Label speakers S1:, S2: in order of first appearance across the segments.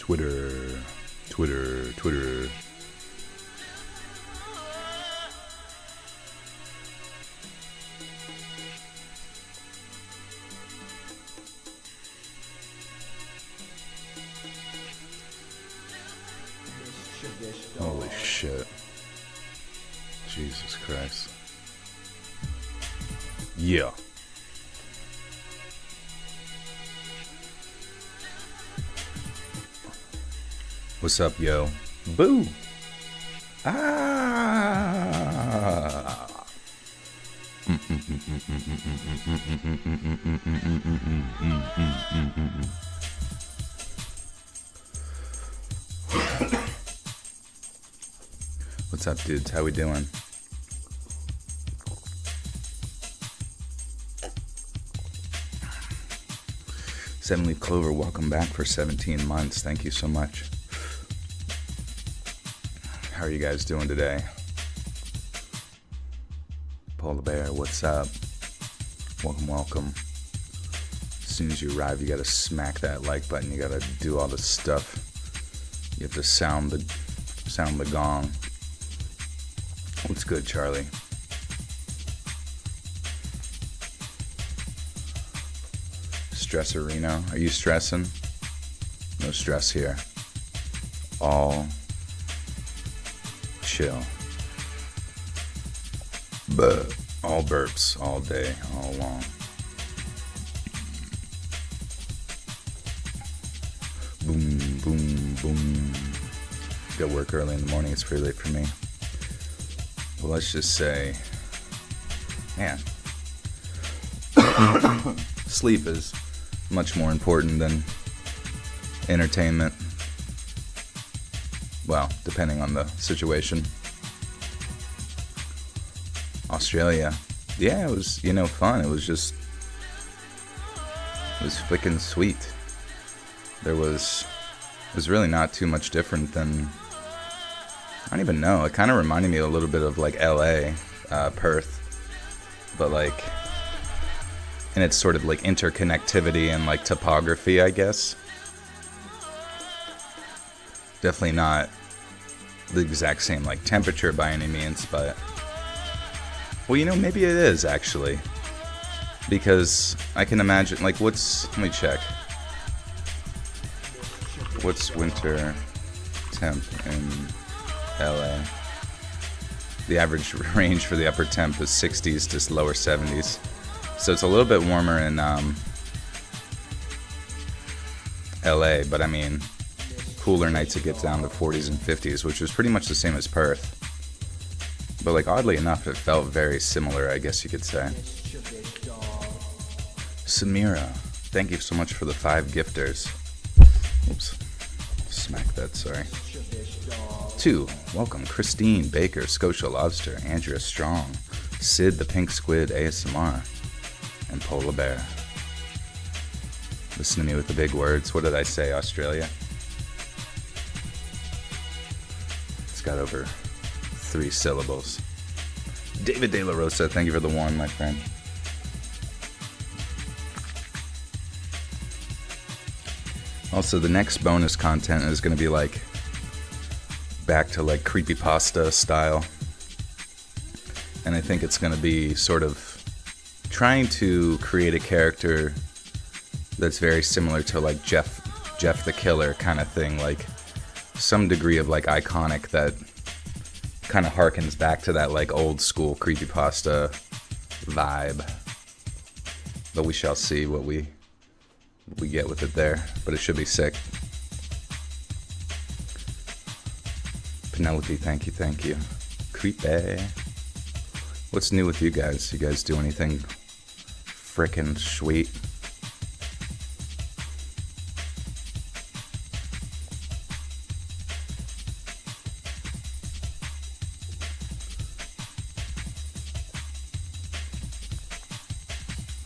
S1: Twitter. Holy shit. Jesus Christ. Yeah. What's up, yo? Boo! Ah! What's up, dudes? How we doing? Seven Leaf Clover, welcome back for 17 months. Thank you so much. How are you guys doing today? Paul the Bear, what's up? Welcome. As soon as you arrive, you gotta smack that like button. You gotta do all the stuff. You have to sound the gong. What's good, Charlie? Stressorino, are you stressing? No stress here. All chill. But all burps, all day, all long. Boom, boom, boom. Got work early in the morning, it's pretty late for me. Well, let's just say, man, sleep is much more important than entertainment. Well, depending on the situation. Australia. Yeah, it was, fun. It was freaking sweet. It was really not too much different than, I don't even know. It kind of reminded me a little bit of like LA, Perth, but like, and it's sort of like interconnectivity and like topography, I guess. Definitely not the exact same like temperature by any means, but well, maybe it is actually, because I can imagine like let me check. What's winter temp in LA? The average range for the upper temp is 60s to lower 70s. So it's a little bit warmer in LA, but I mean, cooler nights it gets down to 40s and 50s, which was pretty much the same as Perth. But like oddly enough, it felt very similar, I guess you could say. Samira, thank you so much for the 5 gifters. Oops, smack that, sorry. 2, welcome Christine Baker, Scotia Lobster, Andrea Strong, Sid the Pink Squid ASMR, and Polar Bear. Listen to me with the big words. What did I say, Australia? It's got over 3 syllables. David De La Rosa, thank you for the 1, my friend. Also, the next bonus content is going to be like back to like creepypasta style. And I think it's going to be sort of trying to create a character that's very similar to like Jeff the Killer kind of thing, like some degree of like iconic that kind of harkens back to that like old school creepypasta vibe. But we shall see what we get with it there, but it should be sick. Penelope, thank you. Creepy. What's new with you guys? You guys do anything frickin' sweet?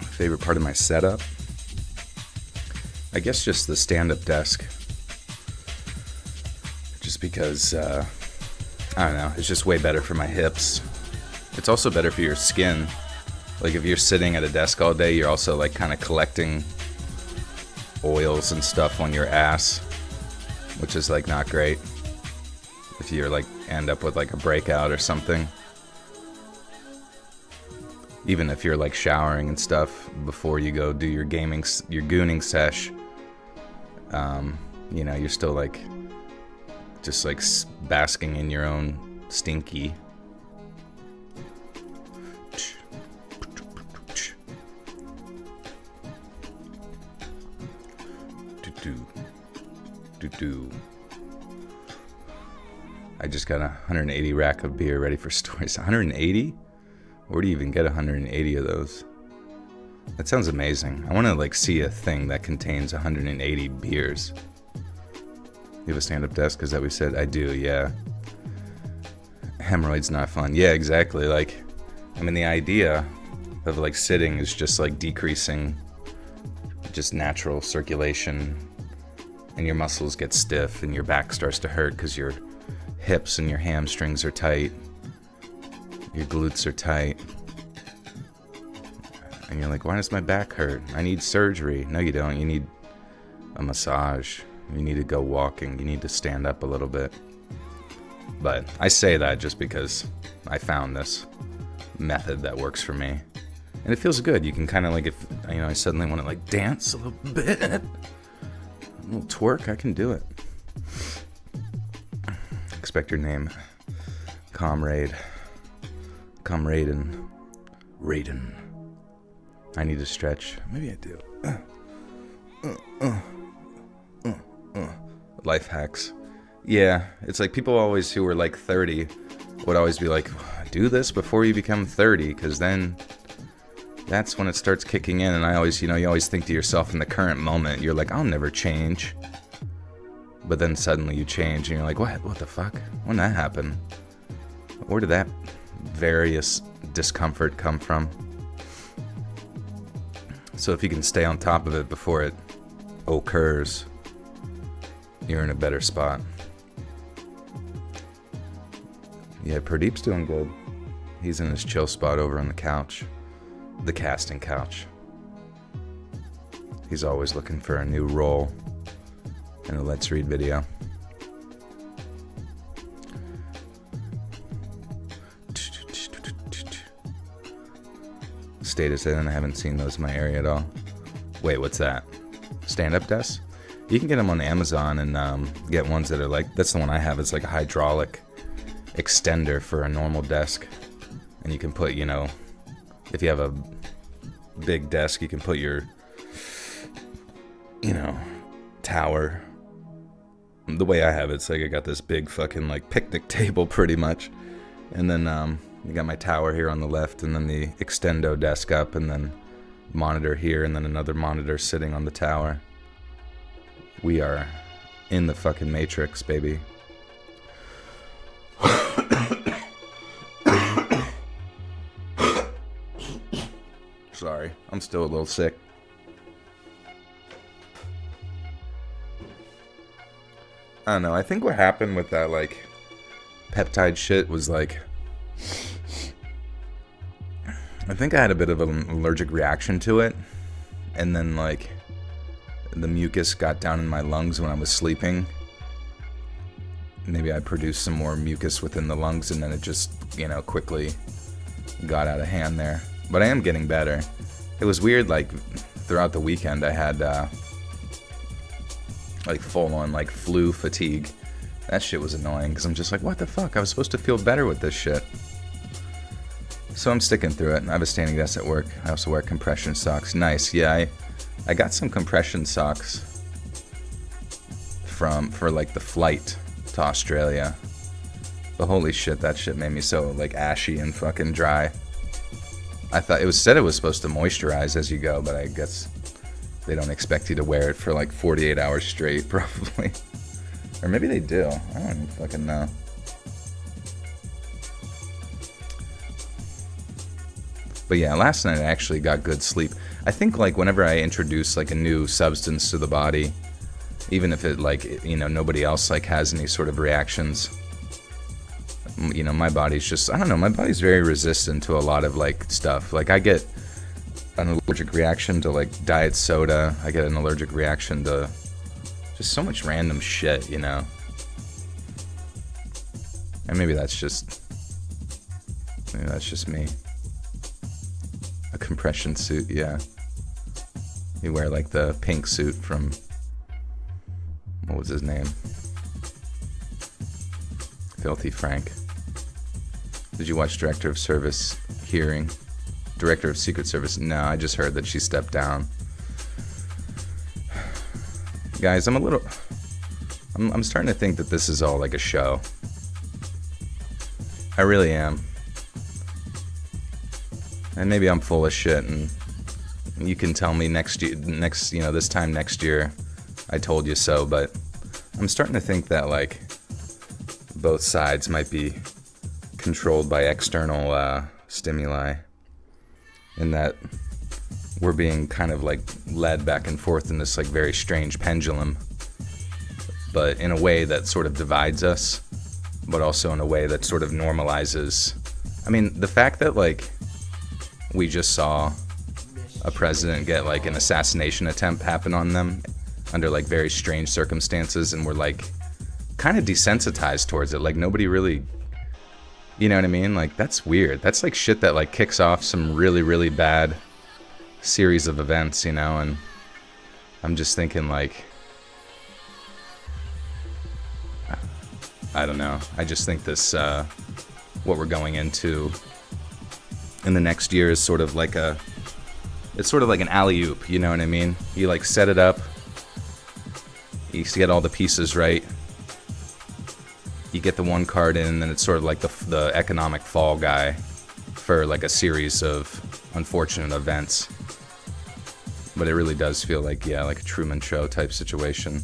S1: My favorite part of my setup? I guess just the stand-up desk. Just because, I don't know, it's just way better for my hips. It's also better for your skin. Like if you're sitting at a desk all day, you're also like kind of collecting oils and stuff on your ass. which is like not great if you're like end up with like a breakout or something. Even if you're like showering and stuff before you go do your gooning sesh, you know, you're still like just like basking in your own stinky. I just got a 180 rack of beer ready for stories. 180? Where do you even get 180 of those? That sounds amazing. I want to like see a thing that contains 180 beers. You have a stand-up desk? Is that what we said? I do, yeah. Hemorrhoids not fun. Yeah, exactly. Like, I mean, the idea of like sitting is just like decreasing just natural circulation, and your muscles get stiff and your back starts to hurt because your hips and your hamstrings are tight, your glutes are tight, and you're like, why does my back hurt? I need surgery. No, you don't. You need a massage. You need to go walking. You need to stand up a little bit. But I say that just because I found this method that works for me, and it feels good. You can kind of like, if you know, I suddenly want to like dance a little bit, a little twerk, I can do it. Expect your name, Comrade and Raiden. I need to stretch. Maybe I do. Life hacks. Yeah, it's like people always who were like 30 would always be like, do this before you become 30, because then that's when it starts kicking in. And I always, you know, you always think to yourself in the current moment, you're like, I'll never change. But then suddenly you change and you're like, what the fuck? When did that happen? Where did that various discomfort come from? So if you can stay on top of it before it occurs, you're in a better spot. Yeah, Pradeep's doing good. He's in his chill spot over on the couch. The casting couch. He's always looking for a new role in a Let's Read video. Status in. I haven't seen those in my area at all. Wait, what's that? Stand-up desks? You can get them on Amazon and get ones that are like, that's the one I have. It's like a hydraulic extender for a normal desk. And you can put, you know, if you have a big desk, you can put your, you know, tower. The way I have it, it's like I got this big fucking like picnic table pretty much. And then you got my tower here on the left, and then the extendo desk up, and then monitor here, and then another monitor sitting on the tower. We are in the fucking Matrix, baby. Sorry, I'm still a little sick. I don't know, I think what happened with that, like, peptide shit was, like, I think I had a bit of an allergic reaction to it, and then, like, the mucus got down in my lungs when I was sleeping. Maybe I produced some more mucus within the lungs, and then it just, you know, quickly got out of hand there. But I am getting better. It was weird, like, throughout the weekend I had, like, full-on, like, flu fatigue. That shit was annoying, because I'm just like, what the fuck? I was supposed to feel better with this shit. So I'm sticking through it. I have a standing desk at work. I also wear compression socks. Nice. Yeah, I got some compression socks for, like, the flight to Australia. But holy shit, that shit made me so, like, ashy and fucking dry. I thought it said it was supposed to moisturize as you go, but I guess they don't expect you to wear it for like 48 hours straight, probably. Or maybe they do. I don't even fucking know. But yeah, last night I actually got good sleep. I think like whenever I introduce like a new substance to the body, even if it like, you know, nobody else like has any sort of reactions, you know, my body's just, I don't know, my body's very resistant to a lot of like stuff. Like I get an allergic reaction to like diet soda. I get an allergic reaction to Just so much random shit, you know? And maybe that's just me. A compression suit, yeah. You wear like the pink suit from, what was his name? Filthy Frank. Did you watch Director of Service hearing? Director of Secret Service? No, I just heard that she stepped down. Guys, I'm starting to think that this is all like a show. I really am. And maybe I'm full of shit, and you can tell me this time next year, I told you so, but I'm starting to think that, like, both sides might be controlled by external stimuli, and that we're being kind of, like, led back and forth in this, like, very strange pendulum, but in a way that sort of divides us, but also in a way that sort of normalizes. I mean, the fact that, like, we just saw a president get, like, an assassination attempt happen on them under, like, very strange circumstances, and we're, like, kind of desensitized towards it. Like, nobody really, you know what I mean? Like, that's weird. That's, like, shit that, like, kicks off some really, really bad series of events, you know? And I'm just thinking, like, I don't know. I just think this, what we're going into in the next year is sort of like it's sort of like an alley-oop, you know what I mean? You, like, set it up, you get all the pieces right, you get the one card in, and it's sort of like the economic fall guy for, like, a series of unfortunate events. But it really does feel like, yeah, like a Truman Show type situation.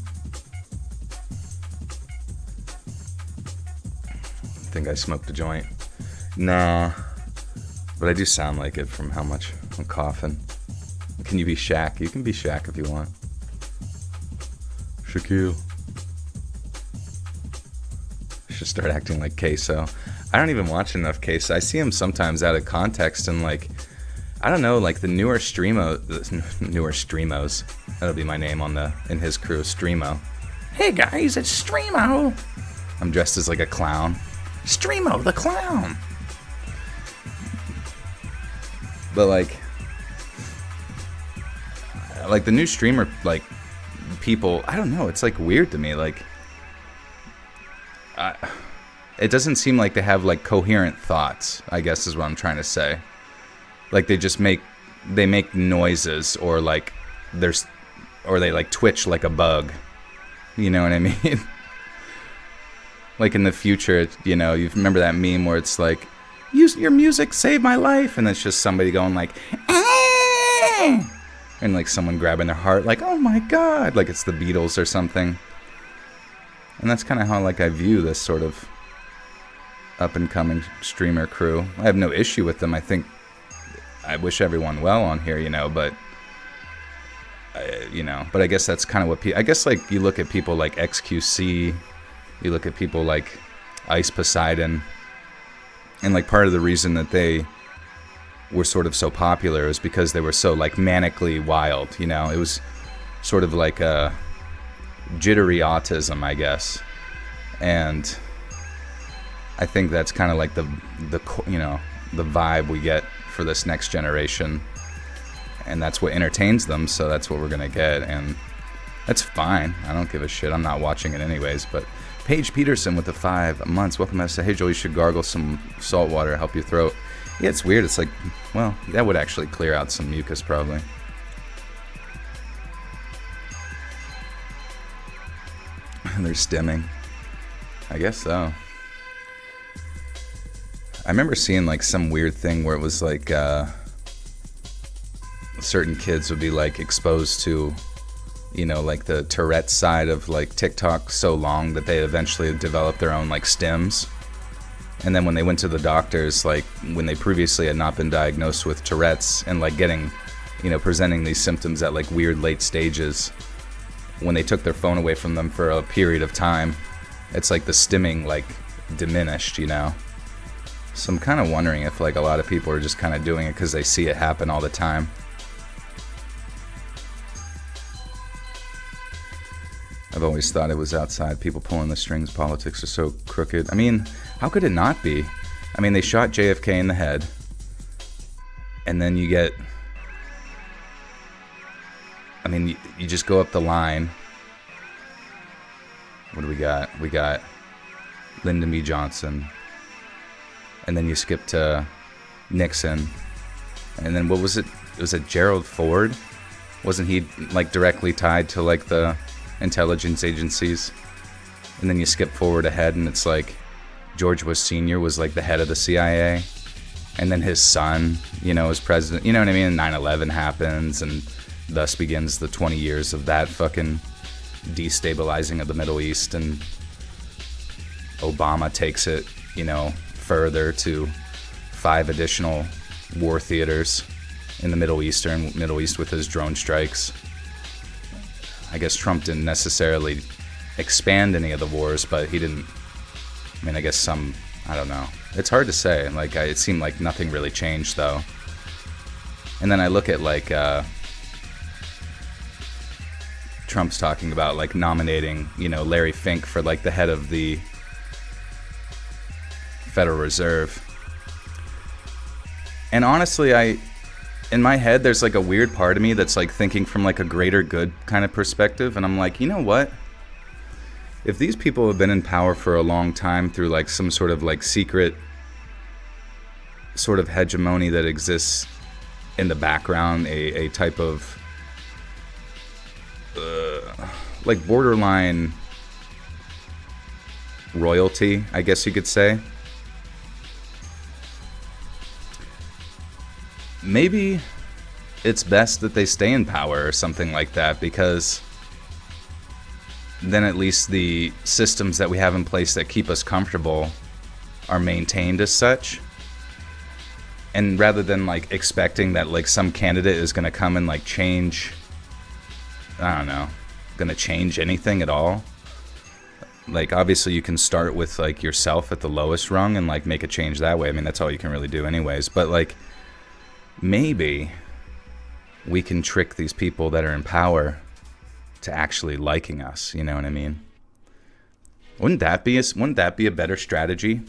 S1: I think I smoked a joint. Nah. But I do sound like it from how much I'm coughing. Can you be Shaq? You can be Shaq if you want. Shaquille. Should start acting like Queso. I don't even watch enough Queso. I see him sometimes out of context and, like, I don't know, like the newer Streamos. That'll be my name in his crew, Streamo. Hey guys, it's Streamo. I'm dressed as like a clown. Streamo the clown. But like the new streamer, like, people, I don't know, it's like weird to me. Like, it doesn't seem like they have, like, coherent thoughts, I guess is what I'm trying to say. Like, they just make noises, or like they like twitch like a bug. You know what I mean? Like, in the future, you know, you remember that meme where it's like, your music saved my life, and it's just somebody going like, ah! And like someone grabbing their heart, like, oh my god, like it's the Beatles or something. And that's kind of how, like, I view this sort of up and coming streamer crew. I have no issue with them. I wish everyone well on here, you know, but but I guess that's kind of what I guess, like, you look at people like XQC, you look at people like Ice Poseidon, and, like, part of the reason that they were sort of so popular is because they were so, like, manically wild, you know. It was sort of like a jittery autism, I guess, and I think that's kind of like the vibe we get for this next generation, and that's what entertains them, so that's what we're gonna get, and that's fine. I don't give a shit. I'm not watching it anyways. But Paige Peterson with the 5 months, welcome to say, hey Joel, you should gargle some salt water to help your throat. Yeah, it's weird. It's like, well, that would actually clear out some mucus probably. They're stimming. I guess so. I remember seeing, like, some weird thing where it was like certain kids would be, like, exposed to, you know, like the Tourette side of, like, TikTok so long that they eventually developed their own, like, stims. And then when they went to the doctors, like, when they previously had not been diagnosed with Tourette's and, like, getting, you know, presenting these symptoms at, like, weird late stages, when they took their phone away from them for a period of time, it's like the stimming, like, diminished, you know. So I'm kind of wondering if, like, a lot of people are just kind of doing it because they see it happen all the time. I've always thought it was outside. People pulling the strings. Politics are so crooked. I mean, how could it not be? I mean, they shot JFK in the head. And then you get... I mean, you just go up the line. What do we got? We got Lyndon B. Johnson. And then you skip to Nixon. And then what was it? Was it Gerald Ford? Wasn't he like directly tied to like the intelligence agencies? And then you skip forward ahead and it's like George Bush Sr. was like the head of the CIA. And then his son, you know, is president. You know what I mean? 9/11 happens and thus begins the 20 years of that fucking destabilizing of the Middle East. And Obama takes it, you know, further to 5 additional war theaters in the Middle East with his drone strikes. I guess Trump didn't necessarily expand any of the wars, but he didn't. I mean, I guess some. I don't know. It's hard to say. Like, it seemed like nothing really changed, though. And then I look at like Trump's talking about like nominating, you know, Larry Fink for like the head of the Federal Reserve. And honestly, in my head, there's like a weird part of me that's like thinking from like a greater good kind of perspective. And I'm like, you know what? If these people have been in power for a long time through like some sort of like secret sort of hegemony that exists in the background, a type of like borderline royalty, I guess you could say. Maybe it's best that they stay in power or something like that, because then at least the systems that we have in place that keep us comfortable are maintained as such. And rather than like expecting that like some candidate is going to come and like change, I don't know, going to change anything at all. Like, obviously you can start with like yourself at the lowest rung and like make a change that way. I mean, that's all you can really do anyways. But like, maybe we can trick these people that are in power to actually liking us. You know what I mean? Wouldn't that be a better strategy?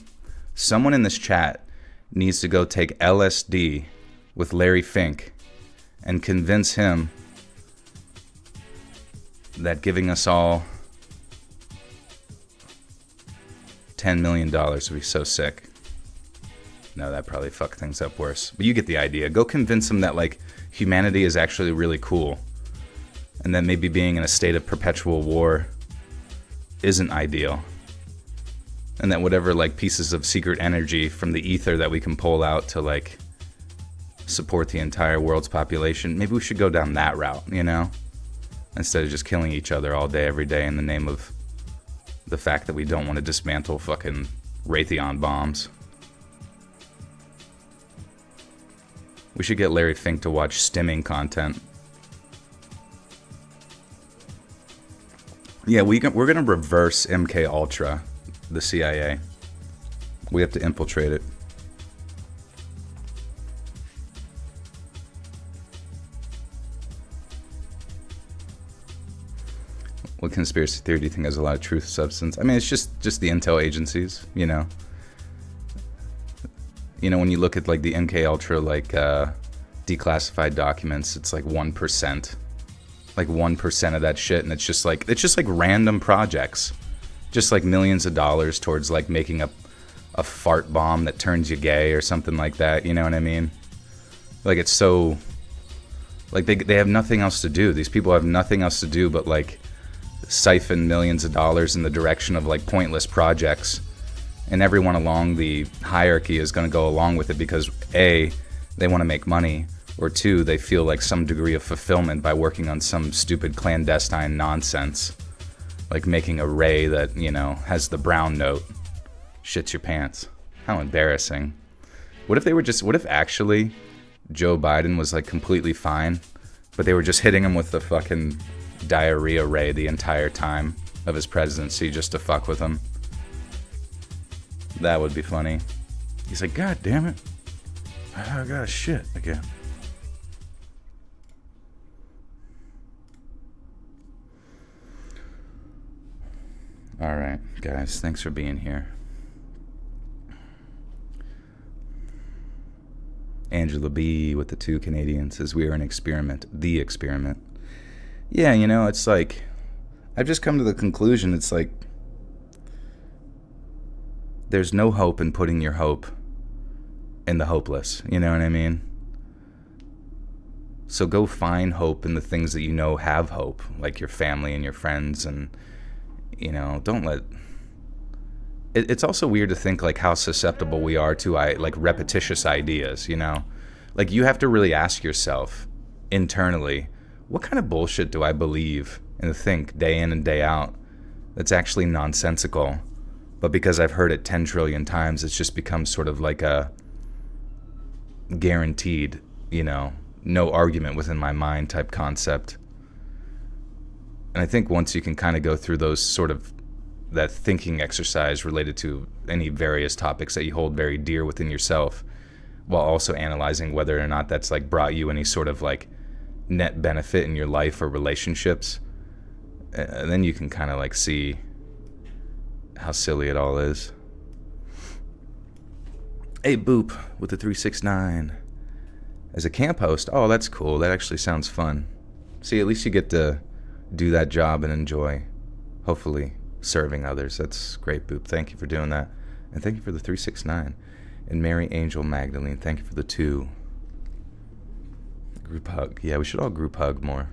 S1: Someone in this chat needs to go take LSD with Larry Fink and convince him that giving us all $10 million would be so sick. No, that probably fucked things up worse. But you get the idea. Go convince him that like humanity is actually really cool, and that maybe being in a state of perpetual war isn't ideal, and that whatever like pieces of secret energy from the ether that we can pull out to like support the entire world's population, maybe we should go down that route, you know, instead of just killing each other all day every day in the name of the fact that we don't want to dismantle fucking Raytheon bombs. We should get Larry Fink to watch stimming content. Yeah, we're gonna reverse MK Ultra, the CIA. We have to infiltrate it. What conspiracy theory do you think has a lot of truth substance? I mean, it's just the intel agencies, you know. You know, when you look at like the MK Ultra like declassified documents, it's like 1%. Like 1% of that shit, and it's just like random projects. Just like millions of dollars towards like making a fart bomb that turns you gay or something like that, you know what I mean? Like, it's so like they have nothing else to do. These people have nothing else to do but like siphon millions of dollars in the direction of like pointless projects, and everyone along the hierarchy is going to go along with it because A, they want to make money, or 2, they feel like some degree of fulfillment by working on some stupid clandestine nonsense, like making a ray that, you know, has the brown note. Shits your pants. How embarrassing. What if actually Joe Biden was like completely fine, but they were just hitting him with the fucking diarrhea ray the entire time of his presidency just to fuck with him? That would be funny. He's like, God damn it, I got shit again. All right, guys, thanks for being here. Angela B with the 2 Canadians says we are an experiment, the experiment. Yeah, it's like, I've just come to the conclusion, it's like, there's no hope in putting your hope in the hopeless, you know what I mean? So go find hope in the things that have hope, like your family and your friends, and, don't let... It's also weird to think, like, how susceptible we are to, like, repetitious ideas, Like, you have to really ask yourself, internally, what kind of bullshit do I believe and think day in and day out that's actually nonsensical? But because I've heard it 10 trillion times, it's just become sort of like a guaranteed, no argument within my mind type concept. And I think once you can kind of go through those sort of that thinking exercise related to any various topics that you hold very dear within yourself, while also analyzing whether or not that's like brought you any sort of like net benefit in your life or relationships, then you can kind of like see how silly it all is. Hey, Boop with the 369. As a camp host, oh, that's cool. That actually sounds fun. See, at least you get to do that job and enjoy, hopefully, serving others. That's great, Boop. Thank you for doing that. And thank you for the 369. And Mary Angel Magdalene, thank you for the 2. Group hug. Yeah, we should all group hug more.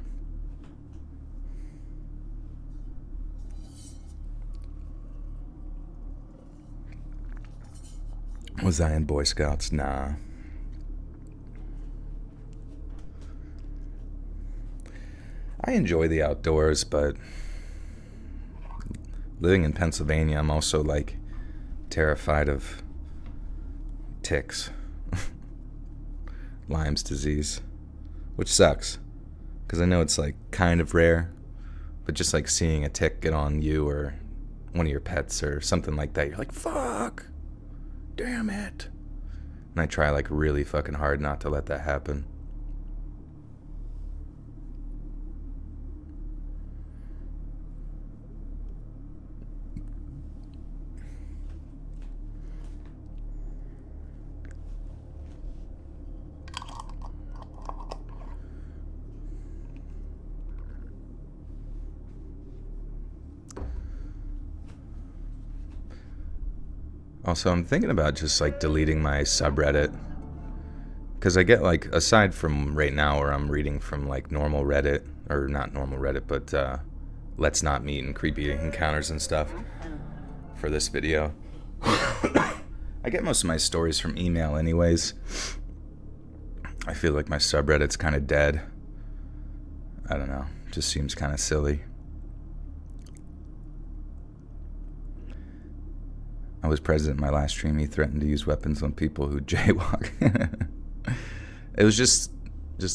S1: Was I in Boy Scouts? Nah. I enjoy the outdoors, but living in Pennsylvania, I'm also like terrified of ticks. Lyme's disease, which sucks because I know it's like kind of rare, but just like seeing a tick get on you or one of your pets or something like that, you're like, fuck, damn it. And I try like really fucking hard not to let that happen. Also, I'm thinking about just like deleting my subreddit, because I get like, aside from right now where I'm reading from like normal Reddit, or not normal Reddit, but Let's Not Meet and Creepy Encounters and stuff for this video. I get most of my stories from email anyways. I feel like my subreddit's kind of dead. I don't know, just seems kind of silly. I was present in my last stream. He threatened to use weapons on people who jaywalk. It was just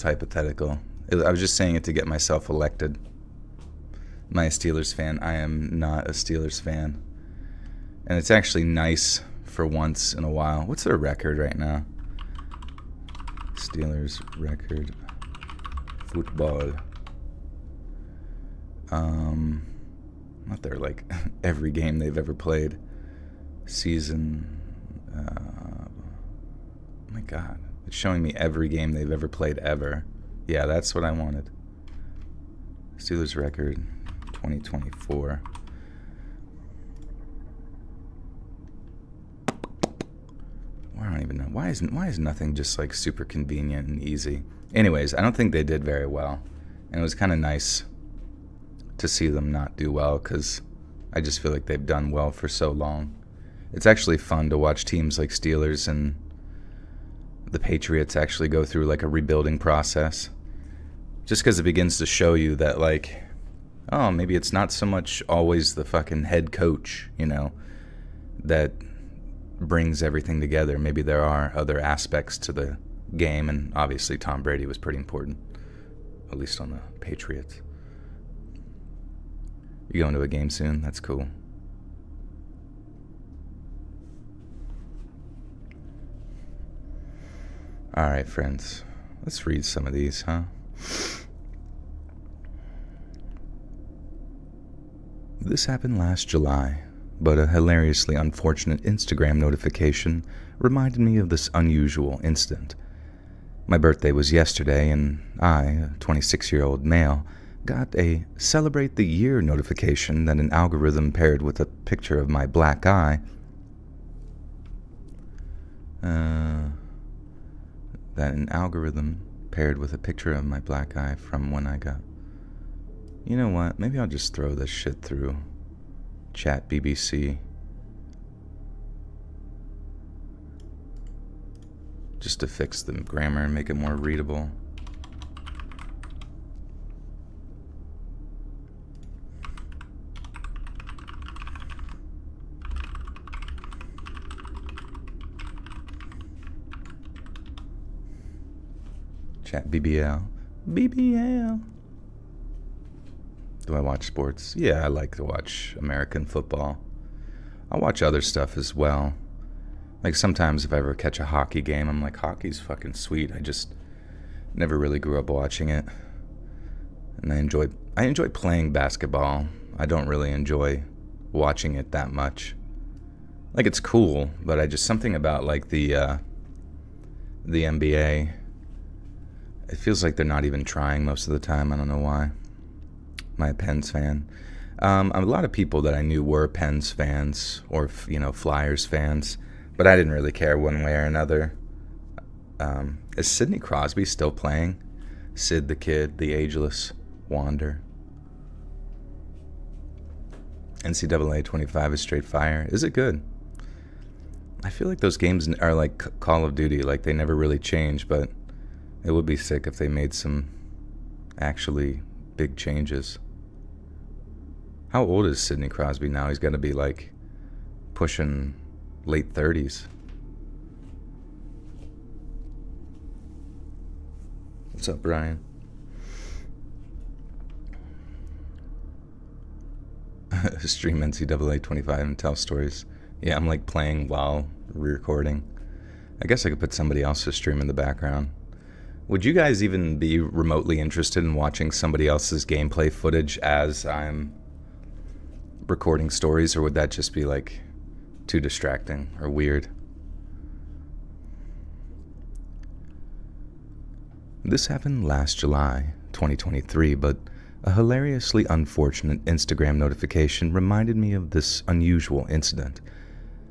S1: hypothetical. I was just saying it to get myself elected. Am I a Steelers fan? I am not a Steelers fan. And it's actually nice for once in a while. What's their record right now? Steelers record. Football. Not their like every game they've ever played. Season, oh my god, it's showing me every game they've ever played ever. Yeah, that's what I wanted. Steelers record 2024. I don't even know. Why is nothing just like super convenient and easy? Anyways, I don't think they did very well, and it was kind of nice to see them not do well, because I just feel like they've done well for so long. It's actually fun to watch teams like Steelers and the Patriots actually go through like a rebuilding process, just because it begins to show you that like, oh, maybe it's not so much always the fucking head coach, that brings everything together. Maybe there are other aspects to the game, and obviously Tom Brady was pretty important, at least on the Patriots. You going to a game soon? That's cool. All right, friends, let's read some of these, huh? This happened last July, but a hilariously unfortunate Instagram notification reminded me of this unusual incident. My birthday was yesterday, and I, a 26-year-old male, got a celebrate the year notification that an algorithm paired with a picture of my black eye from when I got... You know what? Maybe I'll just throw this shit through Chat BBC. Just to fix the grammar and make it more readable. Chat BBL. BBL. Do I watch sports? Yeah, I like to watch American football. I watch other stuff as well. Like sometimes if I ever catch a hockey game, I'm like, hockey's fucking sweet. I just never really grew up watching it. And I enjoy playing basketball. I don't really enjoy watching it that much. Like it's cool, but I just something about like the NBA. It feels like they're not even trying most of the time. I don't know why. I'm a Pens fan. A lot of people that I knew were Pens fans or, Flyers fans, but I didn't really care one way or another. Is Sidney Crosby still playing? Sid the Kid, the Ageless Wander. NCAA 25 is straight fire. Is it good? I feel like those games are like Call of Duty, like they never really change, but it would be sick if they made some actually big changes. How old is Sidney Crosby now? He's got to be like pushing late 30s. What's up, Brian? Stream NCAA 25 and tell stories. Yeah, I'm like playing while recording. I guess I could put somebody else's stream in the background. Would you guys even be remotely interested in watching somebody else's gameplay footage as I'm recording stories, or would that just be like too distracting or weird? This happened last July, 2023, but a hilariously unfortunate Instagram notification reminded me of this unusual incident.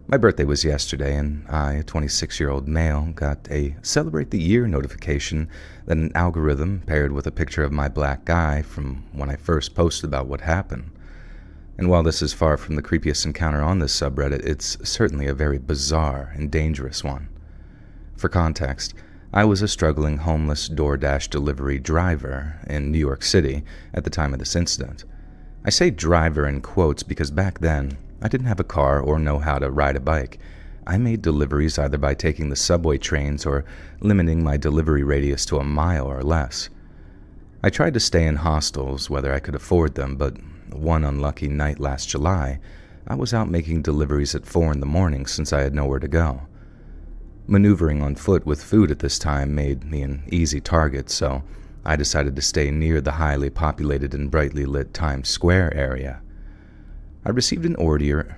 S1: My birthday was yesterday, and I, a 26-year-old male, got a celebrate the year notification that an algorithm paired with a picture of my black eye from when I first posted about what happened. And while this is far from the creepiest encounter on this subreddit, it's certainly a very bizarre and dangerous one. For context, I was a struggling homeless DoorDash delivery driver in New York City at the time of this incident. I say driver in quotes because back then, I didn't have a car or know how to ride a bike. I made deliveries either by taking the subway trains or limiting my delivery radius to a mile or less. I tried to stay in hostels whether I could afford them, but one unlucky night last July, I was out making deliveries at 4 a.m. since I had nowhere to go. Maneuvering on foot with food at this time made me an easy target, so I decided to stay near the highly populated and brightly lit Times Square area. I received an order.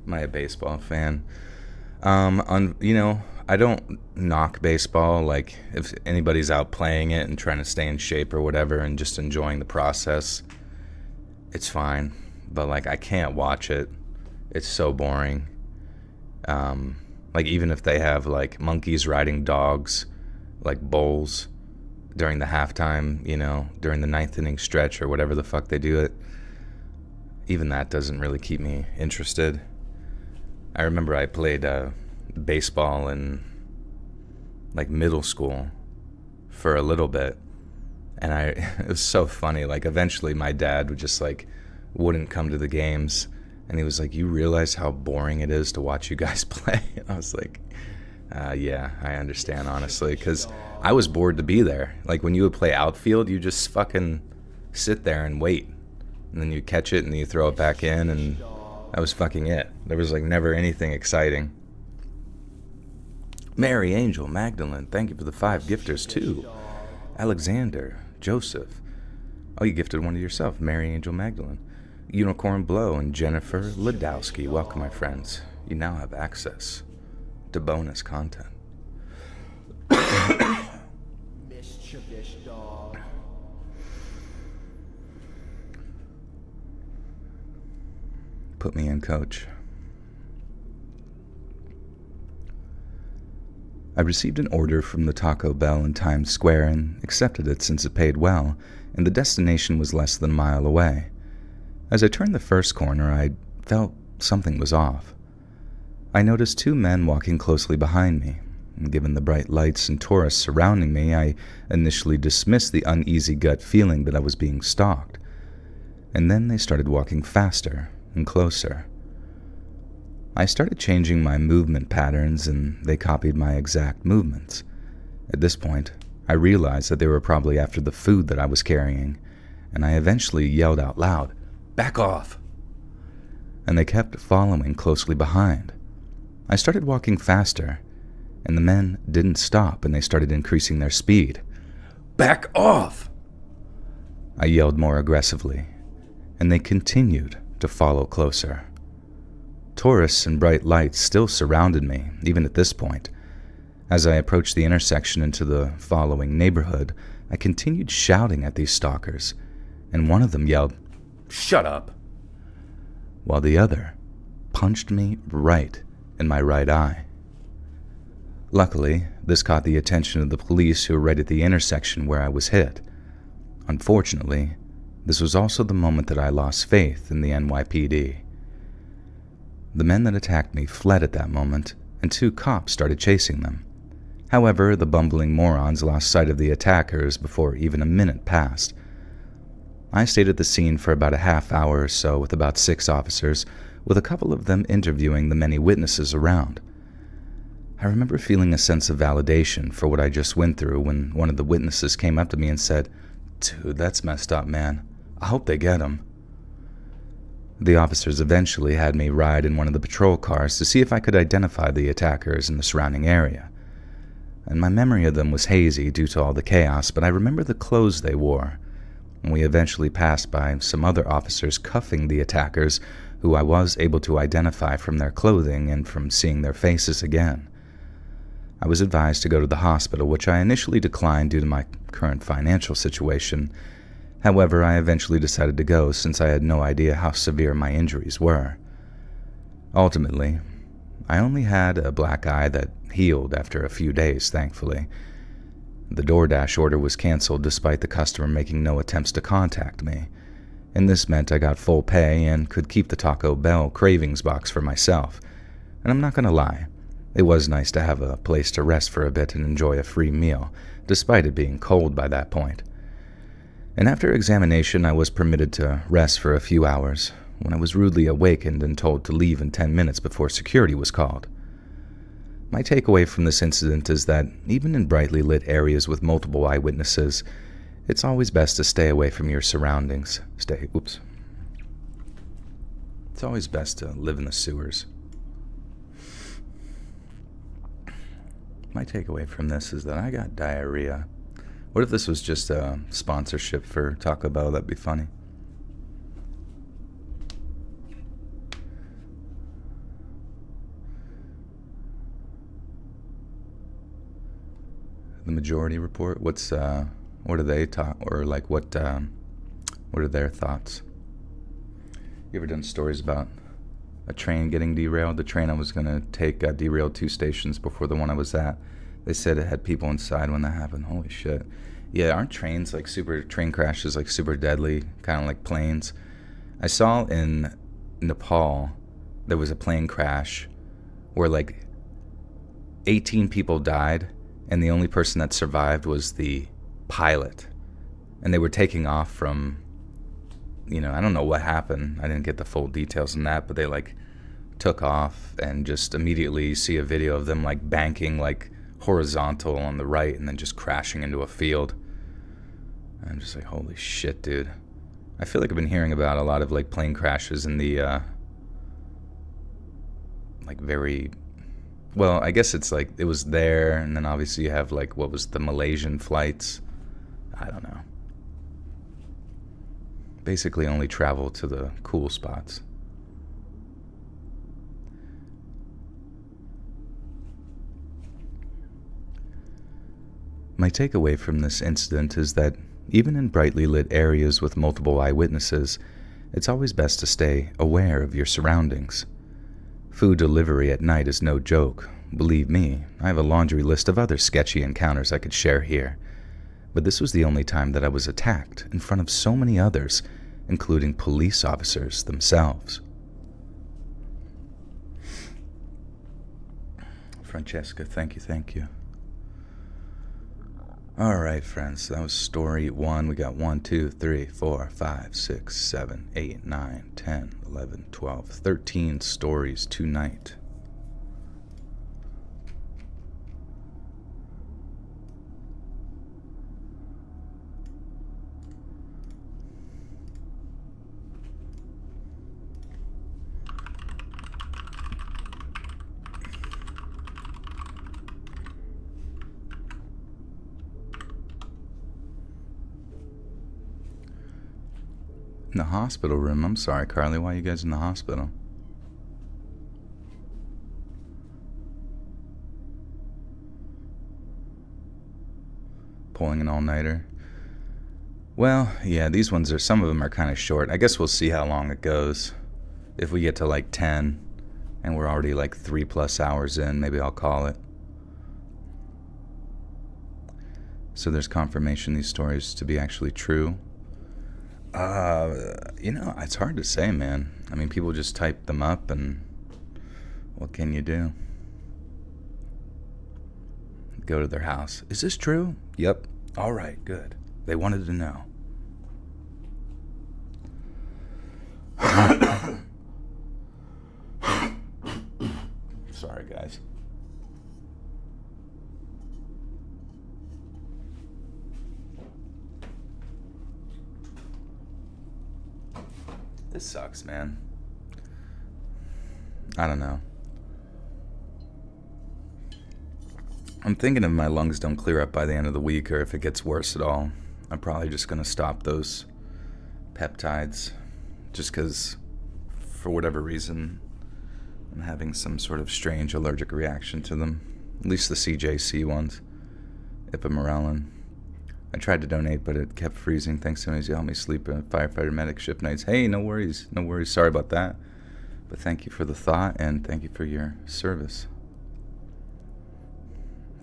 S1: Am I a baseball fan? I don't knock baseball. Like, if anybody's out playing it and trying to stay in shape or whatever and just enjoying the process, it's fine. But, like, I can't watch it. It's so boring. Like, even if they have, like, monkeys riding dogs, like bulls, during the halftime, during the 9th inning stretch or whatever the fuck they do it, even that doesn't really keep me interested. I remember I played baseball in like middle school for a little bit, and it was so funny. Like, eventually my dad would just like wouldn't come to the games, and he was like, "You realize how boring it is to watch you guys play?" And I was like, yeah, I understand, honestly, because I was bored to be there. Like, when you would play outfield, you just fucking sit there and wait, and then you catch it and you throw it back in, and that was fucking it. There was like never anything exciting. Mary, Angel, Magdalene, thank you for the 5 gifters too. Alexander, Joseph. Oh, you gifted one to yourself, Mary, Angel, Magdalene. Unicorn Blow and Jennifer Ladowski. Welcome, my friends. You now have access to bonus content.
S2: Mischievous dog.
S1: Put me in, coach. I received an order from the Taco Bell in Times Square and accepted it since it paid well, and the destination was less than a mile away. As I turned the first corner, I felt something was off. I noticed 2 men walking closely behind me, and given the bright lights and tourists surrounding me, I initially dismissed the uneasy gut feeling that I was being stalked. And then they started walking faster and closer. I started changing my movement patterns, and they copied my exact movements. At this point, I realized that they were probably after the food that I was carrying, and I eventually yelled out loud, "Back off!" And they kept following closely behind. I started walking faster, and the men didn't stop, and they started increasing their speed. "Back off!" I yelled more aggressively, and they continued to follow closer. Tourists and bright lights still surrounded me, even at this point. As I approached the intersection into the following neighborhood, I continued shouting at these stalkers, and one of them yelled, "Shut up!" while the other punched me right in my right eye. Luckily, this caught the attention of the police who were right at the intersection where I was hit. Unfortunately, this was also the moment that I lost faith in the NYPD. The men that attacked me fled at that moment, and 2 cops started chasing them. However, the bumbling morons lost sight of the attackers before even a minute passed. I stayed at the scene for about a half hour or so with about 6 officers, with a couple of them interviewing the many witnesses around. I remember feeling a sense of validation for what I just went through when one of the witnesses came up to me and said, "Dude, that's messed up, man. I hope they get him." The officers eventually had me ride in one of the patrol cars to see if I could identify the attackers in the surrounding area. And my memory of them was hazy due to all the chaos, but I remember the clothes they wore. And we eventually passed by some other officers cuffing the attackers, who I was able to identify from their clothing and from seeing their faces again. I was advised to go to the hospital, which I initially declined due to my current financial situation. However, I eventually decided to go since I had no idea how severe my injuries were. Ultimately, I only had a black eye that healed after a few days, thankfully. The DoorDash order was canceled despite the customer making no attempts to contact me, and this meant I got full pay and could keep the Taco Bell cravings box for myself. And I'm not going to lie, it was nice to have a place to rest for a bit and enjoy a free meal, despite it being cold by that point. And after examination, I was permitted to rest for a few hours, when I was rudely awakened and told to leave in 10 minutes before security was called. My takeaway from this incident is that even in brightly lit areas with multiple eyewitnesses, it's always best to stay away from your surroundings. It's always best to live in the sewers. My takeaway from this is that I got diarrhea. What if this was just a sponsorship for Taco Bell? That'd be funny. The Majority Report. What do they talk, or like what are their thoughts? You ever done stories about a train getting derailed? The train I was gonna take got derailed 2 stations before the one I was at. They said it had people inside when that happened. Holy shit. Yeah, aren't train crashes like super deadly, kind of like planes? I saw in Nepal there was a plane crash where like 18 people died, and the only person that survived was the pilot. And they were taking off from, I don't know what happened. I didn't get the full details on that, but they like took off, and just immediately you see a video of them like banking like horizontal on the right and then just crashing into a field. I'm just like, holy shit, dude. I feel like I've been hearing about a lot of like plane crashes in the like very Well, I guess it's like it was there, and then obviously you have like what was the Malaysian flights. I don't know. Basically, only travel to the cool spots. My takeaway from this incident is that even in brightly lit areas with multiple eyewitnesses, it's always best to stay aware of your surroundings. Food delivery at night is no joke. Believe me, I have a laundry list of other sketchy encounters I could share here. But this was the only time that I was attacked in front of so many others, including police officers themselves. Francesca, thank you. Alright, friends, that was story 1. We got 1, 2, 3, 4, 5, 6, 7, 8, 9, 10, 11, 12, 13 stories tonight. In the hospital room. I'm sorry, Carly. Why are you guys in the hospital? Pulling an all-nighter. Well, yeah, these ones are, some of them are kind of short. I guess we'll see how long it goes. If we get to like 10 and we're already like 3+ hours in, maybe I'll call it. So there's confirmation these stories to be actually true. It's hard to say, man. I mean, people just type them up, and what can you do? Go to their house. Is this true? Yep. All right, good. They wanted to know. Sorry, guys. This sucks, man. I don't know. I'm thinking if my lungs don't clear up by the end of the week, or if it gets worse at all, I'm probably just going to stop those peptides. Just because, for whatever reason, I'm having some sort of strange allergic reaction to them. At least the CJC ones. Ipamorelin. I tried to donate, but it kept freezing. Thanks to you helped me sleep in firefighter medic shift nights. Hey, no worries. No worries. Sorry about that. But thank you for the thought, and thank you for your service.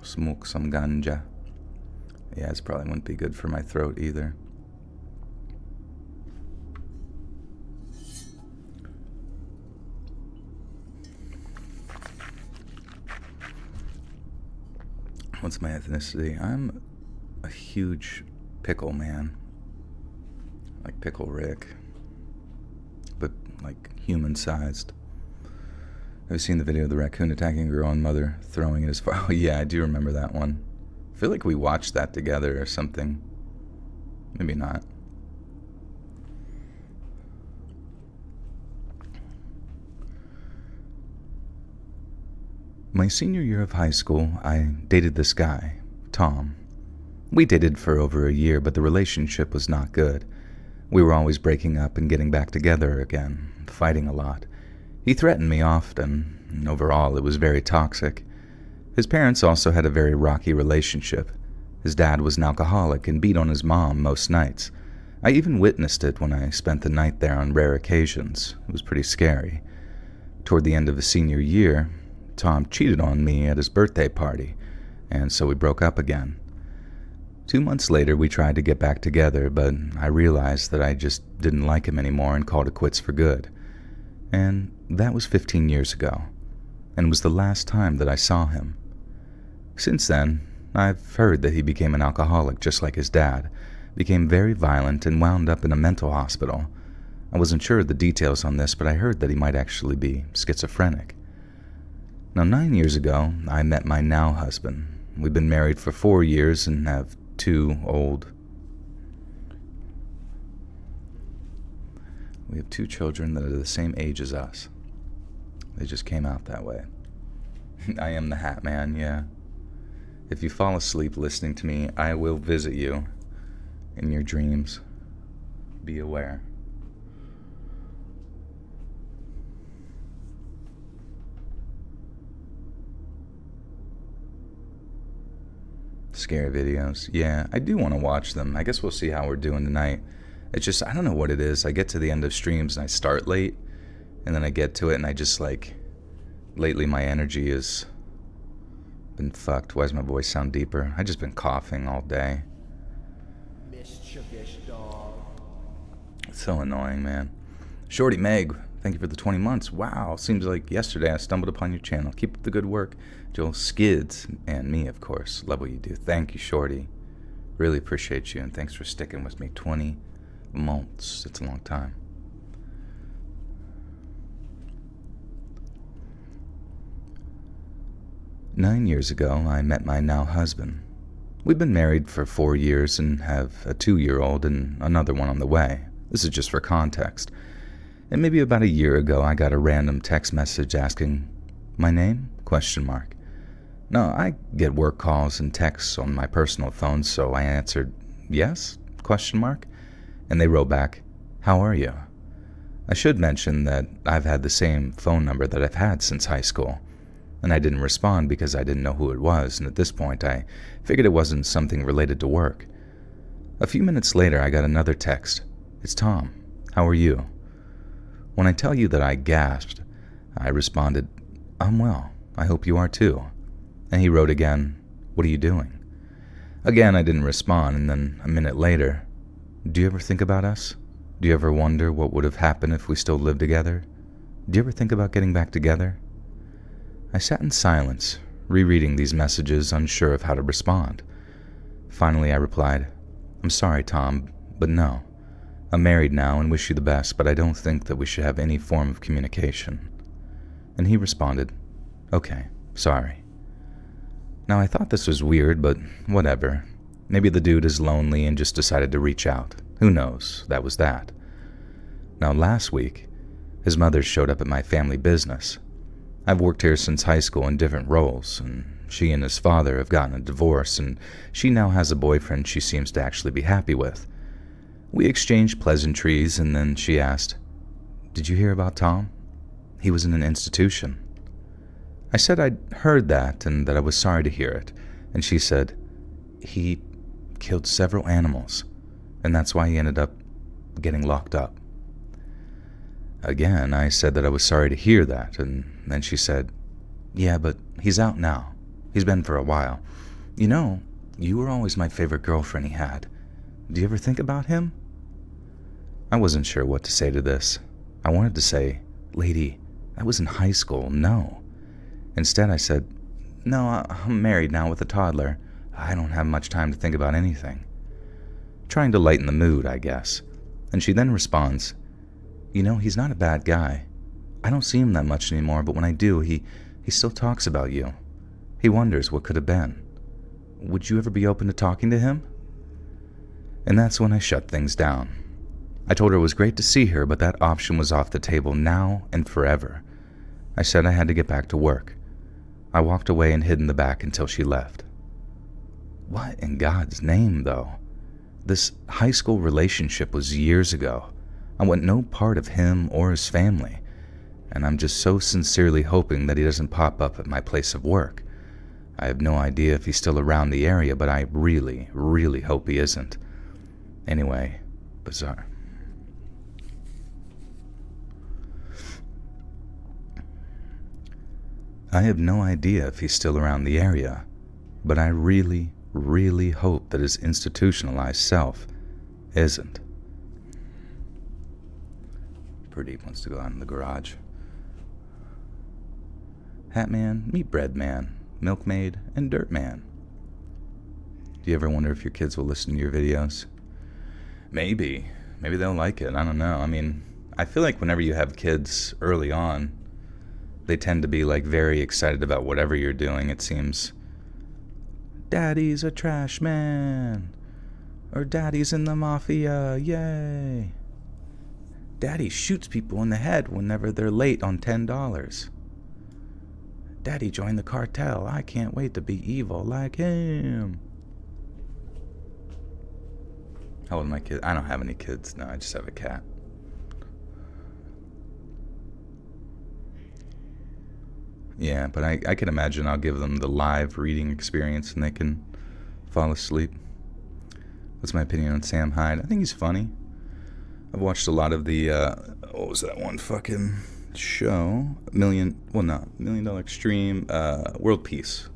S1: Smoke some ganja. Yeah, this probably wouldn't be good for my throat either. What's my ethnicity? I'm a huge pickle man. Like Pickle Rick. But like human-sized. Have you seen the video of the raccoon attacking a girl and mother throwing it as far? Oh yeah, I do remember that one. I feel like we watched that together or something. Maybe not. My senior year of high school, I dated this guy, Tom. We dated for over a year, but the relationship was not good. We were always breaking up and getting back together again, fighting a lot. He threatened me often, and overall it was very toxic. His parents also had a very rocky relationship. His dad was an alcoholic and beat on his mom most nights. I even witnessed it when I spent the night there on rare occasions. It was pretty scary. Toward the end of his senior year, Tom cheated on me at his birthday party, and so we broke up again. 2 months later, we tried to get back together, but I realized that I just didn't like him anymore and called it quits for good. And that was 15 years ago, and was the last time that I saw him. Since then, I've heard that he became an alcoholic just like his dad, became very violent, and wound up in a mental hospital. I wasn't sure of the details on this, but I heard that he might actually be schizophrenic. Now, 9 years ago, I met my now husband. We've been married for 4 years and have 2 old. We have 2 children that are the same age as us. They just came out that way. I am the Hat Man, yeah. If you fall asleep listening to me, I will visit you in your dreams. Be aware. Scary videos. Yeah, I do want to watch them. I guess we'll see how we're doing tonight. It's just, I don't know what it is. I get to the end of streams and I start late, and then I get to it and I just like, lately my energy has been fucked. Why does my voice sound deeper? I just been coughing all day.
S2: Mischievous dog.
S1: It's so annoying, man. Shorty Meg, thank you for the 20 months. Wow, seems like yesterday I stumbled upon your channel. Keep up the good work. Joel Skids, and me, of course. Love what you do. Thank you, Shorty. Really appreciate you, and thanks for sticking with me. 20 months. It's a long time. "9 years ago, I met my now husband. We've been married for 4 years and have a 2-year-old and another one on the way. This is just for context. And maybe about a year ago, I got a random text message asking, 'My name?' ? Now, I get work calls and texts on my personal phone, so I answered, 'Yes?' ? And they wrote back, 'How are you?' I should mention that I've had the same phone number that I've had since high school, and I didn't respond because I didn't know who it was, and at this point I figured it wasn't something related to work. A few minutes later, I got another text. 'It's Tom. How are you?' When I tell you that I gasped, I responded, 'I'm well. I hope you are too.' And he wrote again, 'What are you doing?' Again, I didn't respond, and then a minute later, 'Do you ever think about us? Do you ever wonder what would have happened if we still lived together? Do you ever think about getting back together?' I sat in silence, rereading these messages, unsure of how to respond. Finally, I replied, 'I'm sorry, Tom, but no. I'm married now and wish you the best, but I don't think that we should have any form of communication.' And he responded, 'Okay, sorry.' Now, I thought this was weird, but whatever. Maybe the dude is lonely and just decided to reach out. Who knows? That was that. Now, last week, his mother showed up at my family business. I've worked here since high school in different roles, and she and his father have gotten a divorce, and she now has a boyfriend she seems to actually be happy with. We exchanged pleasantries, and then she asked, 'Did you hear about Tom? He was in an institution.' I said I'd heard that and that I was sorry to hear it, and she said, 'He killed several animals, and that's why he ended up getting locked up.' Again, I said that I was sorry to hear that, and then she said, 'Yeah, but he's out now. He's been for a while. You know, you were always my favorite girlfriend he had. Do you ever think about him?' I wasn't sure what to say to this. I wanted to say, 'Lady, that was in high school, no.' Instead, I said, 'No, I'm married now with a toddler. I don't have much time to think about anything.' Trying to lighten the mood, I guess. And she then responds, 'You know, he's not a bad guy. I don't see him that much anymore, but when I do, he still talks about you. He wonders what could have been. Would you ever be open to talking to him?' And that's when I shut things down. I told her it was great to see her, but that option was off the table now and forever. I said I had to get back to work. I walked away and hid in the back until she left. What in God's name, though? This high school relationship was years ago. I want no part of him or his family, and I'm just so sincerely hoping that he doesn't pop up at my place of work. I have no idea if he's still around the area, but I really, really hope he isn't. Anyway, bizarre. I have no idea if he's still around the area, but I really, really hope that his institutionalized self isn't. Pradeep wants to go out in the garage. Hatman, meet Breadman, Milkmaid, and Dirtman. Do you ever wonder if your kids will listen to your videos? Maybe. Maybe they'll like it. I don't know. I mean, I feel like whenever you have kids early on, they tend to be like very excited about whatever you're doing. It seems, Daddy's a trash man, or Daddy's in the mafia, yay. Daddy shoots people in the head whenever they're late on $10. Daddy joined the cartel. I can't wait to be evil like him. How old are my kids? I don't have any kids. No, I just have a cat. Yeah, but I can imagine I'll give them the live reading experience and they can fall asleep. What's my opinion on Sam Hyde? I think he's funny. I've watched a lot of the, what was that one fucking show? Million Dollar Extreme, World Peace.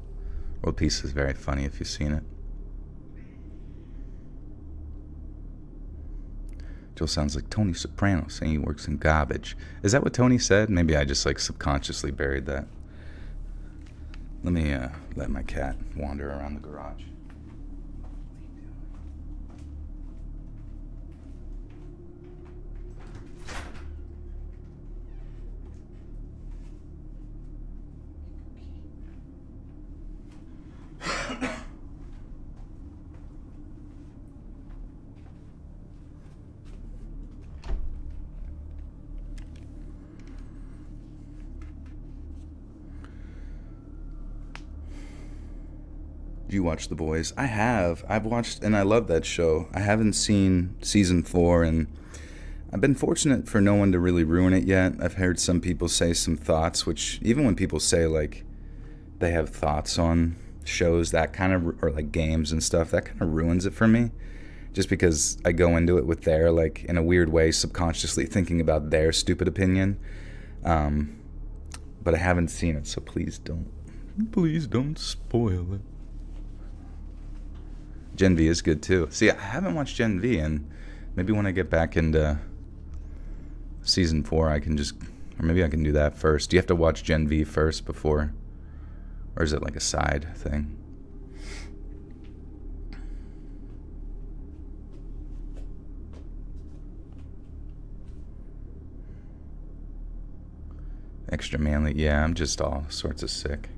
S1: World Peace is very funny if you've seen it. Joel sounds like Tony Soprano saying he works in garbage. Is that what Tony said? Maybe I just like subconsciously buried that. Let me let my cat wander around the garage. Did you watch The Boys? I have. I've watched, and I love that show. I haven't seen season 4, and I've been fortunate for no one to really ruin it yet. I've heard some people say some thoughts, which even when people say like they have thoughts on shows, that kind of, or like games and stuff, that kind of ruins it for me. Just because I go into it with their, like, in a weird way, subconsciously thinking about their stupid opinion. But I haven't seen it, so please don't spoil it. Gen V is good too. See, I haven't watched Gen V, and maybe when I get back into season 4, I can just, or maybe I can do that first. Do you have to watch Gen V first before, or is it like a side thing? Extra manly, yeah, I'm just all sorts of sick.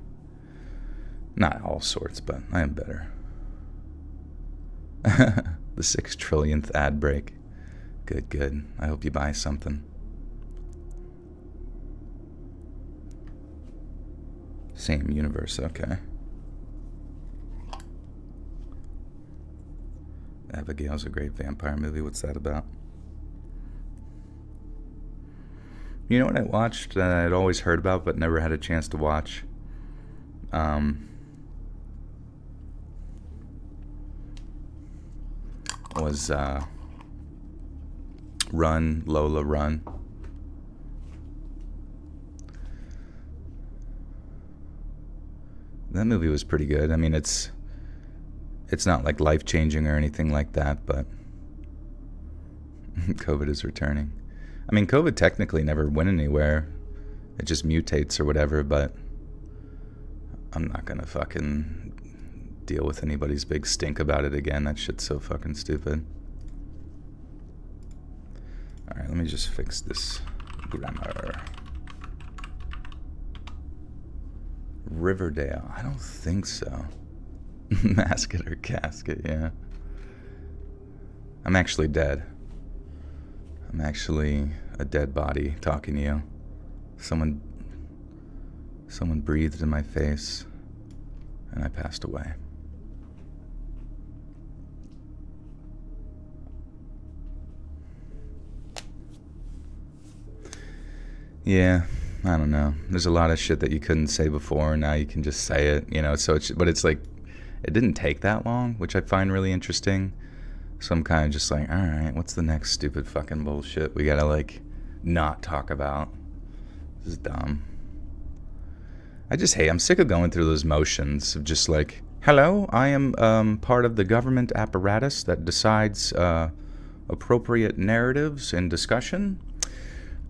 S1: Not all sorts, but I am better. The 6 trillionth ad break. Good. I hope you buy something. Same universe, okay. Abigail's a great vampire movie. What's that about? You know what I watched that I'd always heard about but never had a chance to watch? Was Run, Lola, Run. That movie was pretty good. I mean, it's not like life-changing or anything like that, but COVID is returning. I mean, COVID technically never went anywhere. It just mutates or whatever, but I'm not gonna fucking deal with anybody's big stink about it again. That shit's so fucking stupid. Alright, let me just fix this grammar. Riverdale. I don't think so. Masket or casket, yeah. I'm actually dead. I'm actually a dead body talking to you. Someone breathed in my face, and I passed away. Yeah, I don't know. There's a lot of shit that you couldn't say before, and now you can just say it, you know. So but it's like, it didn't take that long, which I find really interesting. So I'm kind of just like, all right, what's the next stupid fucking bullshit we gotta like not talk about? This is dumb. I'm sick of going through those motions of just like, hello, I am part of the government apparatus that decides appropriate narratives and discussion.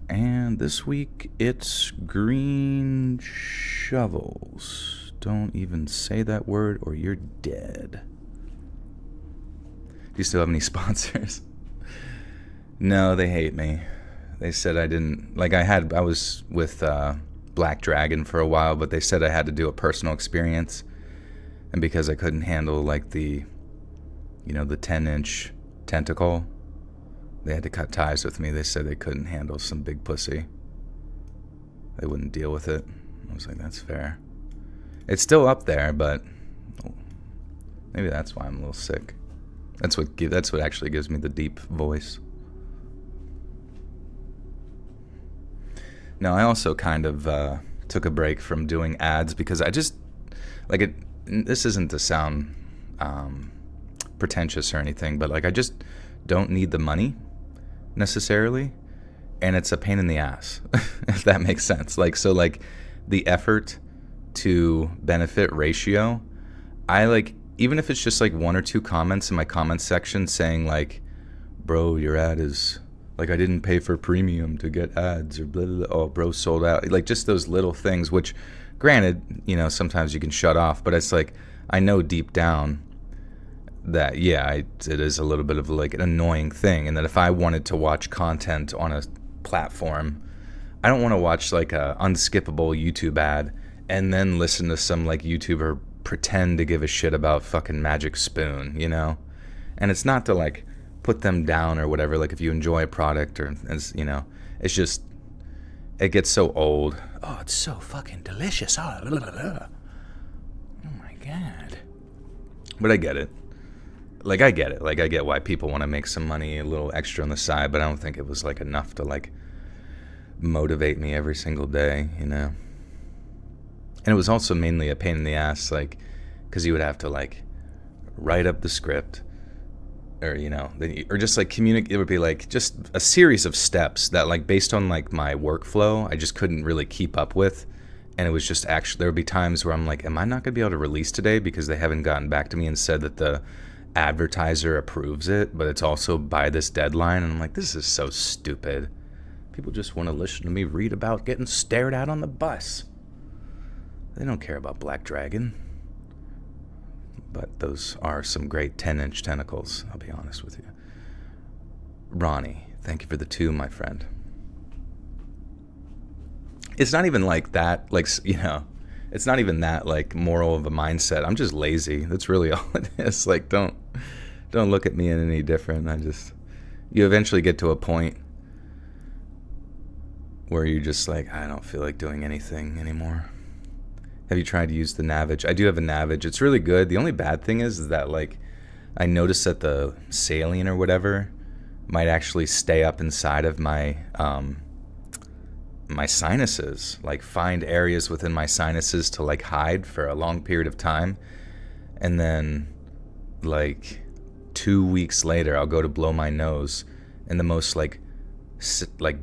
S1: And this week, it's green shovels. Don't even say that word or you're dead. Do you still have any sponsors? No, they hate me. They said I didn't, like I was with Black Dragon for a while, but they said I had to do a personal experience. And because I couldn't handle like the 10-inch tentacle, they had to cut ties with me. They said they couldn't handle some big pussy. They wouldn't deal with it. I was like, that's fair. It's still up there, but maybe that's why I'm a little sick. That's what actually gives me the deep voice. No, I also kind of took a break from doing ads because I just like it. This isn't to sound pretentious or anything, but like I just don't need the money necessarily, and it's a pain in the ass if that makes sense. Like so, like the effort to benefit ratio, I like even if it's just like one or two comments in my comments section saying like, "Bro, your ad is." Like, I didn't pay for premium to get ads or blah, blah, blah. Oh, bro, sold out. Like, just those little things, which, granted, you know, sometimes you can shut off. But it's like, I know deep down that, yeah, it is a little bit of like an annoying thing. And that if I wanted to watch content on a platform, I don't want to watch like a unskippable YouTube ad and then listen to some like YouTuber pretend to give a shit about fucking Magic Spoon, you know? And it's not to like put them down or whatever, like if you enjoy a product or, you know, it's just, it gets so old. Oh, it's so fucking delicious. Oh, blah, blah, blah. Oh my God. But I get it. Like, I get it. Like, I get why people want to make some money, a little extra on the side, but I don't think it was like enough to like motivate me every single day, you know? And it was also mainly a pain in the ass, like, because you would have to like write up the script, or you know, or just like communicate. It would be like just a series of steps that like based on like my workflow I just couldn't really keep up with. And it was just actually, there would be times where I'm like, am I not gonna be able to release today because they haven't gotten back to me and said that the advertiser approves it, but it's also by this deadline. And I'm like, this is so stupid. People just want to listen to me read about getting stared at on the bus. They don't care about Black Dragon. But those are some great 10-inch tentacles, I'll be honest with you. Ronnie, thank you for the 2, my friend. It's not even like that, like, you know, it's not even that, like, moral of a mindset. I'm just lazy. That's really all it is. Like, don't look at me any different. You eventually get to a point where you're just like, I don't feel like doing anything anymore. Have you tried to use the Navage? I do have a Navage. It's really good. The only bad thing is that, like, I noticed that the saline or whatever might actually stay up inside of my my sinuses. Like, find areas within my sinuses to, like, hide for a long period of time. And then, like, 2 weeks later, I'll go to blow my nose. And the most, like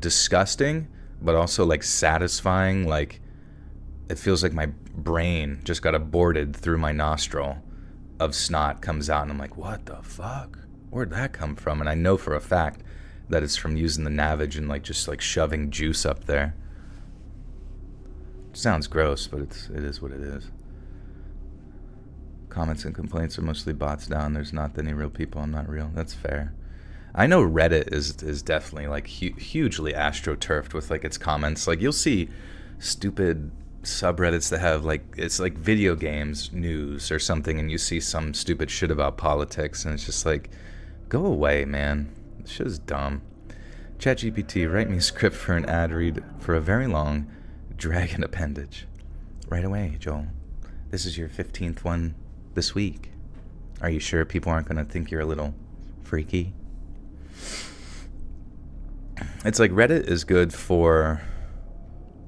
S1: disgusting, but also, like, satisfying, like, it feels like my brain just got aborted through my nostril of snot comes out, and I'm like, what the fuck? Where'd that come from? And I know for a fact that it's from using the Navage and like just like shoving juice up there. Sounds gross, but it is what it is. Comments and complaints are mostly bots down. There's not any real people. I'm not real. That's fair. I know Reddit is definitely like hugely astroturfed with like its comments. Like you'll see stupid subreddits that have like, it's like video games news or something, and you see some stupid shit about politics, and it's just like, go away, man. This shit is dumb. ChatGPT, write me a script for an ad read for a very long dragon appendage. Right away, Joel. This is your 15th one this week. Are you sure people aren't going to think you're a little freaky? It's like Reddit is good for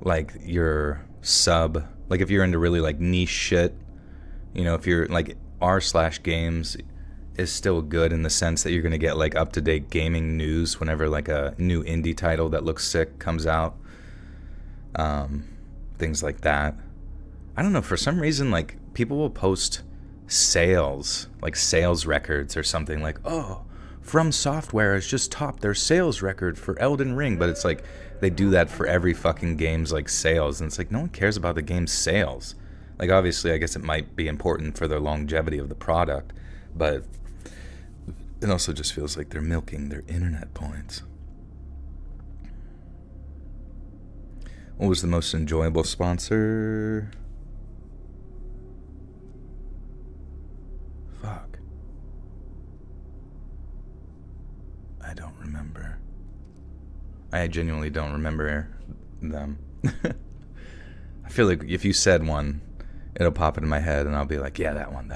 S1: like your sub, like if you're into really like niche shit, you know, if you're like r/games is still good in the sense that you're going to get like up-to-date gaming news whenever like a new indie title that looks sick comes out, things like that. I don't know, for some reason like people will post sales, like sales records or something, like, oh, From Software has just topped their sales record for Elden Ring, but it's like they do that for every fucking game's like sales, and it's like no one cares about the game's sales. Like obviously I guess it might be important for the longevity of the product, but it also just feels like they're milking their internet points. What was the most enjoyable sponsor? Fuck. I don't remember. I genuinely don't remember them. I feel like if you said one, it'll pop into my head and I'll be like, yeah, that one.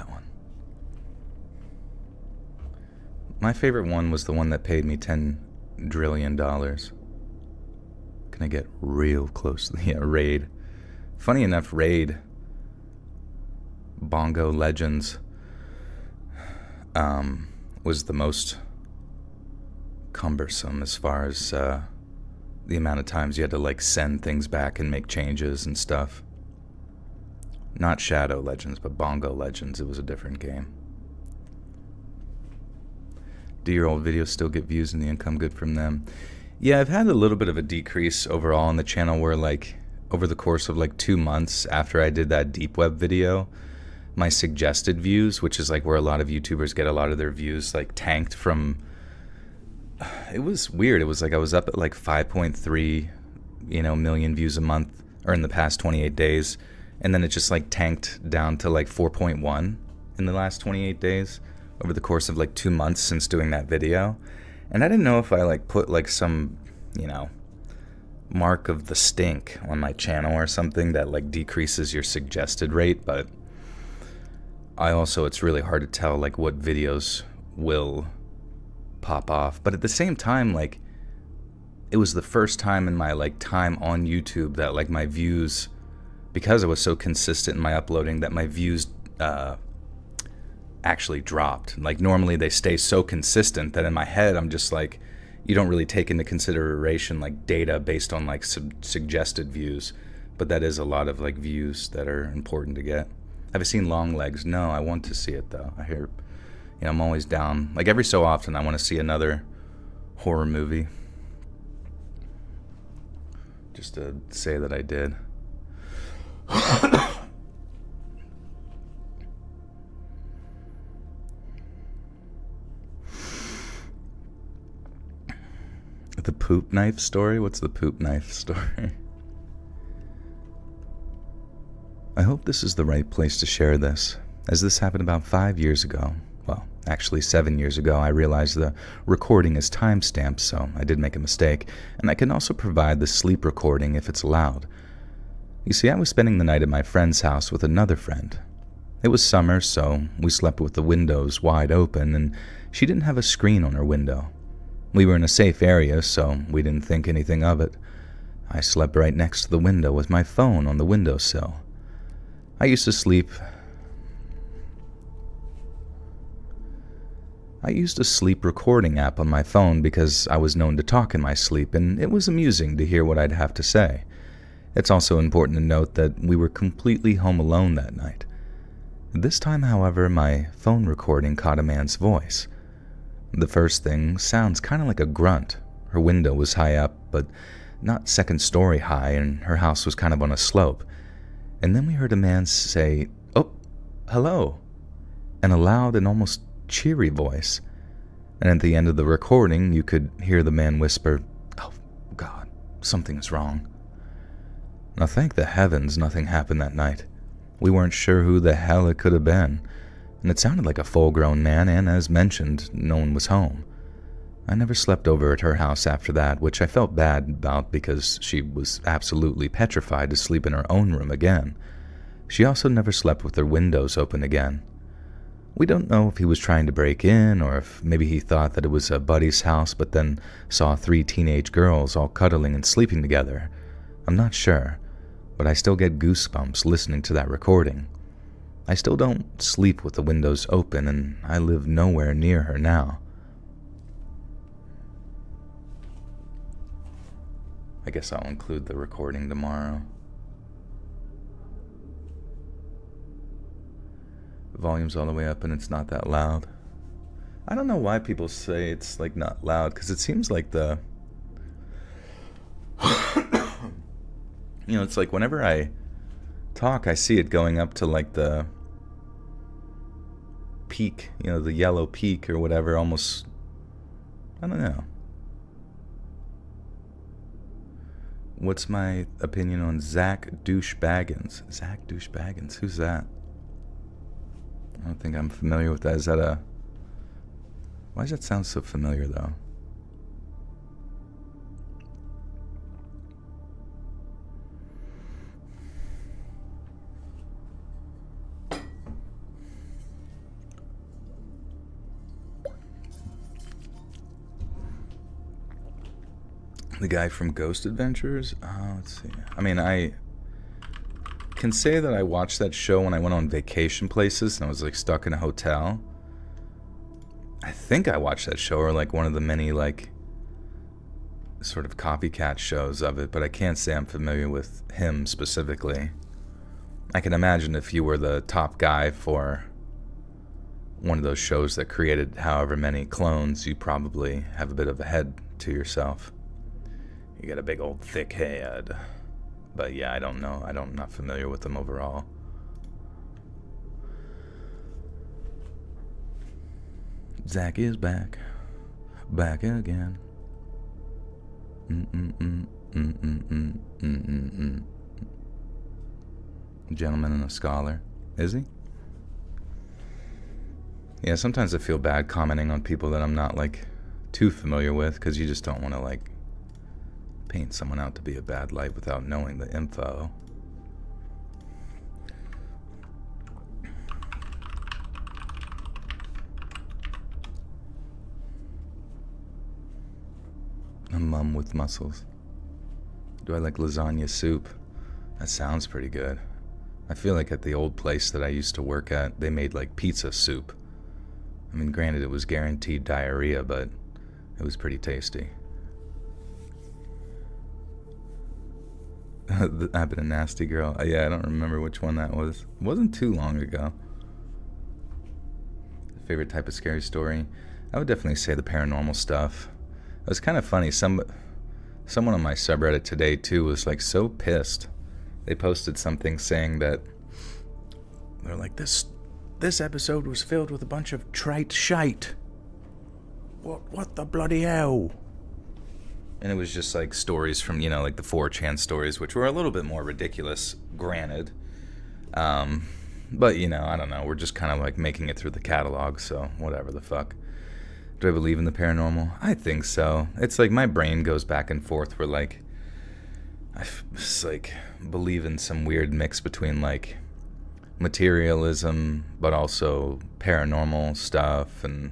S1: My favorite one was the one that paid me $10 trillion. Can I get real close? Yeah, Raid. Funny enough, Raid, Bongo Legends, was the most cumbersome as far as the amount of times you had to like send things back and make changes and stuff. Not Shadow Legends, but Bongo Legends. It was a different game. Do your old videos still get views and the income good from them? Yeah, I've had a little bit of a decrease overall on the channel where like over the course of like 2 months after I did that deep web video, my suggested views, which is like where a lot of YouTubers get a lot of their views, like tanked from, it was weird. It was like I was up at like 5.3, million views a month, or in the past 28 days. And then it just like tanked down to like 4.1 in the last 28 days over the course of like 2 months since doing that video. And I didn't know if I like put like some, mark of the stink on my channel or something that like decreases your suggested rate, but it's really hard to tell like what videos will pop off. But at the same time, like it was the first time in my like time on YouTube that like my views, because I was so consistent in my uploading, that my views actually dropped. Like normally they stay so consistent that in my head I'm just like, you don't really take into consideration like data based on like suggested views, but that is a lot of like views that are important to get. Have I seen Long Legs? No, I want to see it though. I hear, I'm always down. Like every so often I want to see another horror movie, just to say that I did. The poop knife story? What's the poop knife story? I hope this is the right place to share this, as this happened about 5 years ago. Well, actually 7 years ago. I realized the recording is timestamped, so I did make a mistake, and I can also provide the sleep recording if it's allowed. You see, I was spending the night at my friend's house with another friend. It was summer, so we slept with the windows wide open, and she didn't have a screen on her window. We were in a safe area, so we didn't think anything of it. I slept right next to the window with my phone on the windowsill. I used a sleep recording app on my phone because I was known to talk in my sleep, and it was amusing to hear what I'd have to say. It's also important to note that we were completely home alone that night. This time, however, my phone recording caught a man's voice. The first thing sounds kind of like a grunt. Her window was high up, but not second story high, and her house was kind of on a slope. And then we heard a man say, "Oh, hello," in a loud and almost cheery voice. And at the end of the recording, you could hear the man whisper, "Oh, God, something's wrong." Now, thank the heavens nothing happened that night. We weren't sure who the hell it could have been, and it sounded like a full-grown man, and as mentioned, no one was home. I never slept over at her house after that, which I felt bad about because she was absolutely petrified to sleep in her own room again. She also never slept with her windows open again. We don't know if he was trying to break in, or if maybe he thought that it was a buddy's house but then saw 3 teenage girls all cuddling and sleeping together. I'm not sure, but I still get goosebumps listening to that recording. I still don't sleep with the windows open, and I live nowhere near her now. I guess I'll include the recording tomorrow. The volume's all the way up and it's not that loud. I don't know why people say it's like not loud, because it seems like the it's like whenever I talk, I see it going up to like the peak, the yellow peak or whatever, almost, I don't know. What's my opinion on Zach Douchebaggins? Zach Douchebaggins, who's that? I don't think I'm familiar with that. Is that a... Why does that sound so familiar, though? The guy from Ghost Adventures? Let's see. I mean, I can say that I watched that show when I went on vacation places and I was like stuck in a hotel. I think I watched that show, or like one of the many like sort of copycat shows of it, but I can't say I'm familiar with him specifically. I can imagine if you were the top guy for one of those shows that created however many clones, you probably have a bit of a head to yourself. You got a big old thick head. But yeah, I don't know. I'm not familiar with them overall. Zach is back. Back again. Gentleman and a scholar. Is he? Yeah, sometimes I feel bad commenting on people that I'm not like too familiar with, because you just don't want to like paint someone out to be a bad light without knowing the info. A mum with muscles. Do I like lasagna soup? That sounds pretty good. I feel like at the old place that I used to work at, they made like pizza soup. I mean, granted it was guaranteed diarrhea, but it was pretty tasty. I've been a nasty girl. Yeah, I don't remember which one that was. It wasn't too long ago. Favorite type of scary story? I would definitely say the paranormal stuff. It was kind of funny. Someone on my subreddit today too was like so pissed. They posted something saying that they're like, this episode was filled with a bunch of trite shite. What the bloody hell? And it was just like stories from, like the 4chan stories, which were a little bit more ridiculous, granted. But, I don't know. We're just kind of like making it through the catalog, so whatever the fuck. Do I believe in the paranormal? I think so. It's like my brain goes back and forth where like I just like believe in some weird mix between like materialism but also paranormal stuff, and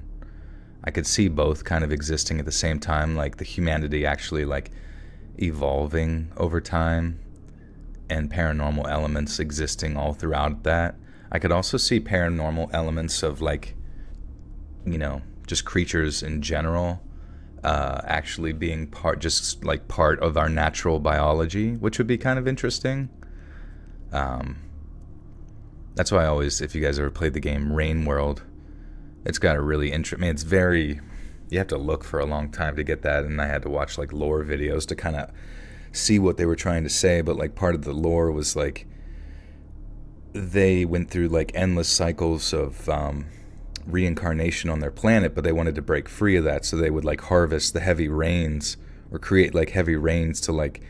S1: I could see both kind of existing at the same time, like the humanity actually like evolving over time and paranormal elements existing all throughout that. I could also see paranormal elements of like, just creatures in general actually being part of our natural biology, which would be kind of interesting. That's why I always, if you guys ever played the game Rain World, it's got a really it's very, you have to look for a long time to get that, and I had to watch like lore videos to kind of see what they were trying to say, but like part of the lore was like they went through like endless cycles of reincarnation on their planet, but they wanted to break free of that, so they would like harvest the heavy rains or create like heavy rains to like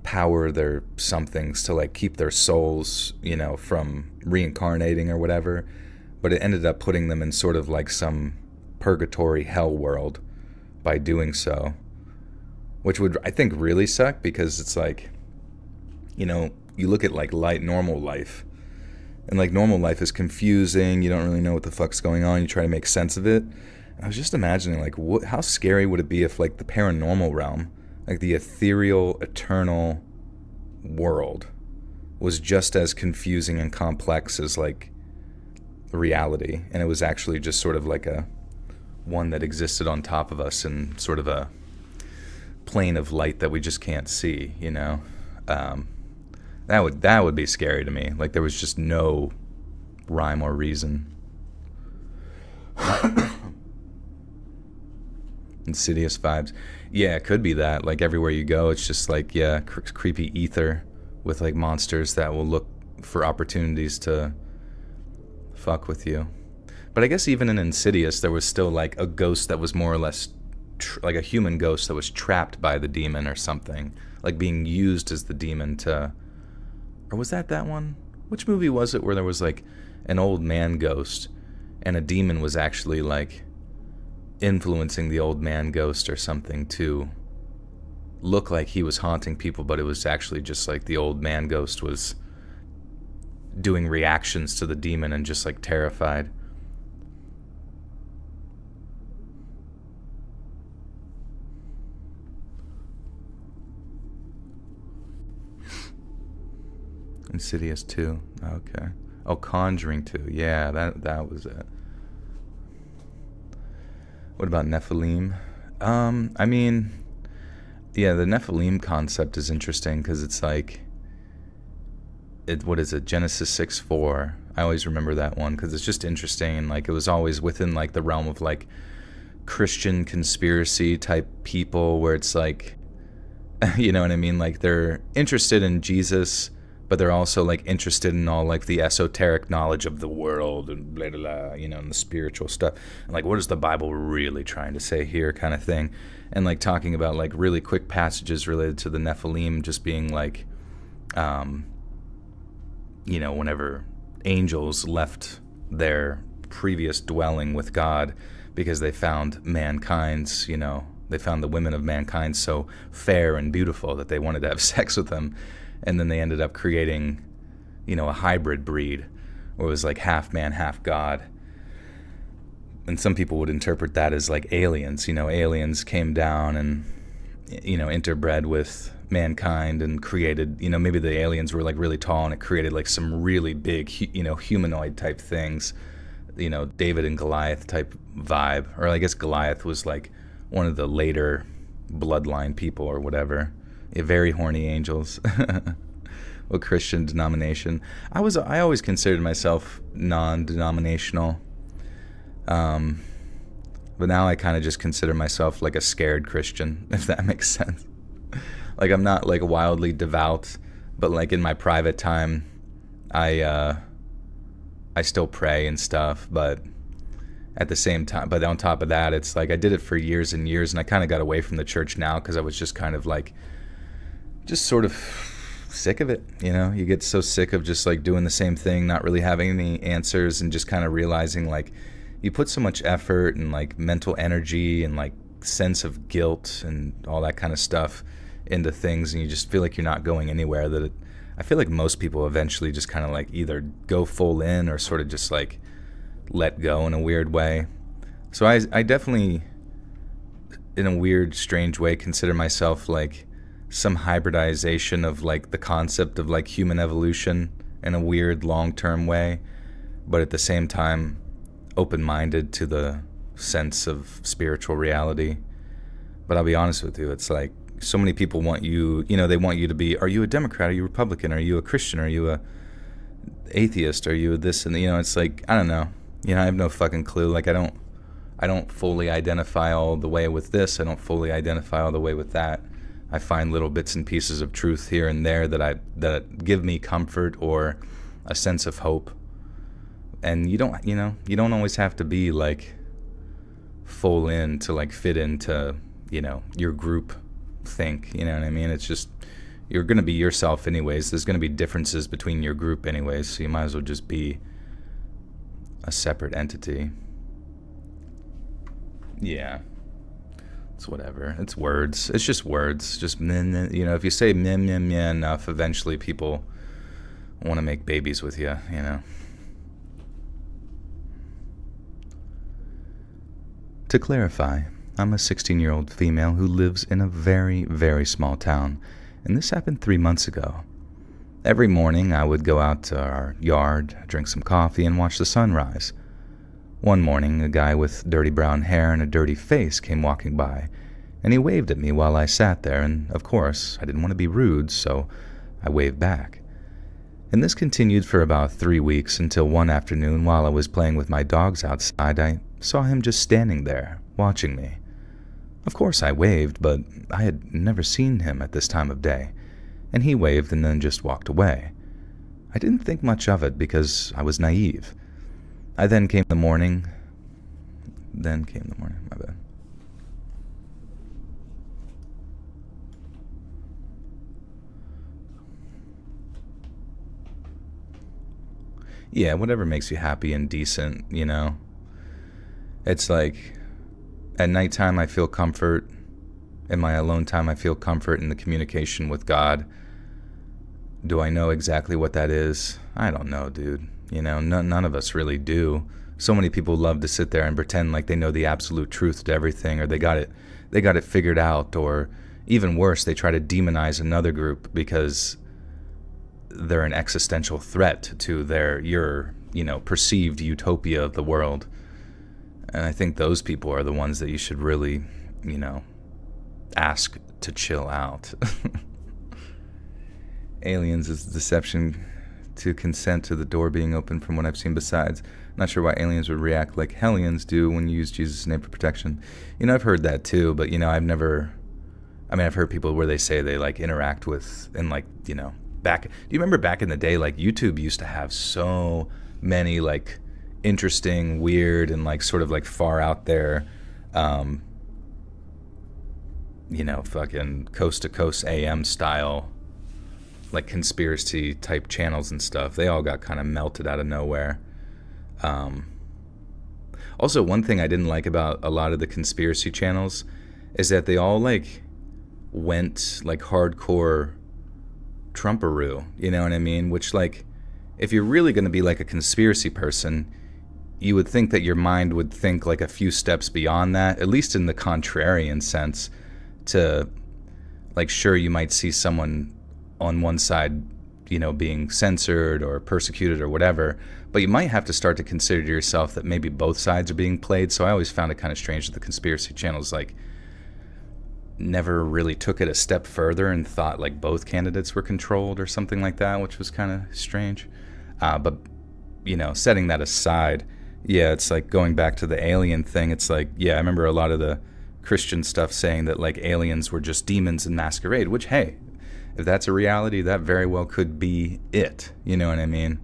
S1: power their somethings to like keep their souls, from reincarnating or whatever. But it ended up putting them in sort of like some purgatory hell world by doing so, which would, I think, really suck, because it's like, you look at like normal life, and like normal life is confusing. You don't really know what the fuck's going on. You try to make sense of it. And I was just imagining like how scary would it be if like the paranormal realm, like the ethereal, eternal world, was just as confusing and complex as like reality, and it was actually just sort of like a one that existed on top of us in sort of a plane of light that we just can't see, that would be scary to me. Like there was just no rhyme or reason. Insidious vibes. Yeah, it could be that. Like everywhere you go, it's just like, creepy ether with like monsters that will look for opportunities to fuck with you. But I guess even in Insidious, there was still like a ghost that was more or less like a human ghost that was trapped by the demon or something, like being used as the demon to, or was that one? Which movie was it where there was like an old man ghost and a demon was actually like influencing the old man ghost or something to look like he was haunting people, but it was actually just like the old man ghost was doing reactions to the demon and just like terrified. Insidious 2. Okay. Oh, Conjuring 2. Yeah, that was it. What about Nephilim? I mean, yeah, the Nephilim concept is interesting because it's like, what is it? Genesis 6:4. I always remember that one because it's just interesting. And like, it was always within like the realm of like Christian conspiracy type people where it's like, you know what I mean? Like they're interested in Jesus, but they're also like interested in all like the esoteric knowledge of the world and blah, blah, blah, you know, and the spiritual stuff. And like, what is the Bible really trying to say here kind of thing? And like talking about like really quick passages related to the Nephilim just being like, you know, whenever angels left their previous dwelling with God because they found mankind's, you know, they found the women of mankind so fair and beautiful that they wanted to have sex with them. And then they ended up creating, you know, a hybrid breed where it was like half man, half God. And some people would interpret that as like aliens, you know, aliens came down and, you know, interbred with mankind and created, you know, maybe the aliens were like really tall and it created like some really big, you know, humanoid type things, you know, David and Goliath type vibe. Or I guess Goliath was like one of the later bloodline people or whatever. Yeah, very horny angels. What Christian denomination? I always considered myself non-denominational. But now I kind of just consider myself like a scared Christian, if that makes sense. Like I'm not like wildly devout, but like in my private time, I still pray and stuff, but at the same time, but on top of that, it's like I did it for years and years, and I kind of got away from the church now because I was just kind of like, just sort of sick of it, you know? You get so sick of just like doing the same thing, not really having any answers, and just kind of realizing like you put so much effort and like mental energy and like sense of guilt and all that kind of stuff into things, and you just feel like you're not going anywhere. I feel like most people eventually just kind of like either go full in or sort of just like let go in a weird way. So I definitely, in a weird, strange way, consider myself like some hybridization of like the concept of like human evolution in a weird long-term way, but at the same time open-minded to the sense of spiritual reality. But I'll be honest with you, it's like so many people want you, you know, they want you to be, are you a Democrat? Are you a Republican? Are you a Christian? Are you a atheist? Are you this? And, you know, it's like, I don't know. You know, I have no fucking clue. Like, I don't fully identify all the way with this. I don't fully identify all the way with that. I find little bits and pieces of truth here and there that give me comfort or a sense of hope. And you don't always have to be like full in to like fit into, you know, your group think, you know what I mean? It's just, you're going to be yourself anyways. There's going to be differences between your group anyways, so you might as well just be a separate entity. Yeah. It's whatever. It's words. It's just words. Just, you know, if you say meh, meh, meh enough, eventually people want to make babies with you, you know. To clarify, I'm a 16-year-old female who lives in a very, very small town, and this happened 3 months ago. Every morning I would go out to our yard, drink some coffee, and watch the sunrise. One morning, a guy with dirty brown hair and a dirty face came walking by, and he waved at me while I sat there, and of course, I didn't want to be rude, so I waved back. And this continued for about 3 weeks until one afternoon while I was playing with my dogs outside, I saw him just standing there, watching me. Of course I waved, but I had never seen him at this time of day, and he waved and then just walked away. I didn't think much of it because I was naive. Then came the morning, my bad. Yeah, whatever makes you happy and decent, you know. It's like, at nighttime I feel comfort. In my alone time I feel comfort in the communication with God. Do I know exactly what that is? I don't know, dude. You know, none of us really do. So many people love to sit there and pretend like they know the absolute truth to everything, or they got it figured out, or even worse, they try to demonize another group because they're an existential threat to your perceived utopia of the world. And I think those people are the ones that you should really, ask to chill out. Aliens is deception to consent to the door being open from what I've seen. Besides, not sure why aliens would react like Hellions do when you use Jesus' name for protection. I've heard that too, but I've heard people where they say they like interact with, and like, back, do you remember back in the day, like YouTube used to have so many like interesting, weird, and like sort of like far out there, fucking coast to coast AM style, like conspiracy type channels and stuff. They all got kind of melted out of nowhere. Also, one thing I didn't like about a lot of the conspiracy channels is that they all like went like hardcore Trumperoo, you know what I mean? Which, like, if you're really going to be like a conspiracy person, you would think that your mind would think like a few steps beyond that, at least in the contrarian sense, to like, sure, you might see someone on one side, being censored or persecuted or whatever, but you might have to start to consider to yourself that maybe both sides are being played. So I always found it kind of strange that the conspiracy channels like never really took it a step further and thought like both candidates were controlled or something like that, which was kind of strange. But setting that aside, yeah, it's like going back to the alien thing. It's like, yeah, I remember a lot of the Christian stuff saying that like aliens were just demons in masquerade, which, hey, if that's a reality, that very well could be it. You know what I mean?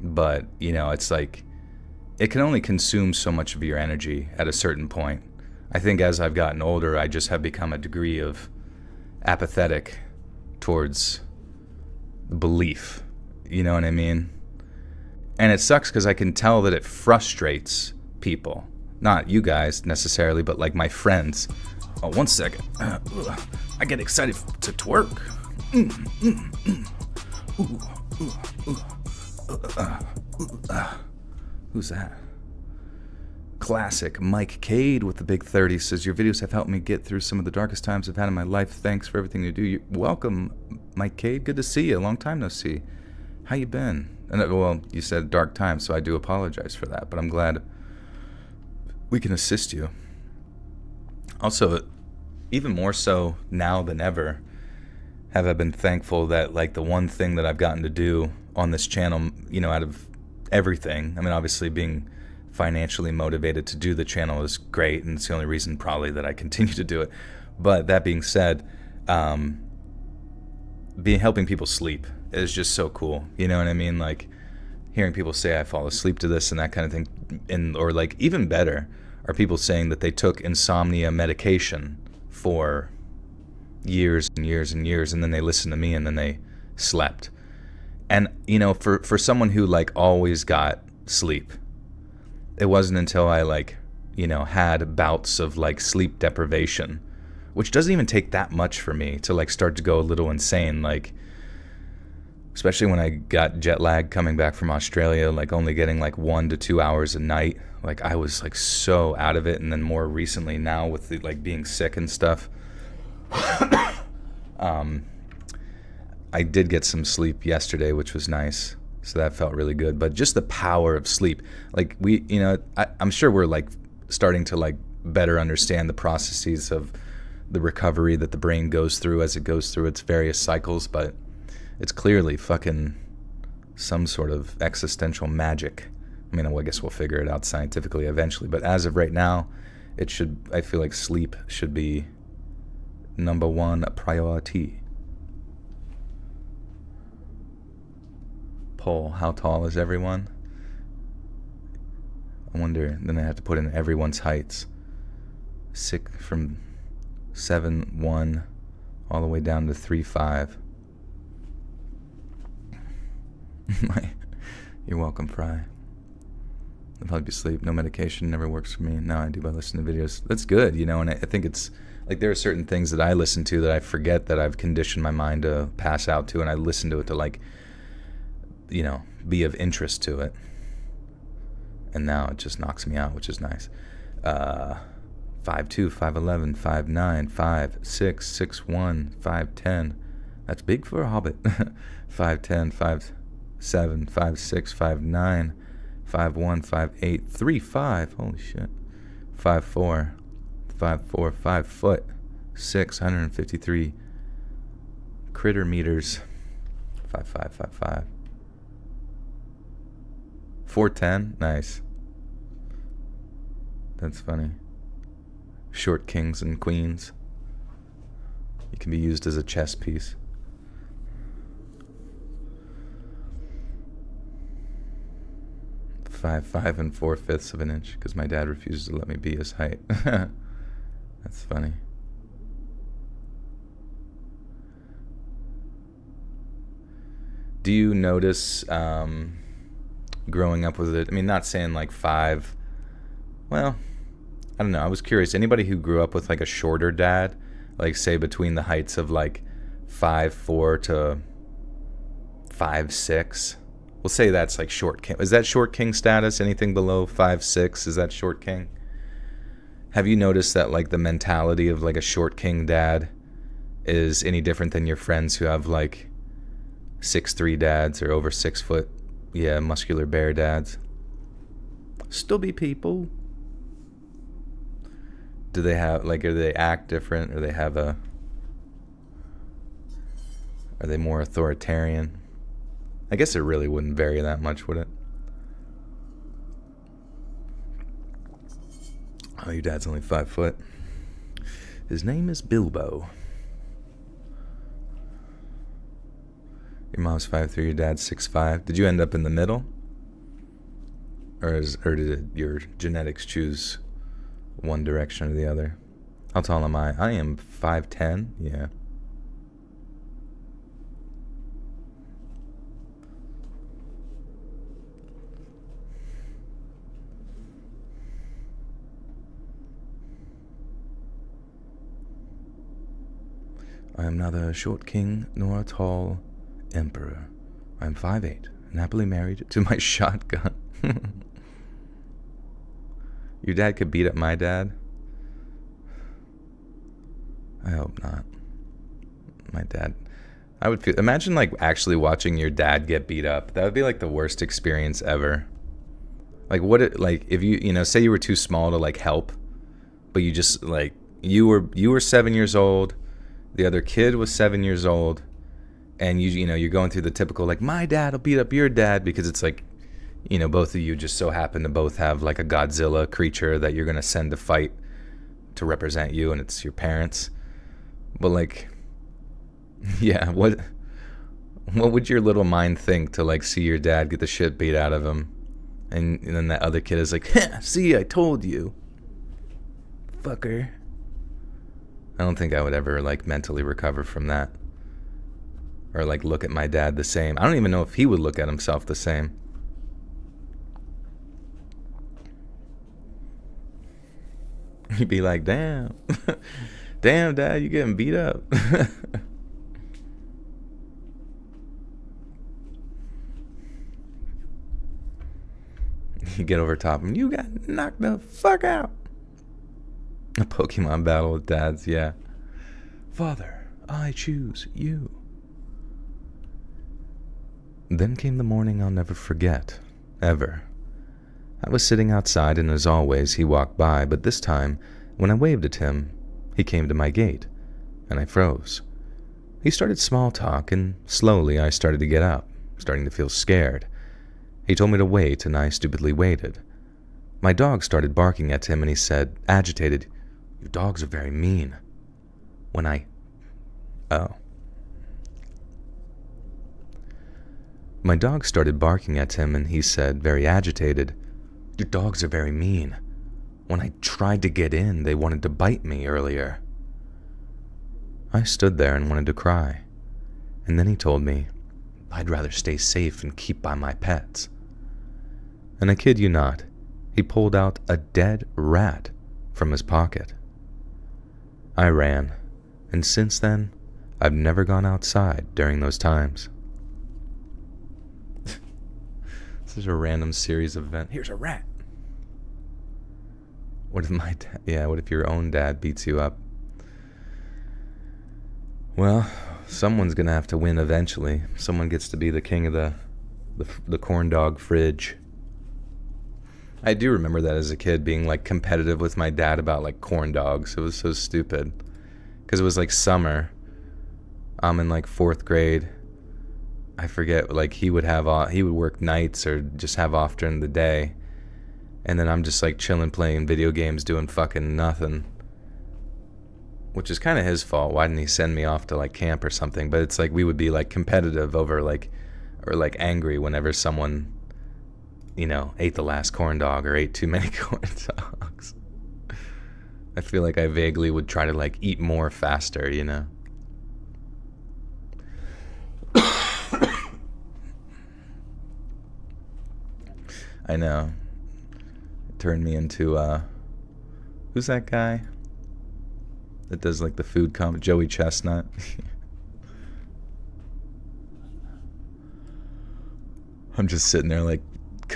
S1: But, it's like, it can only consume so much of your energy at a certain point. I think as I've gotten older, I just have become a degree of apathetic towards belief. You know what I mean? And it sucks because I can tell that it frustrates people. Not you guys necessarily, but like my friends. Oh, one second. I get excited to twerk. Who's that? Classic Mike Cade with the big 30 says, your videos have helped me get through some of the darkest times I've had in my life. Thanks for everything you do. You're welcome, Mike Cade. Good to see you. Long time no see. How you been? And well, you said dark times, so I do apologize for that, but I'm glad we can assist you. Also, even more so now than ever, have I been thankful that like the one thing that I've gotten to do on this channel, out of everything, I mean, obviously being financially motivated to do the channel is great, and it's the only reason probably that I continue to do it. But that being said, helping people sleep is just so cool. You know what I mean? Like hearing people say I fall asleep to this and that kind of thing, or like even better are people saying that they took insomnia medication for years and years and years, and then they listened to me and then they slept. And for someone who like always got sleep, it wasn't until I like had bouts of like sleep deprivation, which doesn't even take that much for me to like start to go a little insane, like especially when I got jet lag coming back from Australia, like only getting like 1 to 2 hours a night. Like I was like so out of it. And then more recently now with the like being sick and stuff, I did get some sleep yesterday, which was nice. So that felt really good. But just the power of sleep, like I'm sure we're like starting to like better understand the processes of the recovery that the brain goes through as it goes through its various cycles, but it's clearly fucking some sort of existential magic. I mean, I guess we'll figure it out scientifically eventually, but as of right now, I feel like sleep should be number one priority. Poll, how tall is everyone? I wonder, then I have to put in everyone's heights. From 7'1" all the way down to 3'5". You're welcome, Fry. I'll probably be asleep. No medication never works for me. No, I do by listening to videos. That's good, and I think it's like there are certain things that I listen to that I forget that I've conditioned my mind to pass out to, and I listen to it to like, be of interest to it. And now it just knocks me out, which is nice. 5'2", 5'11", 5'9", 5'6", 6'1", 5'10", That's big for a hobbit. 5'10", 5'7", 5'6", 5'9", 5'1", 5'8", 3'5". Holy shit. 5'4", 5'4", 5 foot, 653 critter meters. 5'5", 5'5". 4'10". Nice. That's funny. Short kings and queens. It can be used as a chess piece. Five 5 4/5 of an inch, because my dad refuses to let me be his height. That's funny. Do you notice growing up with it? I mean, not saying like 5. Well, I don't know. I was curious. Anybody who grew up with like a shorter dad, like say between the heights of like 5'4" to 5'6", we'll say that's like short king. Is that short king status? Anything below 5'6", is that short king? Have you noticed that like the mentality of like a short king dad is any different than your friends who have like 6'3" dads or over 6 foot, muscular bear dads? Stubby people. Do they have like, do they act different, or are they more authoritarian? I guess it really wouldn't vary that much, would it? Oh, your dad's only 5 foot. His name is Bilbo. Your mom's 5'3", your dad's 6'5". Did you end up in the middle? Or did your genetics choose one direction or the other? How tall am I? I am 5'10". Yeah. I am neither a short king nor a tall emperor. I am 5'8", and happily married to my shotgun. Your dad could beat up my dad? I hope not. My dad, I would feel, imagine like actually watching your dad get beat up. That would be like the worst experience ever. Like like if you say you were too small to like help, but you just like, you were 7 years old, the other kid was 7 years old, and you're going through the typical like, my dad will beat up your dad, because it's like, both of you just so happen to both have like a Godzilla creature that you're going to send to fight to represent you, and it's your parents. But like, yeah, what would your little mind think to like see your dad get the shit beat out of him, and then that other kid is like, see, I told you, fucker. I don't think I would ever like mentally recover from that, or like look at my dad the same. I don't even know if he would look at himself the same. He'd be like, damn, damn, dad, you getting beat up. You get over top of him, you got knocked the fuck out. A Pokemon battle with dads, yeah. Father, I choose you. Then came the morning I'll never forget, ever. I was sitting outside, and as always, he walked by, but this time, when I waved at him, he came to my gate, and I froze. He started small talk, and slowly I started to get up, starting to feel scared. He told me to wait, and I stupidly waited. My dog started barking at him, and he said, agitated, "Your dogs are very mean." My dog started barking at him, and he said, very agitated, "Your dogs are very mean. When I tried to get in, they wanted to bite me earlier." I stood there and wanted to cry, and then he told me I'd rather stay safe and keep by my pets. And I kid you not, he pulled out a dead rat from his pocket. I ran, and since then, I've never gone outside during those times. This is a random series of events. Here's a rat. What if your own dad beats you up? Well, Someone's gonna have to win eventually. Someone gets to be the king of the corn dog fridge. I do remember that as a kid, being like competitive with my dad about like corn dogs. It was so stupid because it was like summer. I'm in like 4th grade. I forget, like he would work nights or just have off during the day, and then I'm just like chilling, playing video games, doing fucking nothing, which is kind of his fault. Why didn't he send me off to like camp or something? But it's like we would be like competitive over like, or like angry whenever someone, you know, ate the last corn dog or ate too many corn dogs. I feel like I vaguely would try to like eat more faster, you know. I know. It turned me into, who's that guy that does like the food comment? Joey Chestnut. I'm just sitting there like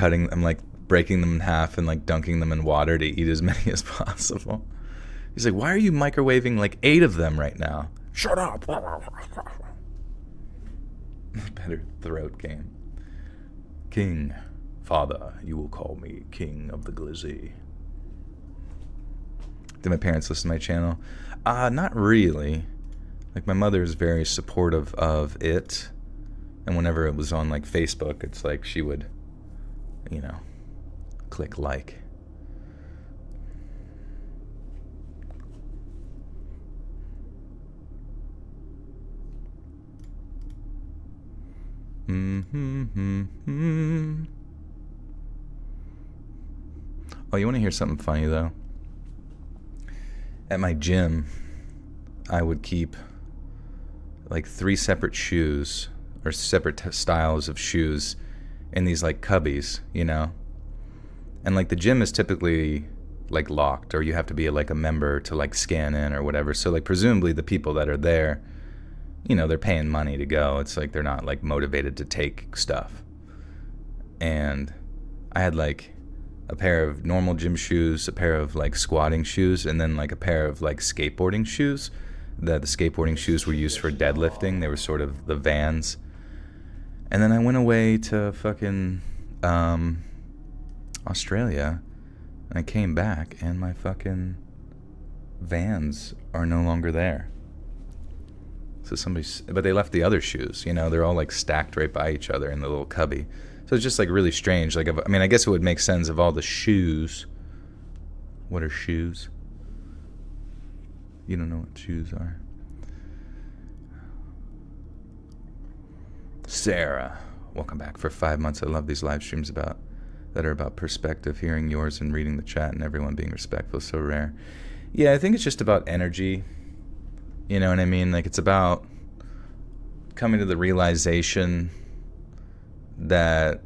S1: I'm like breaking them in half and like dunking them in water to eat as many as possible. He's like, why are you microwaving like 8 of them right now? Shut up. Better throat game. King. Father, you will call me king of the glizzy. Did my parents listen to my channel? Not really. Like, my mother is very supportive of it. And whenever it was on, like, Facebook, it's like she would, you know, click like. Oh, you want to hear something funny, though? At my gym, I would keep like 3 separate shoes or separate styles of shoes in these like cubbies, you know? And like the gym is typically like locked, or you have to be like a member to like scan in or whatever. So like presumably the people that are there, you know, they're paying money to go. It's like they're not like motivated to take stuff. And I had like a pair of normal gym shoes, a pair of like squatting shoes, and then like a pair of like skateboarding shoes. The skateboarding shoes were used for deadlifting. They were sort of the Vans. And then I went away to fucking Australia, and I came back and my fucking Vans are no longer there. So but they left the other shoes, you know, they're all like stacked right by each other in the little cubby. So it's just like really strange. Like, I mean, I guess it would make sense of all the shoes. What are shoes? You don't know what shoes are. Sarah, welcome back for 5 months. I love these live streams that are about perspective. Hearing yours and reading the chat and everyone being respectful is so rare. Yeah, I think it's just about energy. You know what I mean? Like, it's about coming to the realization that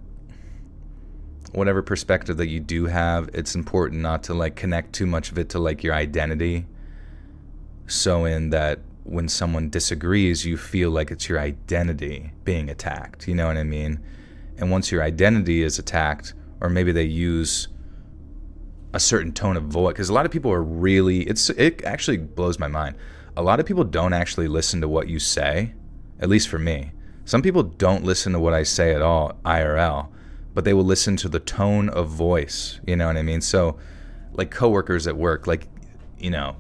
S1: whatever perspective that you do have, it's important not to like connect too much of it to like your identity. So in that when someone disagrees, you feel like it's your identity being attacked. You know what I mean? And once your identity is attacked, or maybe they use a certain tone of voice, because a lot of people are really, it actually blows my mind. A lot of people don't actually listen to what you say, at least for me. Some people don't listen to what I say at all, IRL, but they will listen to the tone of voice, you know what I mean? So, like coworkers at work, like, you know,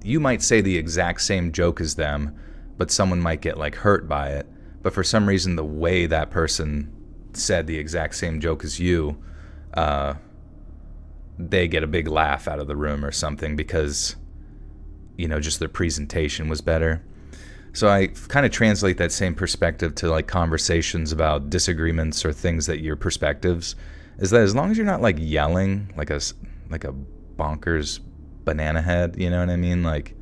S1: you might say the exact same joke as them, but someone might get like hurt by it. But for some reason, the way that person said the exact same joke as you, they get a big laugh out of the room or something because, you know, just their presentation was better. So I kind of translate that same perspective to like conversations about disagreements or things that your perspectives is that as long as you're not like yelling like a bonkers banana head, you know what I mean? Like,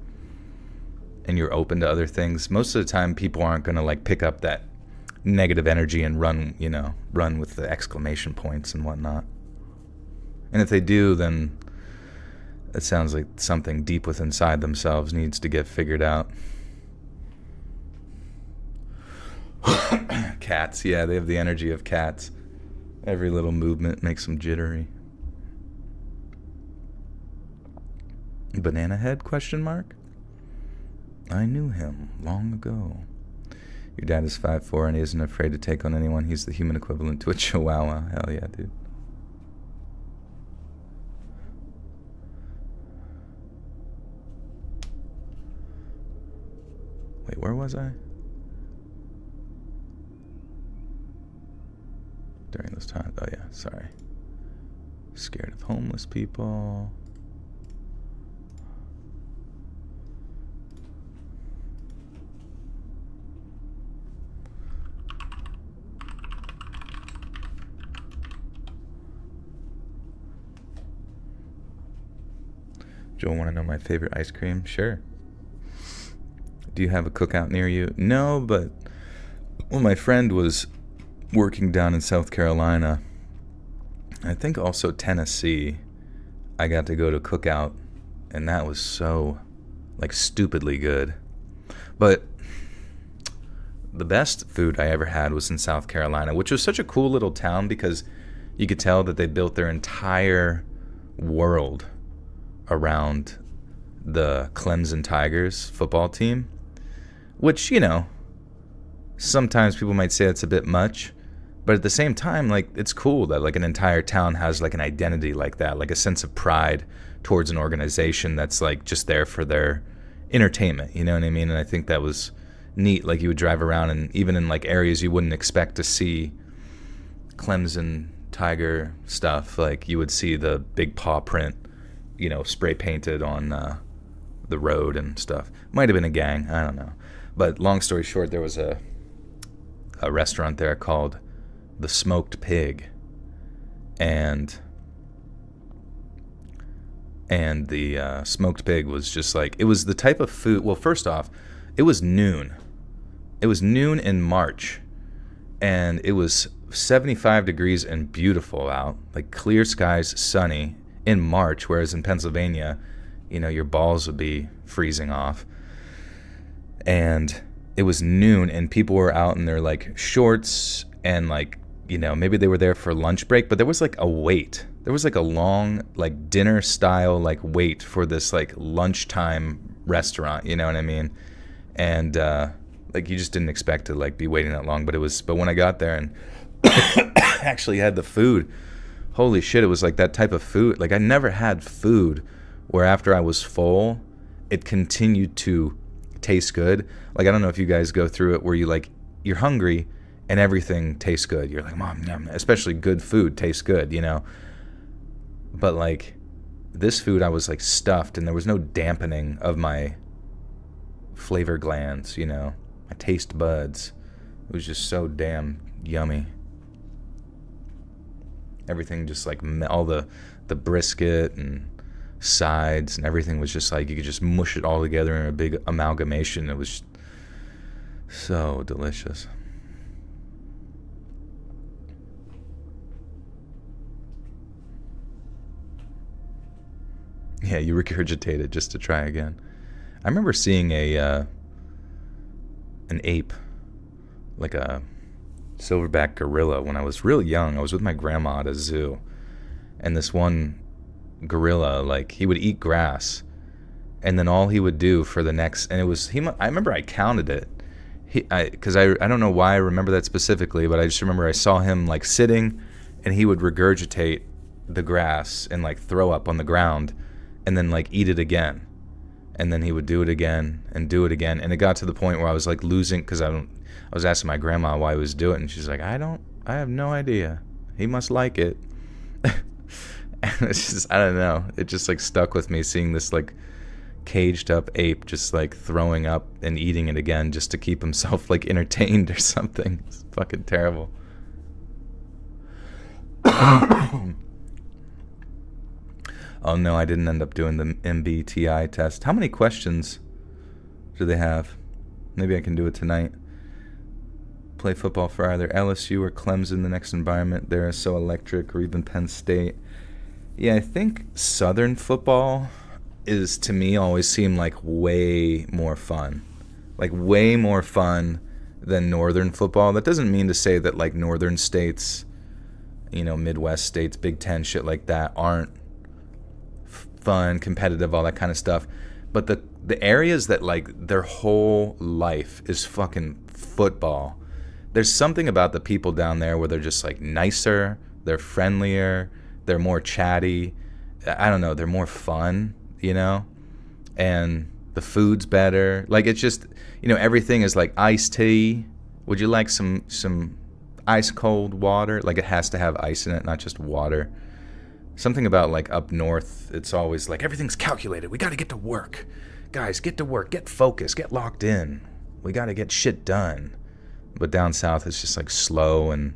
S1: and you're open to other things, most of the time people aren't going to like pick up that negative energy and run with the exclamation points and whatnot. And if they do, then it sounds like something deep within inside themselves needs to get figured out. Cats, yeah, they have the energy of cats. Every little movement makes them jittery. Banana head, question mark? I knew him long ago. Your dad is 5'4" and he isn't afraid to take on anyone. He's the human equivalent to a chihuahua. Hell yeah, dude. Wait, where was I? During this time. Oh yeah, sorry. Scared of homeless people. Joel, want to know my favorite ice cream? Sure. Do you have a cookout near you? No, but when my friend was working down in South Carolina, I think also Tennessee, I got to go to cookout, and that was so, like, stupidly good. But the best food I ever had was in South Carolina, which was such a cool little town because you could tell that they built their entire world around the Clemson Tigers football team, which, you know, sometimes people might say it's a bit much, but at the same time, like, it's cool that, like, an entire town has, like, an identity like that, like a sense of pride towards an organization that's, like, just there for their entertainment, you know what I mean? And I think that was neat. Like, you would drive around, and even in, like, areas you wouldn't expect to see Clemson Tiger stuff, like, you would see the big paw print, you know, spray painted on the road and stuff. Might have been a gang, I don't know. But long story short, there was a restaurant there called The Smoked Pig, and the smoked pig was just like, it was the type of food. Well, first off, it was noon. It was noon in March, and it was 75 degrees and beautiful out, like clear skies, sunny in March, whereas in Pennsylvania, you know, your balls would be freezing off. And it was noon, and people were out in their, like, shorts, and, like, you know, maybe they were there for lunch break, but there was, like, a wait. There was, like, a long, like, dinner style, like, wait for this, like, lunchtime restaurant, you know what I mean? And like, you just didn't expect to, like, be waiting that long, but when I got there and actually had the food, holy shit, it was like that type of food. Like, I never had food where after I was full, it continued to taste good. Like, I don't know if you guys go through it where you're hungry and everything tastes good. You're like, Mom, yum. Especially good food tastes good, you know? But, like, this food, I was, like, stuffed, and there was no dampening of my flavor glands, you know? My taste buds. It was just so damn yummy. Everything just, like, all the brisket and sides and everything was just like, you could just mush it all together in a big amalgamation. It was so delicious. Yeah, you regurgitate it just to try again. I remember seeing an ape, like a silverback gorilla, when I was really young. I was with my grandma at a zoo, and this one gorilla, like, he would eat grass, and then all he would do for the next, and it was, I remember I counted it, because I don't know why I remember that specifically, but I just remember I saw him, like, sitting, and he would regurgitate the grass and, like, throw up on the ground, and then, like, eat it again, and then he would do it again and do it again, and it got to the point where I was, like, losing, because I was asking my grandma why he was doing it, and she's like, I have no idea, he must like it. And it's just, I don't know, it just, like, stuck with me, seeing this, like, caged up ape just, like, throwing up and eating it again just to keep himself, like, entertained or something. It's fucking terrible. Oh no, I didn't end up doing the MBTI test. How many questions do they have? Maybe I can do it tonight. Play football for either LSU or Clemson, the next environment there is so electric, or even Penn State. Yeah, I think Southern football is, to me, always seemed like way more fun. Like, way more fun than Northern football. That doesn't mean to say that, like, Northern states, you know, Midwest states, Big Ten, shit like that, aren't fun, competitive, all that kind of stuff. But the areas that like their whole life is fucking football. There's something about the people down there where they're just like nicer, they're friendlier, they're more chatty. I don't know, they're more fun, you know? And the food's better. Like it's just, everything is like iced tea. Would you like some ice cold water? Like it has to have ice in it, not just water. Something about like up north, it's always like everything's calculated. We got to get to work. Guys, get to work. Get focused. Get locked in. We got to get shit done. But down south, it's just like slow and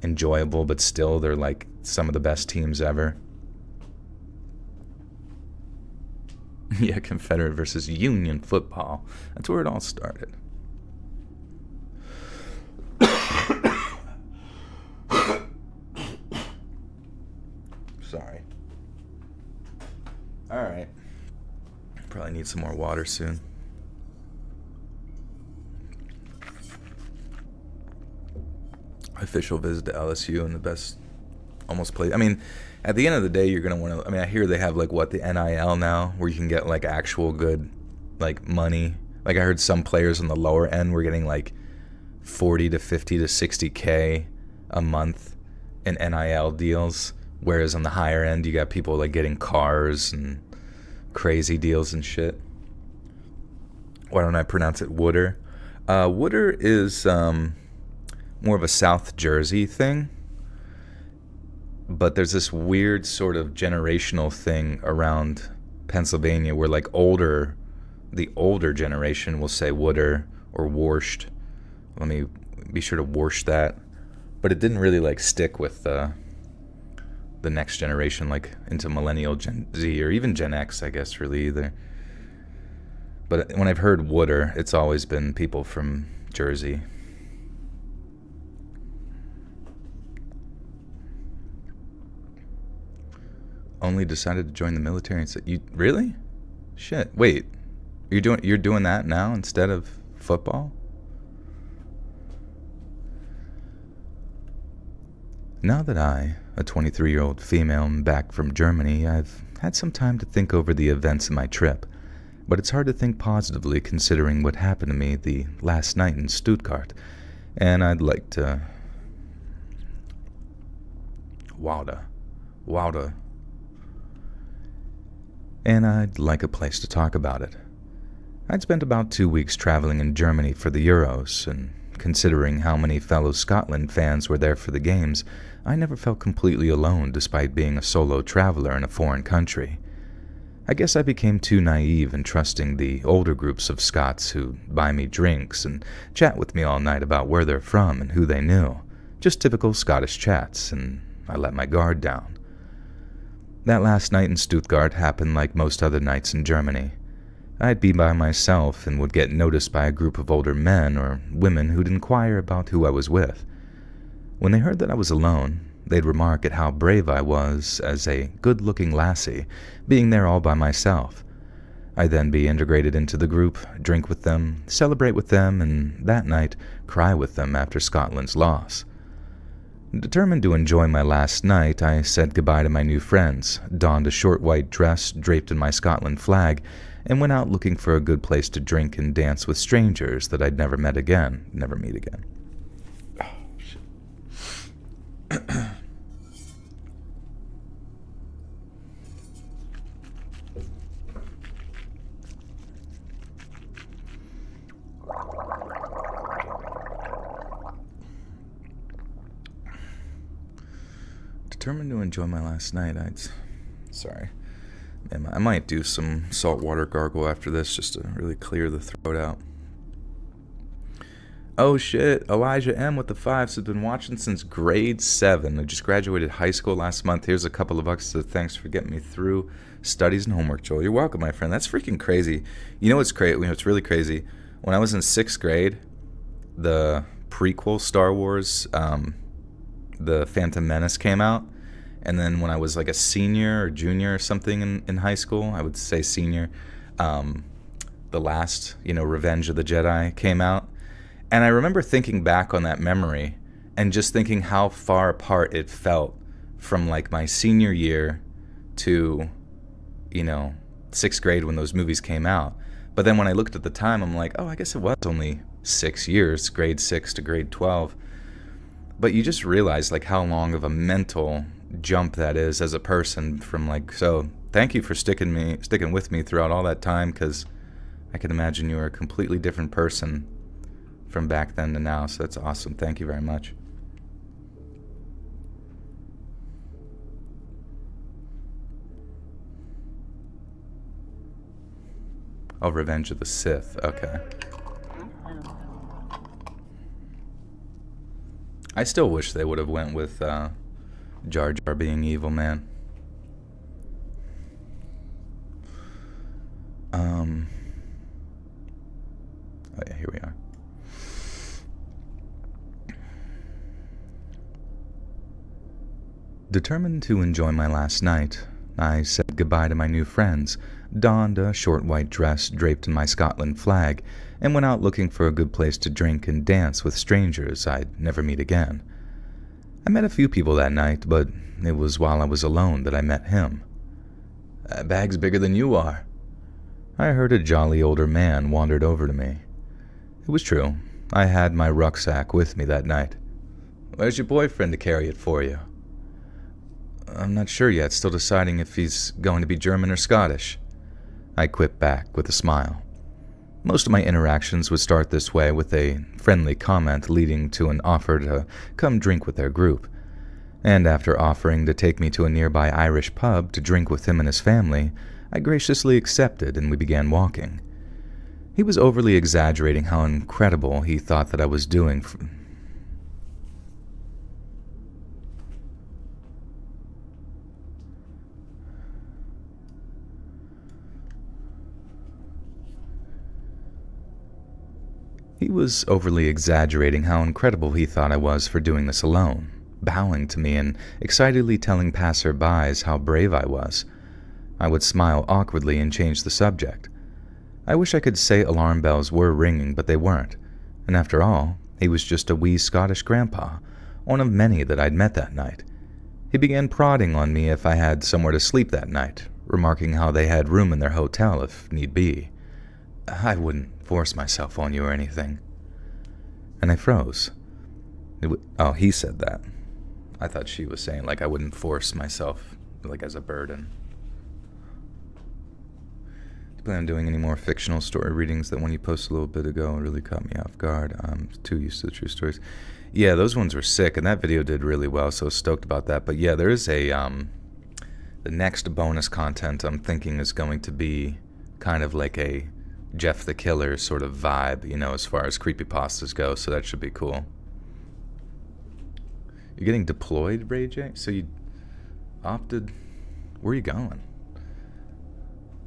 S1: enjoyable, but still they're like some of the best teams ever. Yeah, Confederate versus Union football. That's where it all started. Sorry. All right. Probably need some more water soon. Official visit to LSU and the best almost play. I mean, at the end of the day, you're going to want to... I mean, I hear they have, like, the NIL now, where you can get, like, actual good, like, money. Like, I heard some players on the lower end were getting, like, 40 to 50 to 60K a month in NIL deals. Whereas on the higher end, you got people, like, getting cars and crazy deals and shit. Why don't I pronounce it Wooder? Wooder is more of a South Jersey thing. But there's this weird sort of generational thing around Pennsylvania where like the older generation will say Wooder or Warshed. Let me be sure to Warsh that. But it didn't really like stick with the next generation, like into millennial Gen Z or even Gen X, I guess, really either. But when I've heard Wooder, it's always been people from Jersey. Only decided to join the military and said, "You really? Shit. Wait. You're doing that now instead of football?" Now that I, a 23-year-old female, am back from Germany, I've had some time to think over the events of my trip, but it's hard to think positively considering what happened to me the last night in Stuttgart, and I'd like to... Wada. And I'd like a place to talk about it. I'd spent about 2 weeks traveling in Germany for the Euros, and considering how many fellow Scotland fans were there for the games, I never felt completely alone despite being a solo traveler in a foreign country. I guess I became too naive in trusting the older groups of Scots who buy me drinks and chat with me all night about where they're from and who they knew. Just typical Scottish chats, and I let my guard down. That last night in Stuttgart happened like most other nights in Germany. I'd be by myself and would get noticed by a group of older men or women who'd inquire about who I was with. When they heard that I was alone, they'd remark at how brave I was as a good-looking lassie, being there all by myself. I'd then be integrated into the group, drink with them, celebrate with them, and that night cry with them after Scotland's loss. Determined to enjoy my last night, I said goodbye to my new friends, donned a short white dress draped in my Scotland flag, and went out looking for a good place to drink and dance with strangers that I'd never meet again. Oh, shit. Determined to enjoy my last night, Sorry. I might do some saltwater gargle after this just to really clear the throat out. Oh shit, Elijah M with the 5s has been watching since grade 7. I just graduated high school last month. Here's a couple of bucks, so thanks for getting me through studies and homework, Joel. You're welcome, my friend. That's freaking crazy. You know what's crazy? It's really crazy. When I was in 6th grade, the prequel Star Wars, The Phantom Menace came out. And then when I was like a senior or junior or something in high school, I would say senior, the last, Revenge of the Jedi came out. And I remember thinking back on that memory and just thinking how far apart it felt from like my senior year to, 6th grade when those movies came out. But then when I looked at the time, I'm like, oh, I guess it was only 6 years, grade 6 to grade 12. But you just realize like how long of a mental jump that is as a person from like, so thank you for sticking with me throughout all that time, because I can imagine you are a completely different person from back then to now. So that's awesome. Thank you very much. Oh, Revenge of the Sith. Okay. I still wish they would have went with Jar Jar being evil, man. Oh yeah, here we are. Determined to enjoy my last night, I said goodbye to my new friends, donned a short white dress draped in my Scotland flag, and went out looking for a good place to drink and dance with strangers I'd never meet again. I met a few people that night, but it was while I was alone that I met him. "That bag's bigger than you are." I heard a jolly older man wandered over to me. It was true. I had my rucksack with me that night. "Where's your boyfriend to carry it for you?" "I'm not sure yet, still deciding if he's going to be German or Scottish," I quipped back with a smile. Most of my interactions would start this way, with a friendly comment leading to an offer to come drink with their group. And after offering to take me to a nearby Irish pub to drink with him and his family, I graciously accepted and we began walking. He was overly exaggerating how incredible he thought that I was doing. He was overly exaggerating how incredible he thought I was for doing this alone, bowing to me and excitedly telling passer-bys how brave I was. I would smile awkwardly and change the subject. I wish I could say alarm bells were ringing, but they weren't. And after all, he was just a wee Scottish grandpa, one of many that I'd met that night. He began prodding on me if I had somewhere to sleep that night, remarking how they had room in their hotel if need be. "I wouldn't force myself on you or anything." And I froze. Oh, he said that. I thought she was saying, like, I wouldn't force myself, like, as a burden. Do you plan on doing any more fictional story readings? That one you posted a little bit ago really caught me off guard. I'm too used to the true stories. Yeah, those ones were sick, and that video did really well, so stoked about that. But yeah, there is a, the next bonus content I'm thinking is going to be kind of like a Jeff the Killer sort of vibe, you know, as far as creepypastas go, so that should be cool. You're getting deployed, Ray J? So you opted... Where are you going?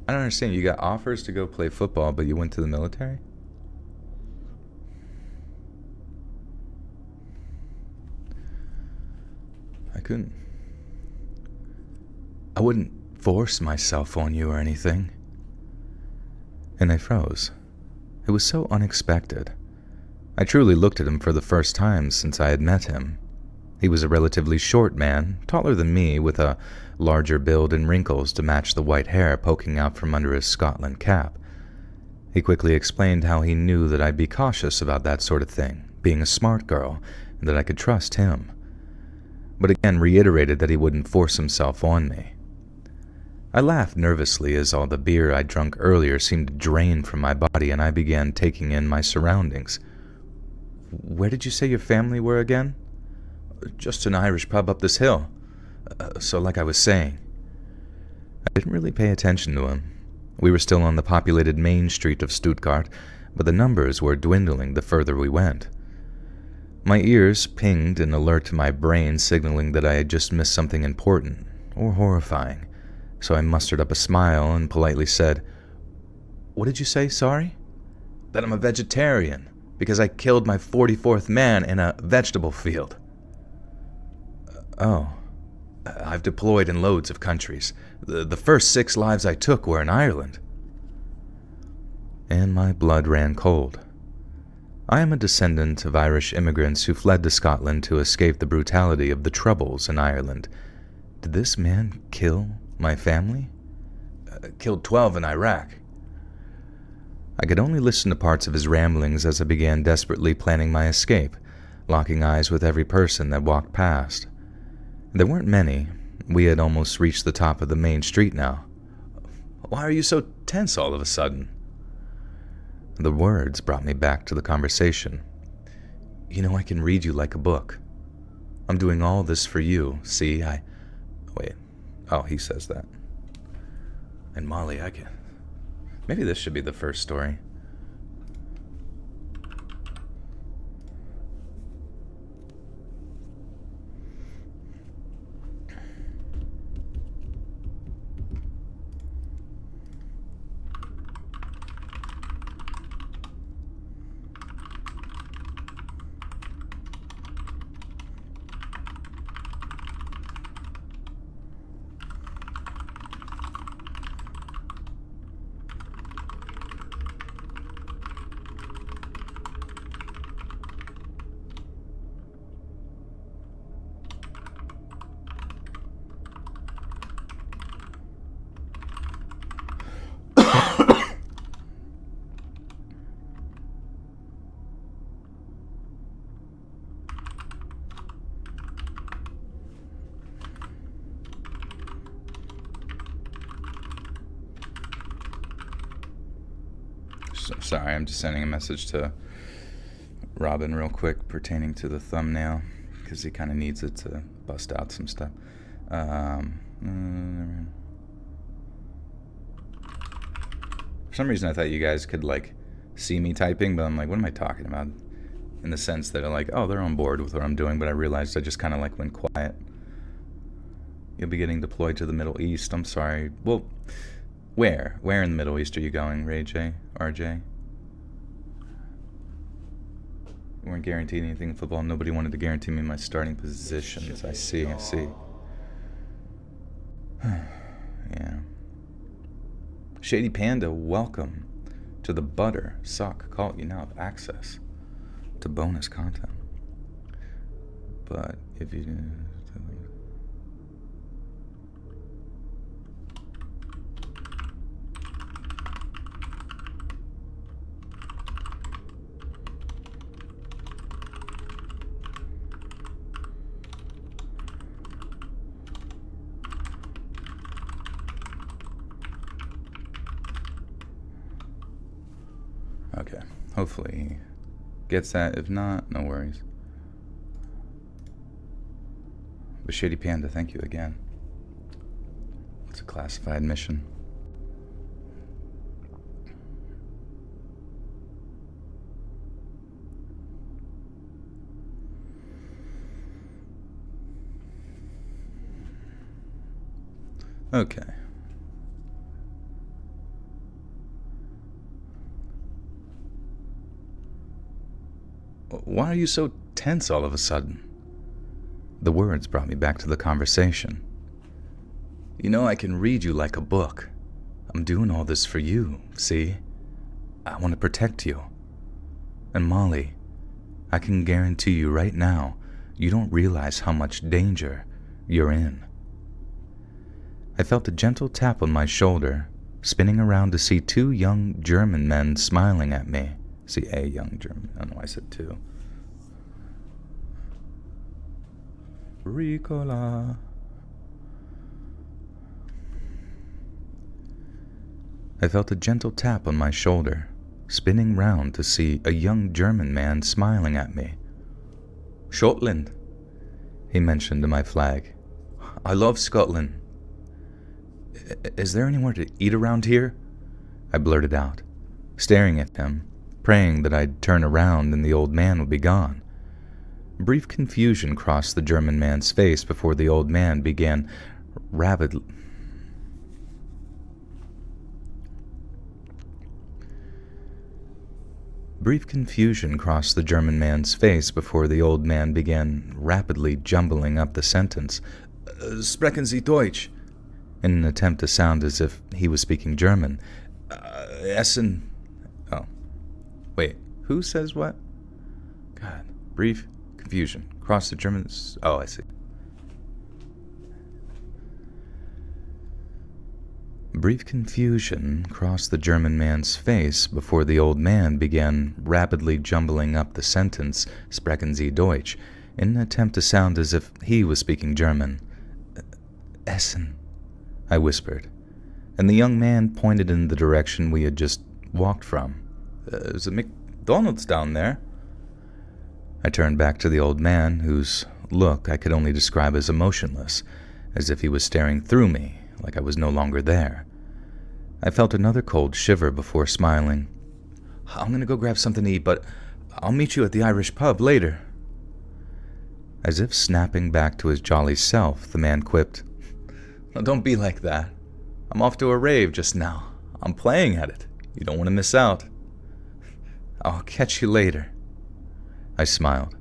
S1: I don't understand. You got offers to go play football, but you went to the military? I wouldn't force myself on you or anything. And I froze. It was so unexpected. I truly looked at him for the first time since I had met him. He was a relatively short man, taller than me, with a larger build and wrinkles to match the white hair poking out from under his Scotland cap. He quickly explained how he knew that I'd be cautious about that sort of thing, being a smart girl, and that I could trust him. But again reiterated that he wouldn't force himself on me. I laughed nervously as all the beer I'd drunk earlier seemed to drain from my body, and I began taking in my surroundings. "Where did you say your family were again?" "Just an Irish pub up this hill. So like I was saying..." I didn't really pay attention to him. We were still on the populated main street of Stuttgart, but the numbers were dwindling the further we went. My ears pinged an alert to my brain, signaling that I had just missed something important, or horrifying. So I mustered up a smile and politely said, "What did you say, sorry?" "That I'm a vegetarian, because I killed my 44th man in a vegetable field." "Oh, I've deployed in loads of countries. The first 6 lives I took were in Ireland." And my blood ran cold. I am a descendant of Irish immigrants who fled to Scotland to escape the brutality of the Troubles in Ireland. Did this man kill my family? killed 12 in Iraq. I could only listen to parts of his ramblings as I began desperately planning my escape, locking eyes with every person that walked past. There weren't many. We had almost reached the top of the main street now. Why are you so tense all of a sudden? The words brought me back to the conversation. You know, I can read you like a book. I'm doing all this for you, see, Wait. Oh, he says that. And Molly, I can... Maybe this should be the first story. Sorry, I'm just sending a message to Robin real quick pertaining to the thumbnail because he kind of needs it to bust out some stuff. For some reason, I thought you guys could like see me typing, but I'm like, what am I talking about? In the sense that like, oh, they're on board with what I'm doing, but I realized I just kind of like went quiet. You'll be getting deployed to the Middle East. I'm sorry. Well, where? Where in the Middle East are you going, Ray J? RJ? We weren't guaranteed anything in football. Nobody wanted to guarantee me my starting positions. I see. Yeah. Shady Panda, welcome to the Butter Suck Cult. You now have access to bonus content. But if you... Okay, hopefully he gets that. If not, no worries. But Shady Panda, thank you again. It's a classified mission. Okay. Why are you so tense all of a sudden? The words brought me back to the conversation. You know, I can read you like a book. I'm doing all this for you, see? I want to protect you. And Molly, I can guarantee you right now, you don't realize how much danger you're in. I felt a gentle tap on my shoulder, spinning around to see two young German men smiling at me. See, a young German. I don't know why I said two. Ricola. I felt a gentle tap on my shoulder, spinning round to see a young German man smiling at me. Scotland, he mentioned to my flag. I love Scotland. Is there anywhere to eat around here? I blurted out, staring at him, praying that I'd turn around and the old man would be gone. Brief confusion crossed the German man's face before the old man began rapidly jumbling up the sentence. Sprechen Sie Deutsch? In an attempt to sound as if he was speaking German. Essen. Oh. Wait, who says what? God. Brief confusion. Cross the Germans. Oh, brief confusion crossed the German man's face before the old man began rapidly jumbling up the sentence "Sprechen Sie Deutsch" in an attempt to sound as if he was speaking German. "Essen," I whispered, and the young man pointed in the direction we had just walked from. "There's a McDonald's down there." I turned back to the old man, whose look I could only describe as emotionless, as if he was staring through me, like I was no longer there. I felt another cold shiver before smiling. "I'm going to go grab something to eat, but I'll meet you at the Irish pub later." As if snapping back to his jolly self, the man quipped, "Now don't be like that. I'm off to a rave just now. I'm playing at it. You don't want to miss out." "I'll catch you later." I smiled,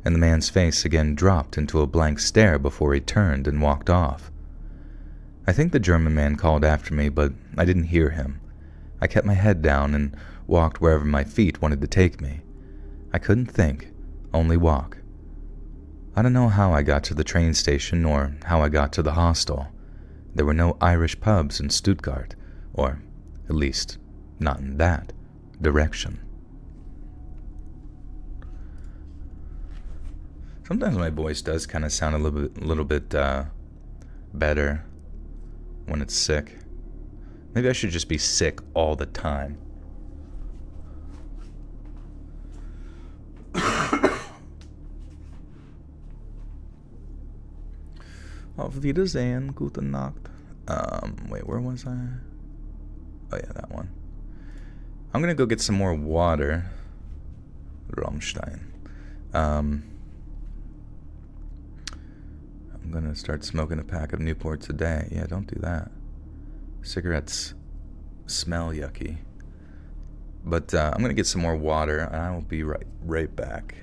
S1: and the man's face again dropped into a blank stare before he turned and walked off. I think the German man called after me, but I didn't hear him. I kept my head down and walked wherever my feet wanted to take me. I couldn't think, only walk. I don't know how I got to the train station or how I got to the hostel. There were no Irish pubs in Stuttgart, or at least not in that direction. Sometimes my voice does kind of sound a little bit better when it's sick. Maybe I should just be sick all the time. Auf Wiedersehen, gute Nacht. Wait, where was I? Oh yeah, that one. I'm gonna go get some more water. Rammstein. I'm gonna start smoking a pack of Newports a day. Yeah, don't do that. Cigarettes smell yucky. But I'm gonna get some more water, and I will be right back.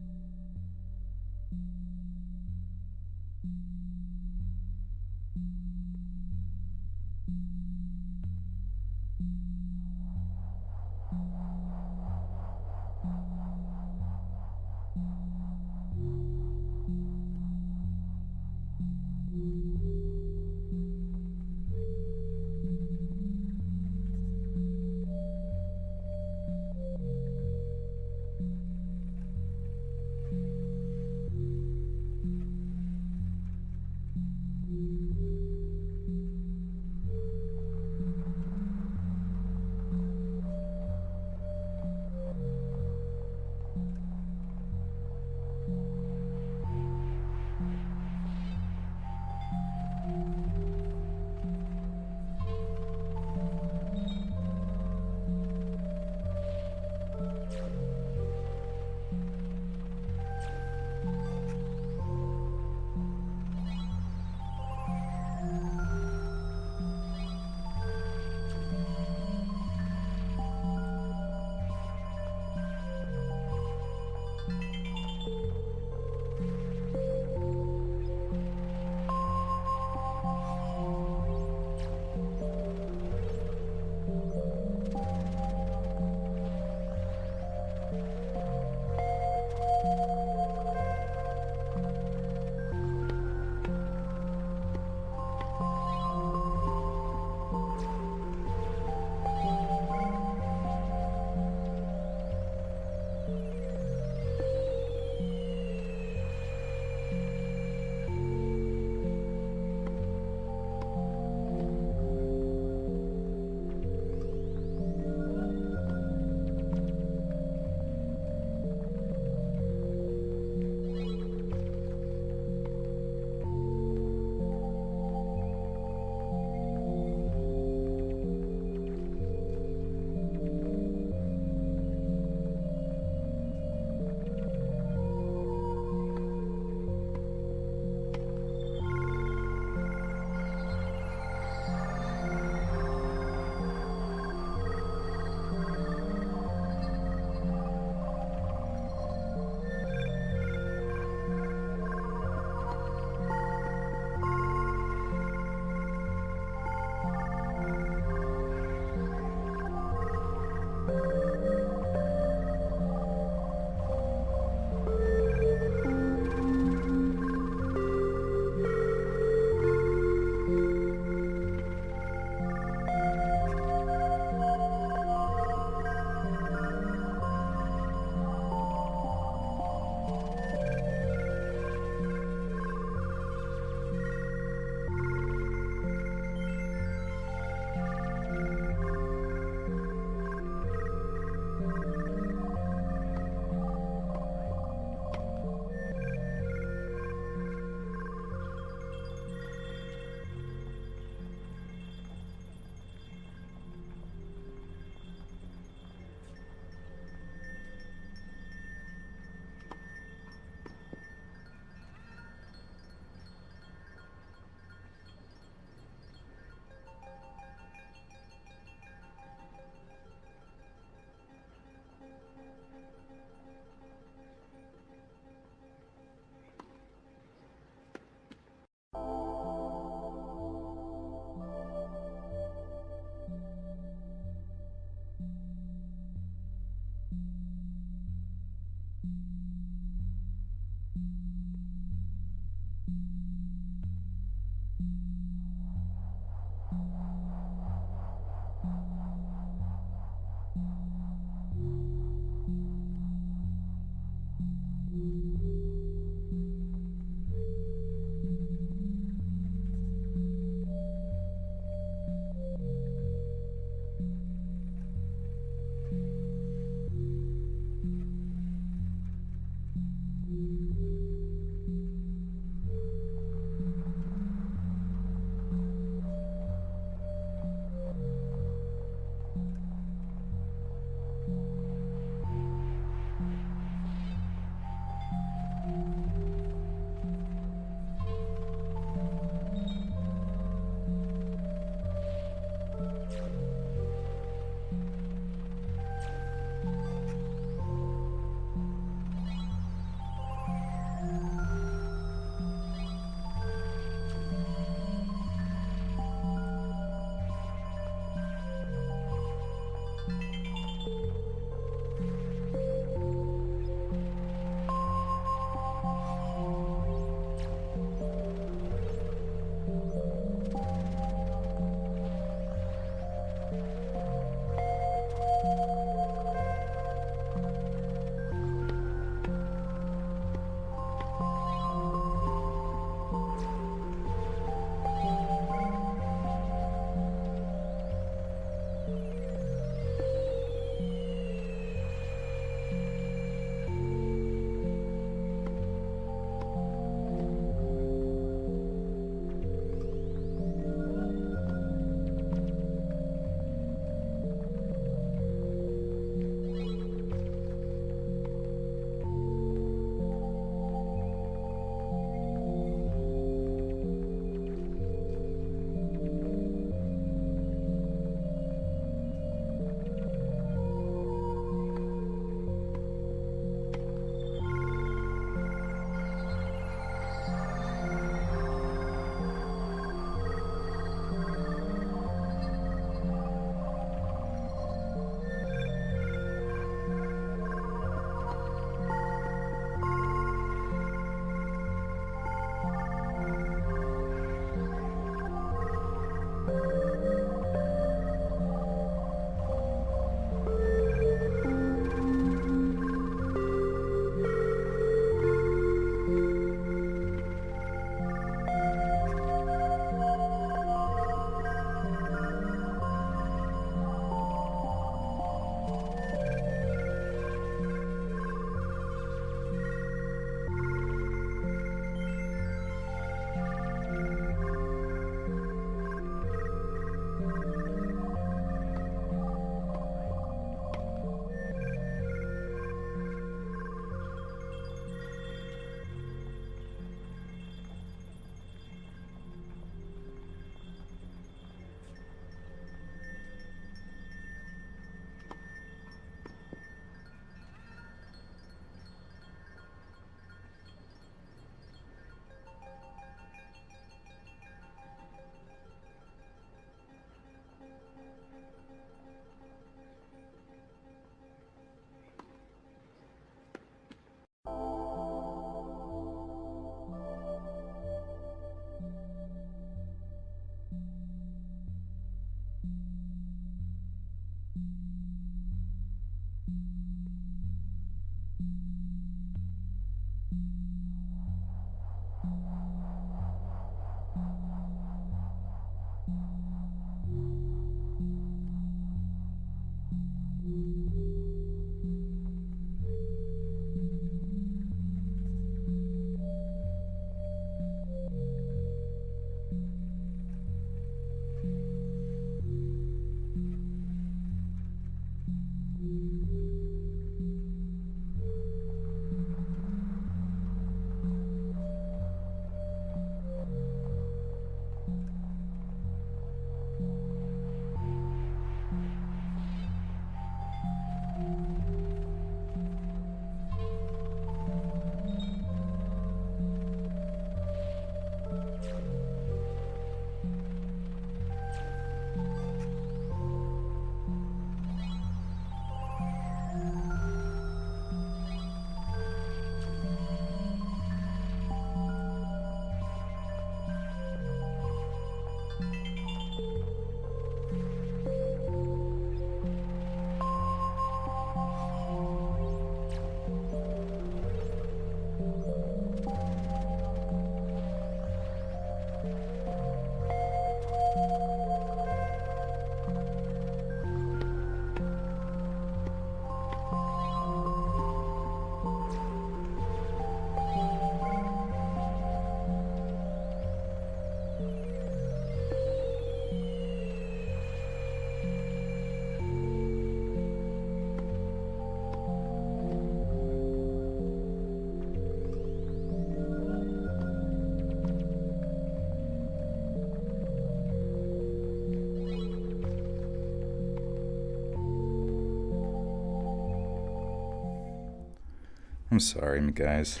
S1: I'm sorry, guys.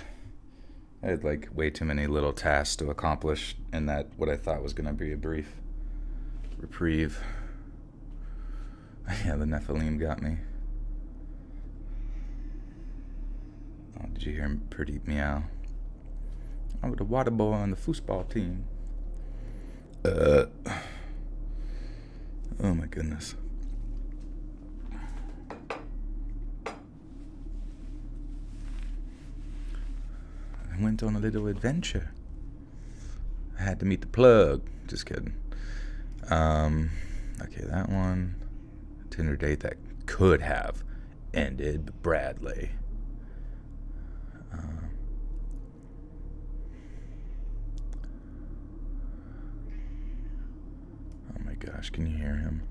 S1: I had like way too many little tasks to accomplish in that what I thought was gonna be a brief reprieve. Yeah, the Nephilim got me. Oh, did you hear him pretty meow? I was the water boy on the football team. Oh my goodness. I went on a little adventure. I had to meet the plug. Just kidding. Okay, that one. Tinder date that could have ended Bradley. Oh my gosh, can you hear him?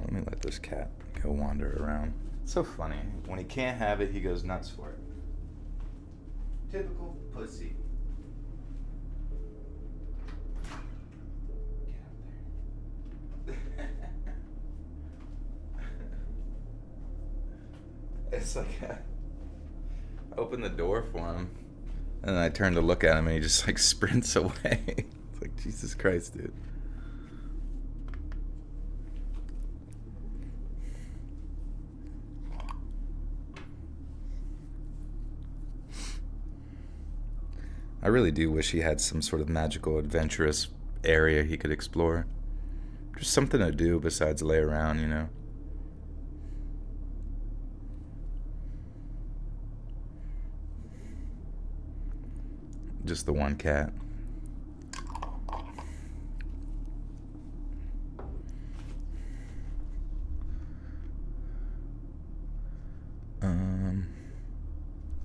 S1: Let me let this cat go wander around. It's so funny. When he can't have it, he goes nuts for it. Typical pussy. Get up there. It's like I open the door for him, and then I turn to look at him, and he just like sprints away. It's like, Jesus Christ, dude. I really do wish he had some sort of magical, adventurous area he could explore. Just something to do besides lay around, you know? Just the one cat.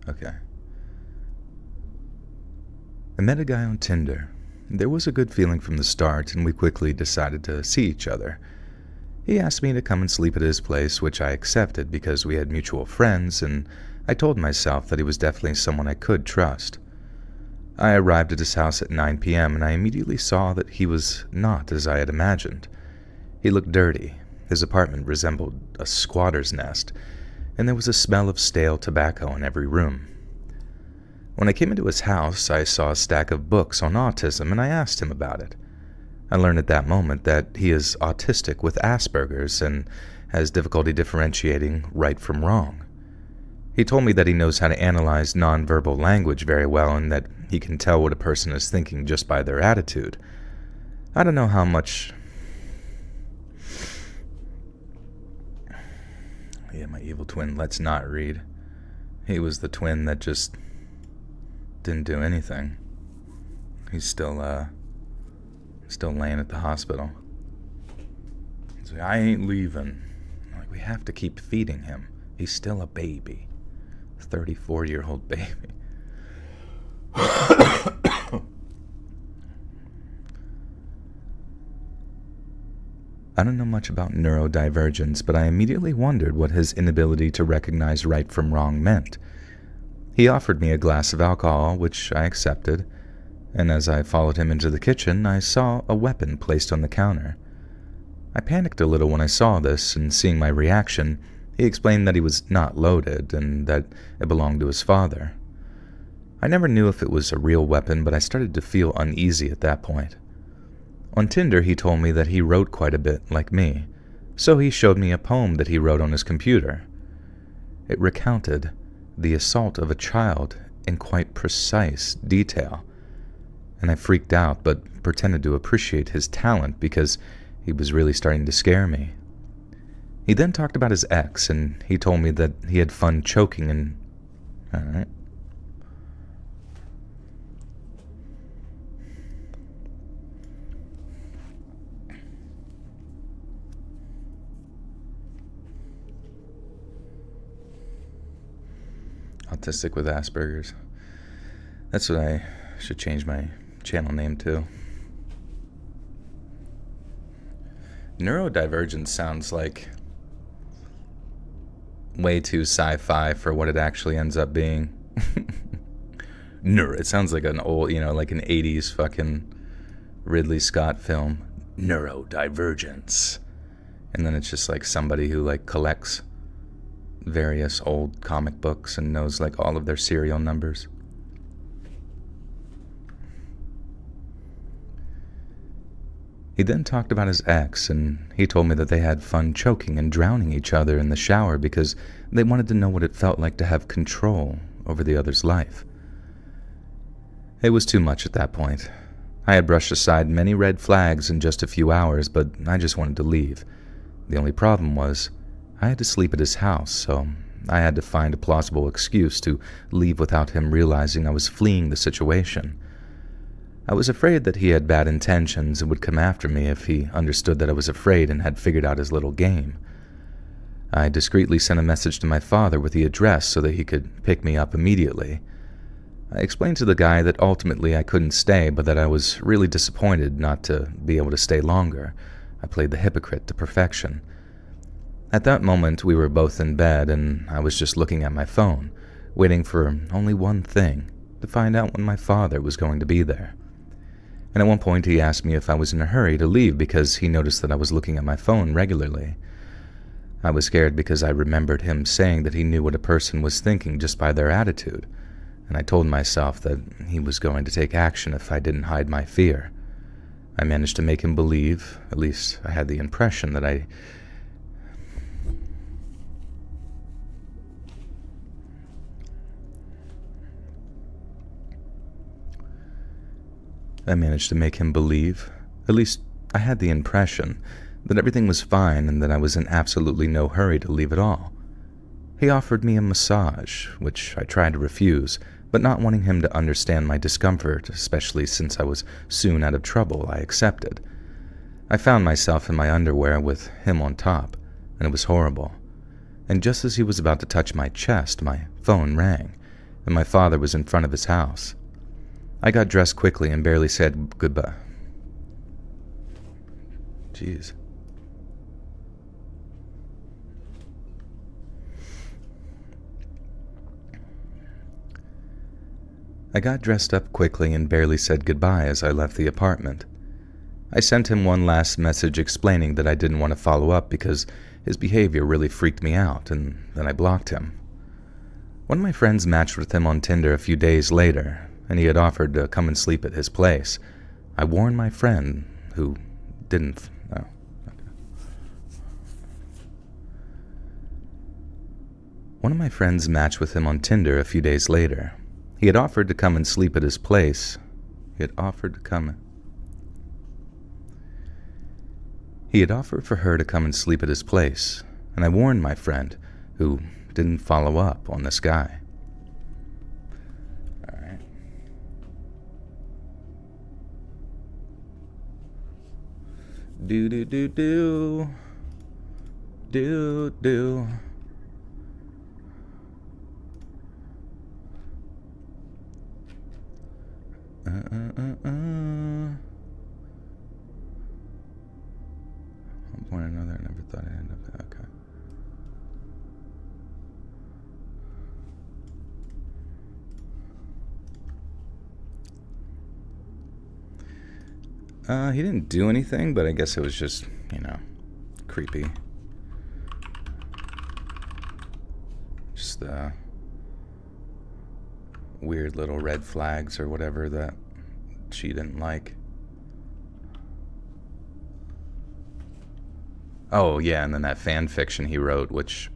S1: Okay. I met a guy on Tinder. There was a good feeling from the start, and we quickly decided to see each other. He asked me to come and sleep at his place, which I accepted because we had mutual friends, and I told myself that he was definitely someone I could trust. I arrived at his house at 9 p.m., and I immediately saw that he was not as I had imagined. He looked dirty. His apartment resembled a squatter's nest, and there was a smell of stale tobacco in every room. When I came into his house, I saw a stack of books on autism, and I asked him about it. I learned at that moment that he is autistic with Asperger's and has difficulty differentiating right from wrong. He told me that he knows how to analyze nonverbal language very well and that he can tell what a person is thinking just by their attitude. I don't know how much... Yeah, my evil twin lets not read. He was the twin that just didn't do anything. He's still laying at the hospital. He's like, I ain't leaving. I'm like, we have to keep feeding him. He's still a baby. 34-year-old baby. I don't know much about neurodivergence, but I immediately wondered what his inability to recognize right from wrong meant. He offered me a glass of alcohol, which I accepted, and as I followed him into the kitchen, I saw a weapon placed on the counter. I panicked a little when I saw this, and seeing my reaction, he explained that he was not loaded and that it belonged to his father. I never knew if it was a real weapon, but I started to feel uneasy at that point. On Tinder, he told me that he wrote quite a bit like me, so he showed me a poem that he wrote on his computer. It recounted the assault of a child in quite precise detail, and I freaked out but pretended to appreciate his talent because he was really starting to scare me. He then talked about his ex, and he told me that he had fun choking and... Alright. Autistic with Asperger's. That's what I should change my channel name to. Neurodivergence sounds like way too sci-fi for what it actually ends up being. It sounds like an old, like an 80s fucking Ridley Scott film. Neurodivergence. And then it's just like somebody who like collects various old comic books and knows like all of their serial numbers. He then talked about his ex, and he told me that they had fun choking and drowning each other in the shower because they wanted to know what it felt like to have control over the other's life. It was too much at that point. I had brushed aside many red flags in just a few hours, but I just wanted to leave. The only problem was, I had to sleep at his house, so I had to find a plausible excuse to leave without him realizing I was fleeing the situation. I was afraid that he had bad intentions and would come after me if he understood that I was afraid and had figured out his little game. I discreetly sent a message to my father with the address so that he could pick me up immediately. I explained to the guy that ultimately I couldn't stay, but that I was really disappointed not to be able to stay longer. I played the hypocrite to perfection. At that moment, we were both in bed, and I was just looking at my phone, waiting for only one thing, to find out when my father was going to be there. And at one point, he asked me if I was in a hurry to leave because he noticed that I was looking at my phone regularly. I was scared because I remembered him saying that he knew what a person was thinking just by their attitude, and I told myself that he was going to take action if I didn't hide my fear. I managed to make him believe, at least I had the impression that I managed to make him believe, at least I had the impression, that everything was fine and that I was in absolutely no hurry to leave at all. He offered me a massage, which I tried to refuse, but not wanting him to understand my discomfort, especially since I was soon out of trouble, I accepted. I found myself in my underwear with him on top, and it was horrible. And just as he was about to touch my chest, my phone rang, and my father was in front of his house. I got dressed quickly and barely said goodbye. Jeez. I got dressed up quickly and barely said goodbye as I left the apartment. I sent him one last message explaining that I didn't want to follow up because his behavior really freaked me out, and then I blocked him. One of my friends matched with him on Tinder a few days later, and he had offered to come and sleep at his place. I warned my friend, who didn't... Oh, okay. One of my friends matched with him on Tinder a few days later. He had offered to come and sleep at his place. He had offered for her to come and sleep at his place, and I warned my friend, who didn't follow up on this guy. Alright. Do. One point or another, I never thought I'd end up there. Okay. He didn't do anything, but I guess it was just, creepy. Just, weird little red flags or whatever that she didn't like. Oh, yeah, and then that fan fiction he wrote, which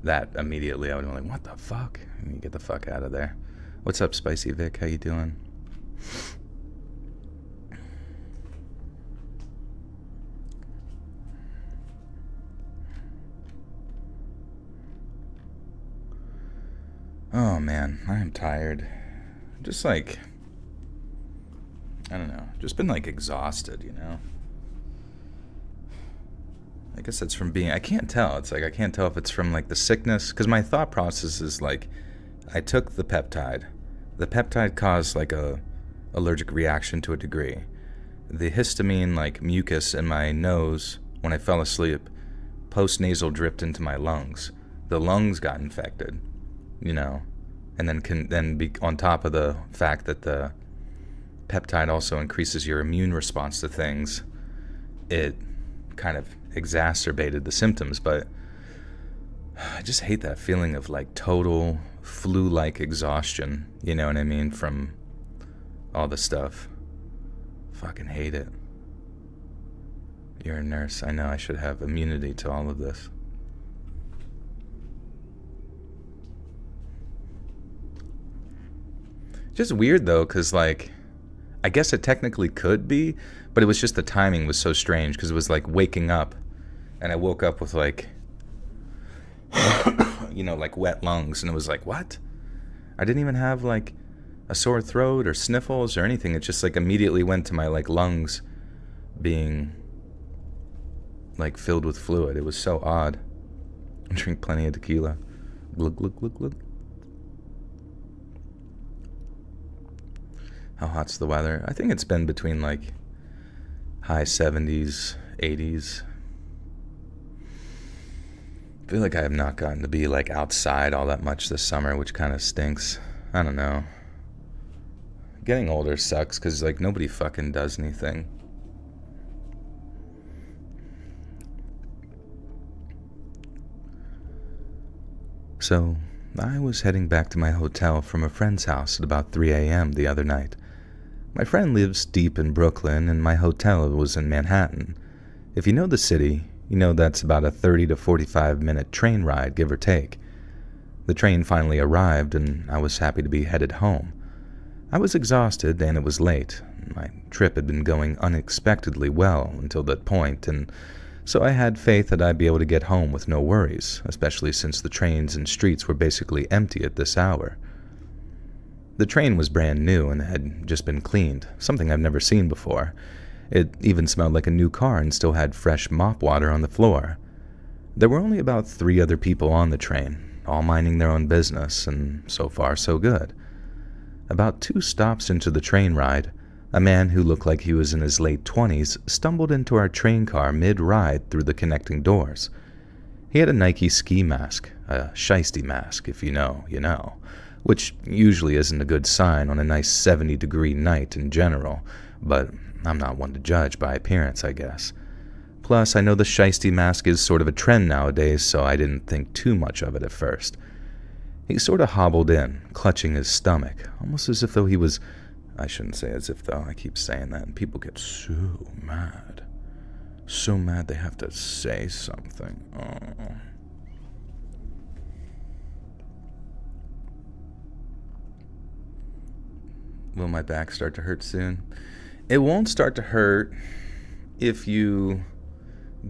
S1: that immediately I would be like, what the fuck? And you get the fuck out of there. What's up, Spicy Vic? How you doing? Oh, man, I am tired. Just I don't know, just been exhausted, I guess that's from being, I can't tell. It's I can't tell if it's from the sickness, because my thought process is I took the peptide. The peptide caused a allergic reaction to a degree. The histamine, mucus in my nose when I fell asleep, post-nasal dripped into my lungs. the lungs got infected, and then can then be on top of the fact that the peptide also increases your immune response to things, it kind of exacerbated the symptoms. But I just hate that feeling of like total flu-like exhaustion, you know what I mean, from all the stuff. Fucking hate it. You're a nurse. I know I should have immunity to all of this. Just weird though, because like, I guess it technically could be, but it was just the timing was so strange, because it was like waking up, and I woke up with like, like wet lungs, and it was like, what? I didn't even have like a sore throat or sniffles or anything. It just like immediately went to my like lungs being like filled with fluid. It was so odd. I drink plenty of tequila. Glug, glug, glug, glug. How hot's the weather? I think it's been between like high 70s, 80s. I feel like I have not gotten to be like outside all that much this summer, which kind of stinks. I don't know. Getting older sucks because like nobody fucking does anything. So I was heading back to my hotel from a friend's house at about 3 a.m. the other night. My friend lives deep in Brooklyn, and my hotel was in Manhattan. If you know the city, you know that's about a 30 to 45-minute train ride, give or take. The train finally arrived, and I was happy to be headed home. I was exhausted, and it was late. My trip had been going unexpectedly well until that point, and so I had faith that I'd be able to get home with no worries, especially since the trains and streets were basically empty at this hour. The train was brand new and had just been cleaned, something I've never seen before. It even smelled like a new car and still had fresh mop water on the floor. There were only about 3 other people on the train, all minding their own business, and so far so good. About 2 stops into the train ride, a man who looked like he was in his late 20s stumbled into our train car mid-ride through the connecting doors. He had a Nike ski mask, a shiesty mask, if you know, you know, which usually isn't a good sign on a nice 70-degree night in general, but I'm not one to judge by appearance, I guess. Plus, I know the shiesty mask is sort of a trend nowadays, so I didn't think too much of it at first. He sort of hobbled in, clutching his stomach, almost as if though he was... I shouldn't say as if though, I keep saying that, and people get so mad. So mad they have to say something. Oh. Will my back start to hurt soon? It won't start to hurt if you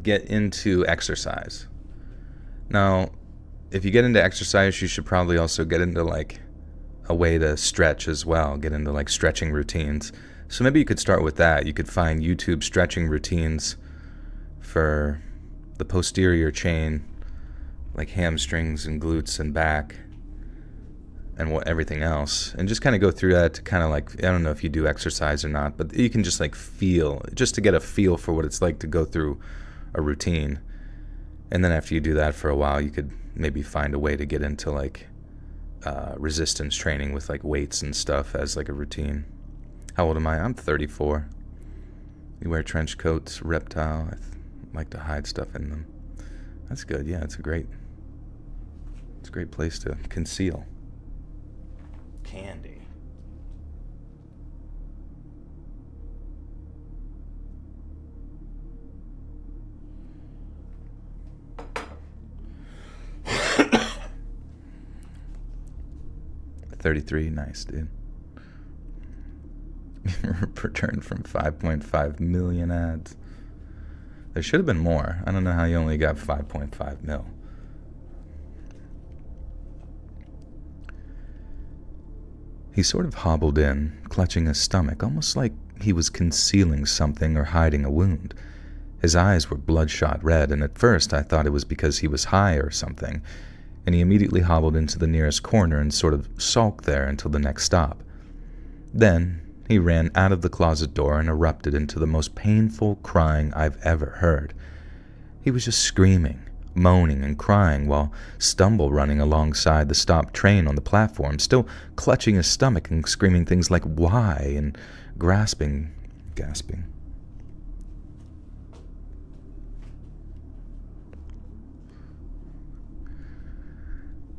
S1: get into exercise. Now, if you get into exercise, you should probably also get into like a way to stretch as well, get into like stretching routines. So maybe you could start with that. You could find YouTube stretching routines for the posterior chain, like hamstrings and glutes and back and everything else, and just kind of go through that to kind of like, I don't know if you do exercise or not, but you can just like feel, just to get a feel for what it's like to go through a routine. And then after you do that for a while, you could maybe find a way to get into like resistance training with like weights and stuff as like a routine. How old am I? I'm 34. You wear trench coats, reptile. I like to hide stuff in them. That's good. Yeah, it's a great place to conceal candy. $33, nice, dude. Returned from 5.5 million ads. There should have been more. I don't know how you only got 5.5 mil. He sort of hobbled in, clutching his stomach, almost like he was concealing something or hiding a wound. His eyes were bloodshot red, and at first I thought it was because he was high or something, and he immediately hobbled into the nearest corner and sort of sulked there until the next stop. Then he ran out of the closet door and erupted into the most painful crying I've ever heard. He was just screaming, moaning and crying while stumble running alongside the stopped train on the platform, still clutching his stomach and screaming things like "why" and gasping.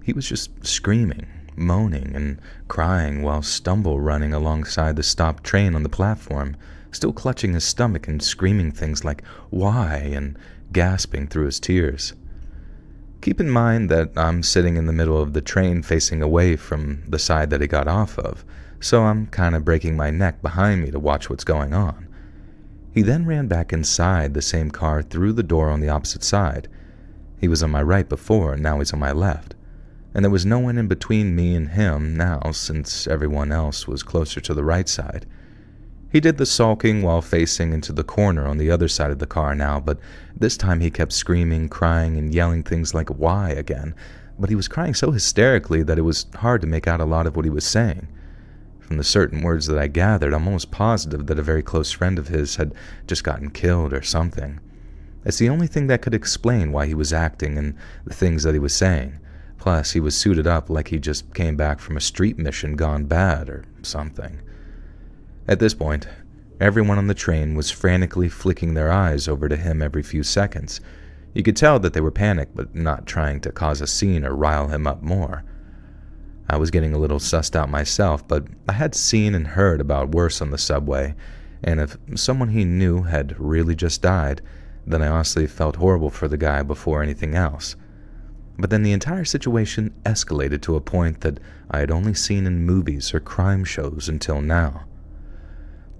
S1: He was just screaming, moaning, and crying while stumble running alongside the stopped train on the platform, still clutching his stomach and screaming things like "why" and gasping through his tears. Keep in mind that I'm sitting in the middle of the train facing away from the side that he got off of, so I'm kind of breaking my neck behind me to watch what's going on. He then ran back inside the same car through the door on the opposite side. He was on my right before, and now he's on my left. And there was no one in between me and him now, since everyone else was closer to the right side. He did the sulking while facing into the corner on the other side of the car now, but this time he kept screaming, crying, and yelling things like "why" again, but he was crying so hysterically that it was hard to make out a lot of what he was saying. From the certain words that I gathered, I'm almost positive that a very close friend of his had just gotten killed or something. It's the only thing that could explain why he was acting and the things that he was saying. Plus, he was suited up like he just came back from a street mission gone bad or something. At this point, everyone on the train was frantically flicking their eyes over to him every few seconds. You could tell that they were panicked, but not trying to cause a scene or rile him up more. I was getting a little sussed out myself, but I had seen and heard about worse on the subway, and if someone he knew had really just died, then I honestly felt horrible for the guy before anything else. But then the entire situation escalated to a point that I had only seen in movies or crime shows until now.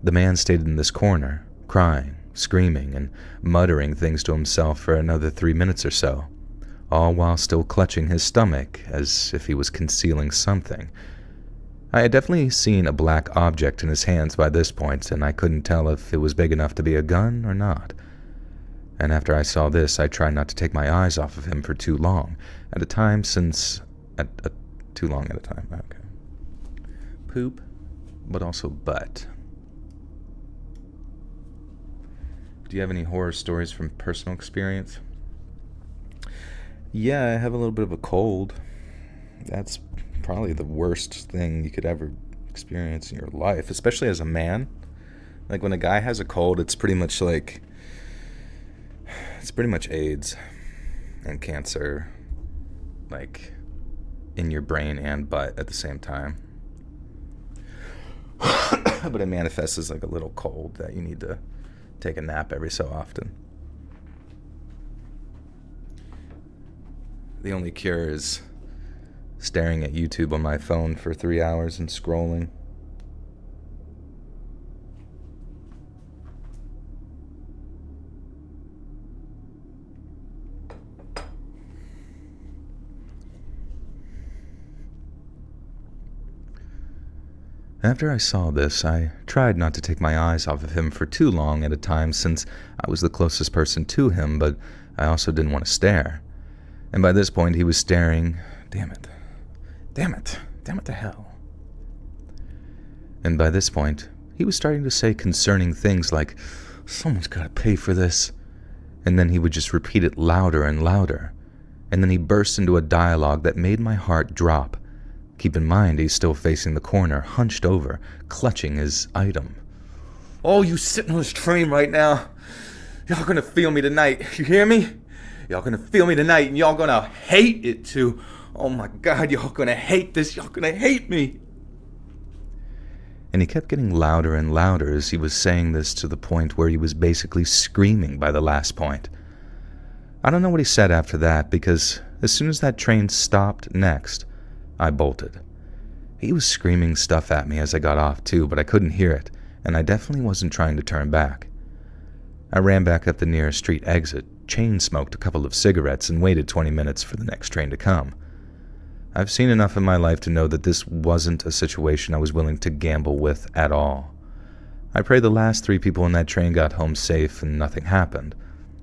S1: The man stayed in this corner, crying, screaming, and muttering things to himself for another 3 minutes or so, all while still clutching his stomach as if he was concealing something. I had definitely seen a black object in his hands by this point, and I couldn't tell if it was big enough to be a gun or not. And after I saw this, I tried not to take my eyes off of him for too long at a time too long at a time. Okay. Poop, but also butt. Do you have any horror stories from personal experience? Yeah, I have a little bit of a cold. That's probably the worst thing you could ever experience in your life, especially as a man. Like when a guy has a cold, it's pretty much AIDS and cancer, like in your brain and butt at the same time. But it manifests as like a little cold that you need to take a nap every so often. The only cure is staring at YouTube on my phone for 3 hours and scrolling. After I saw this, I tried not to take my eyes off of him for too long at a time since I was the closest person to him, but I also didn't want to stare. And by this point, he was staring. Damn it to hell. And by this point, he was starting to say concerning things like, "Someone's got to pay for this." And then he would just repeat it louder and louder. And then he burst into a dialogue that made my heart drop. Keep in mind, he's still facing the corner, hunched over, clutching his item. "Oh, you sitting on this train right now. Y'all gonna feel me tonight. You hear me? Y'all gonna feel me tonight, and y'all gonna hate it too. Oh my God, y'all gonna hate this. Y'all gonna hate me." And he kept getting louder and louder as he was saying this to the point where he was basically screaming by the last point. I don't know what he said after that, because as soon as that train stopped next, I bolted. He was screaming stuff at me as I got off too, but I couldn't hear it, and I definitely wasn't trying to turn back. I ran back up the nearest street exit, chain smoked a couple of cigarettes, and waited 20 minutes for the next train to come. I've seen enough in my life to know that this wasn't a situation I was willing to gamble with at all. I pray the last 3 people in that train got home safe and nothing happened.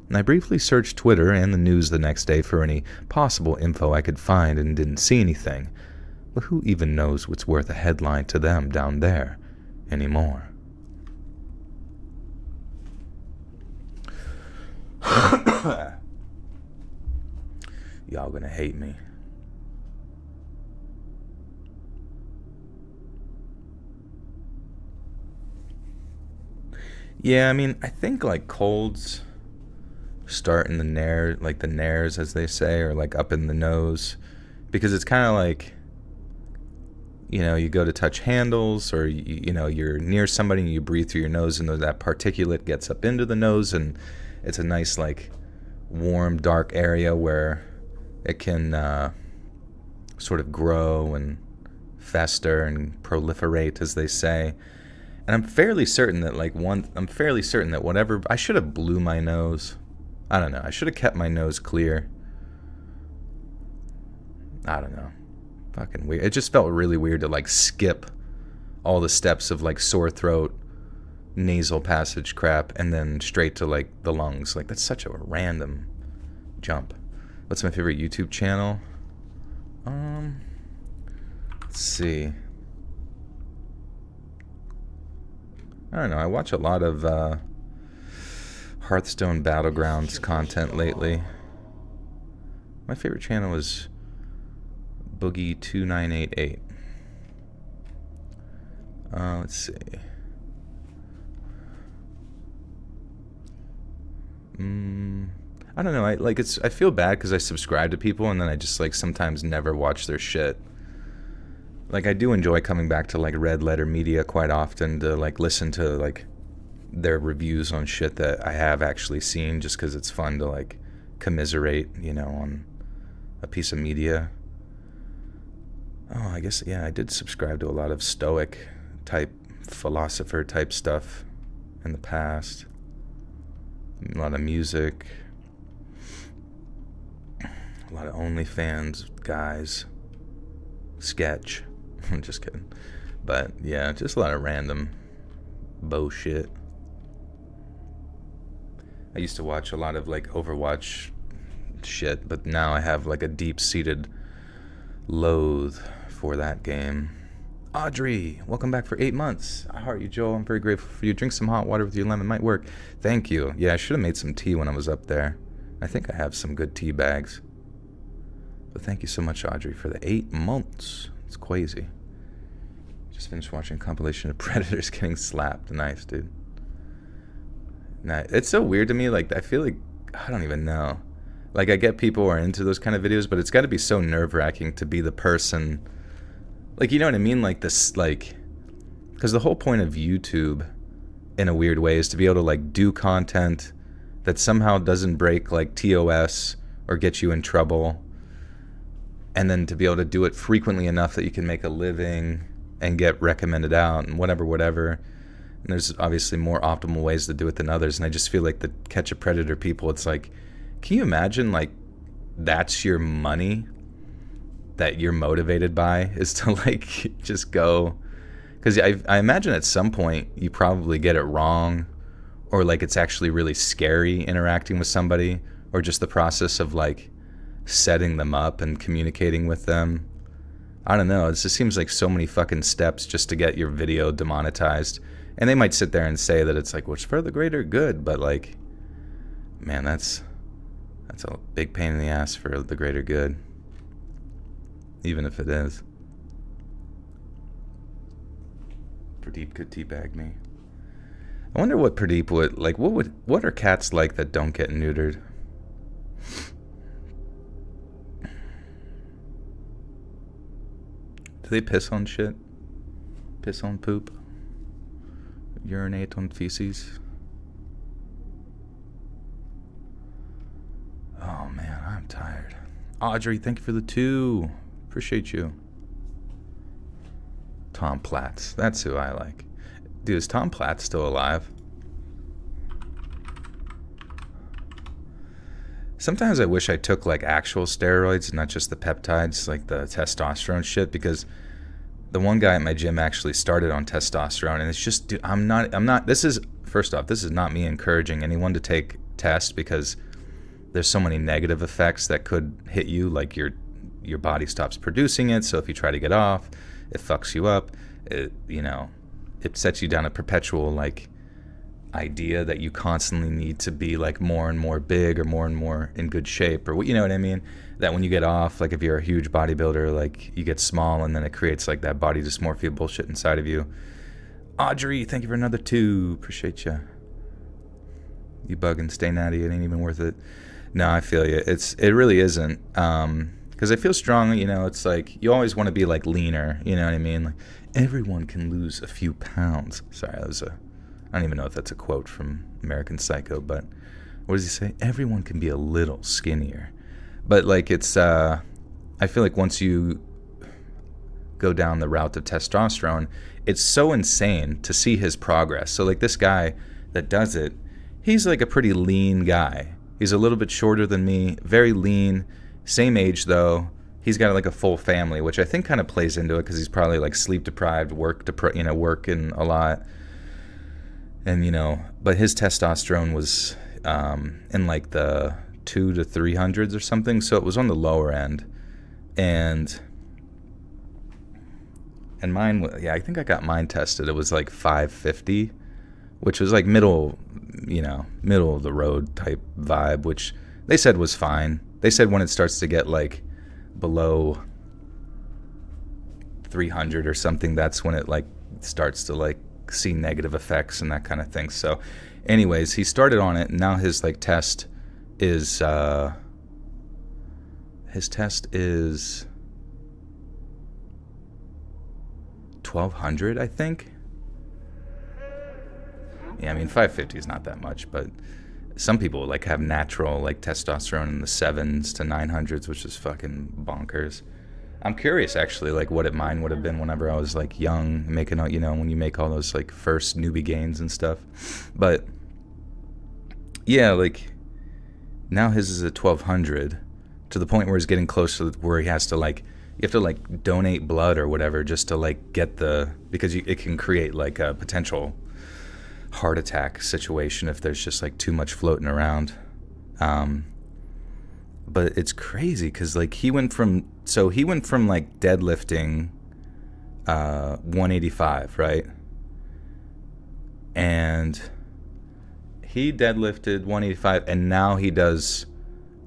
S1: And I briefly searched Twitter and the news the next day for any possible info I could find and didn't see anything. But who even knows what's worth a headline to them down there anymore? Y'all gonna hate me. Yeah, I mean, I think like colds start in the nair, like the nares, as they say, or like up in the nose, because it's kind of like, you know, you go to touch handles, or you know, you're near somebody and you breathe through your nose, and that particulate gets up into the nose, and it's a nice like warm, dark area where it can sort of grow and fester and proliferate, as they say. And I'm fairly certain that whatever, I should have blew my nose. I don't know. I should have kept my nose clear. I don't know. Fucking weird. It just felt really weird to like skip all the steps of like sore throat, nasal passage crap, and then straight to like the lungs. Like, that's such a random jump. What's my favorite YouTube channel? Let's see. I don't know. I watch a lot of Hearthstone Battlegrounds content lately. My favorite channel is Boogie2988. Let's see. I don't know. I feel bad because I subscribe to people and then I just like sometimes never watch their shit. Like, I do enjoy coming back to like Red Letter Media quite often to like listen to like their reviews on shit that I have actually seen, just because it's fun to like commiserate, you know, on a piece of media. Oh, I guess, yeah, I did subscribe to a lot of Stoic type, philosopher type stuff in the past. A lot of music. A lot of OnlyFans guys. Sketch. I'm just kidding. But yeah, just a lot of random bullshit. I used to watch a lot of like Overwatch shit, but now I have like a deep-seated loathe for that game. Audrey, welcome back for 8 months. I heart you, Joel. I'm very grateful for you. Drink some hot water with your lemon. Might work. Thank you. Yeah, I should have made some tea when I was up there. I think I have some good tea bags. But thank you so much, Audrey, for the 8 months. It's crazy. Just finished watching a compilation of Predators getting slapped. Nice, dude. Nah, it's so weird to me. Like, I feel like, I don't even know. Like, I get people who are into those kind of videos, but it's got to be so nerve-wracking to be the person. Like, you know what I mean? Like, this, like, because the whole point of YouTube, in a weird way, is to be able to, like, do content that somehow doesn't break, like, TOS or get you in trouble. And then to be able to do it frequently enough that you can make a living and get recommended out and whatever. And there's obviously more optimal ways to do it than others. And I just feel like the Catch a Predator people, it's like, can you imagine, like, that's your money that you're motivated by, is to, like, just go? Because I imagine at some point you probably get it wrong, or, like, it's actually really scary interacting with somebody, or just the process of, like, setting them up and communicating with them. I don't know. It just seems like so many fucking steps just to get your video demonetized. And they might sit there and say that it's like, well, it's for the greater good, but like, man, that's a big pain in the ass for the greater good. Even if it is. Pradeep could teabag me. I wonder what Pradeep would like. What are cats like that don't get neutered? Do they piss on shit? Piss on poop? Urinate on feces? Oh man, I'm tired. Audrey, thank you for the 2. Appreciate you. Tom Platz, that's who I like. Dude, is Tom Platz still alive? Sometimes I wish I took like actual steroids, not just the peptides, like the testosterone shit, because the one guy at my gym actually started on testosterone, and it's just, dude, I'm not, this is, first off, this is not me encouraging anyone to take tests, because there's so many negative effects that could hit you, like your body stops producing it, so if you try to get off, it fucks you up, it sets you down a perpetual, like, idea that you constantly need to be like more and more big or more and more in good shape, or you know what I mean? That when you get off, like if you're a huge bodybuilder, like you get small and then it creates like that body dysmorphia bullshit inside of you. Audrey, thank you for another 2. Appreciate you. You bugging, stay natty. It ain't even worth it. No, I feel you. It really isn't. Because I feel strong. You know, it's like you always want to be like leaner. You know what I mean? Like everyone can lose a few pounds. Sorry, that was I don't even know if that's a quote from American Psycho, but what does he say? Everyone can be a little skinnier. But like it's, I feel like once you go down the route of testosterone, it's so insane to see his progress. So like this guy that does it, he's like a pretty lean guy. He's a little bit shorter than me, very lean, same age though. He's got like a full family, which I think kind of plays into it because he's probably like sleep deprived, working a lot. And, you know, but his testosterone was in like the 200 to 300s or something. So it was on the lower end. And mine, I think I got mine tested. It was like 550, which was like middle of the road type vibe, which they said was fine. They said when it starts to get like below 300 or something, that's when it like starts to like see negative effects and that kind of thing. So anyways, he started on it, and now his like test is 1200, I think. Yeah, I mean 550 is not that much, but some people like have natural like testosterone in the 7s to 900s, which is fucking bonkers. I'm curious actually, like what mine would have been whenever I was like young, making out, you know, when you make all those like first newbie gains and stuff. But yeah, like now his is at 1200, to the point where he's getting close to where he has to like, you have to like donate blood or whatever just to like get because it can create like a potential heart attack situation if there's just like too much floating around. But it's crazy because like he went from like deadlifting 185, right? And he deadlifted 185, and now he does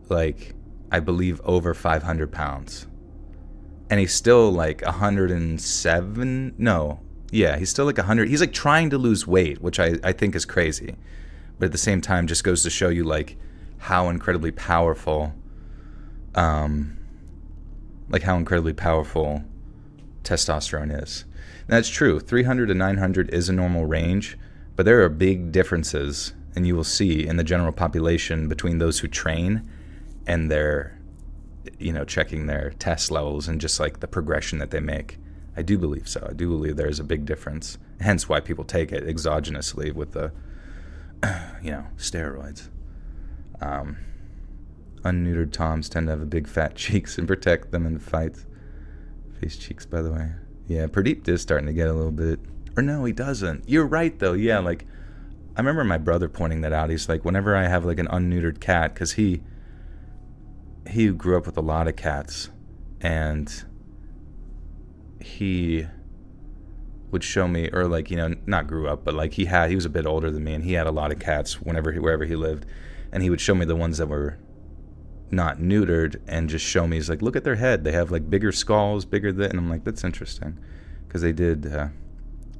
S1: like, I believe, over 500 pounds. And he's still like 107. No, yeah, he's still like 100. He's like trying to lose weight, which I think is crazy. But at the same time, just goes to show you like how incredibly powerful, testosterone is. And that's true. 300 to 900 is a normal range, but there are big differences, and you will see in the general population between those who train and their, you know, checking their test levels and just like the progression that they make. I do believe so. I do believe there's a big difference. Hence why people take it exogenously with the, you know, steroids. Unneutered toms tend to have big fat cheeks and protect them in fights. Face cheeks, by the way. Yeah, Pradeep is starting to get a little bit. Or no, he doesn't. You're right, though. Yeah, like, I remember my brother pointing that out. He's like, whenever I have like an unneutered cat, because he grew up with a lot of cats, and he would show me, or like, you know, not grew up, but like he was a bit older than me, and he had a lot of cats wherever he lived, and he would show me the ones that were not neutered and just show me, he's like, look at their head, they have like bigger skulls, bigger than, and I'm like, that's interesting, because they did.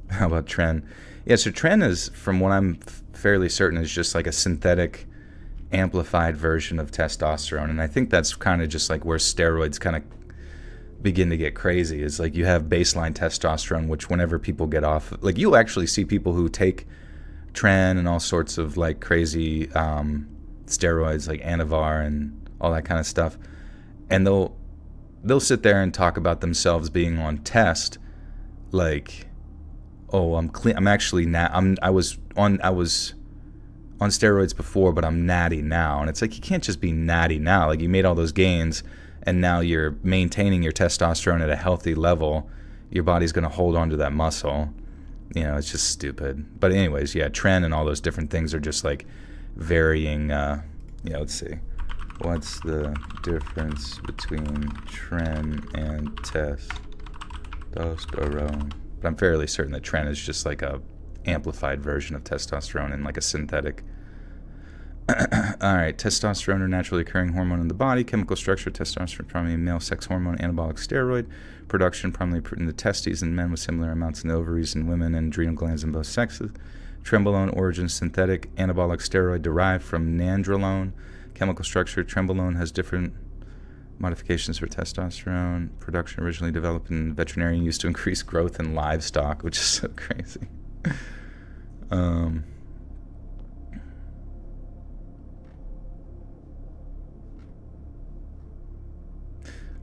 S1: How about Tren? Yeah, so Tren is, from what I'm fairly certain, is just like a synthetic amplified version of testosterone, and I think that's kind of just like where steroids kind of begin to get crazy, is like you have baseline testosterone, which whenever people get off, like you'll actually see people who take Tren and all sorts of like crazy steroids like Anavar and all that kind of stuff, and they'll sit there and talk about themselves being on test, like, oh, I'm clean, I was on steroids before, but I'm natty now. And it's like, you can't just be natty now. Like, you made all those gains and now you're maintaining your testosterone at a healthy level. Your body's going to hold on to that muscle. You know, it's just stupid. But anyways, yeah, Tren and all those different things are just like varying. Let's see. What's the difference between Tren and testosterone? But I'm fairly certain that Tren is just like a amplified version of testosterone in like a synthetic. Alright, testosterone, a naturally occurring hormone in the body. Chemical structure: testosterone, primarily a male sex hormone, anabolic steroid. Production primarily in the testes in men with similar amounts in the ovaries in women, and adrenal glands in both sexes. Trenbolone origin: synthetic anabolic steroid derived from nandrolone. Chemical structure: trenbolone has different modifications for testosterone. Production originally developed in veterinarian use to increase growth in livestock, which is so crazy.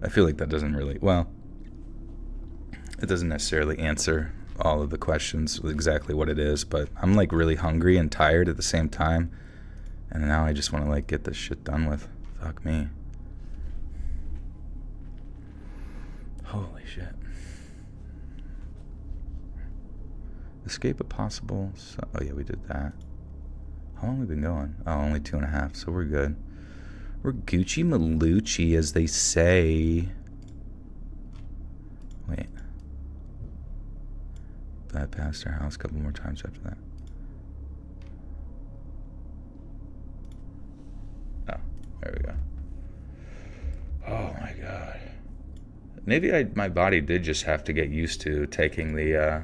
S1: I feel like that doesn't really, well, it doesn't necessarily answer all of the questions with exactly what it is, but I'm like really hungry and tired at the same time, and now I just want to like get this shit done with. Fuck me. Holy shit. Escape a possible, oh yeah, we did that. How long have we been going? Oh, only 2.5, so we're good. We're Gucci Malucci, as they say. Wait. I passed our house a couple more times after that. Oh, there we go. Oh my god. Maybe my body did just have to get used to taking the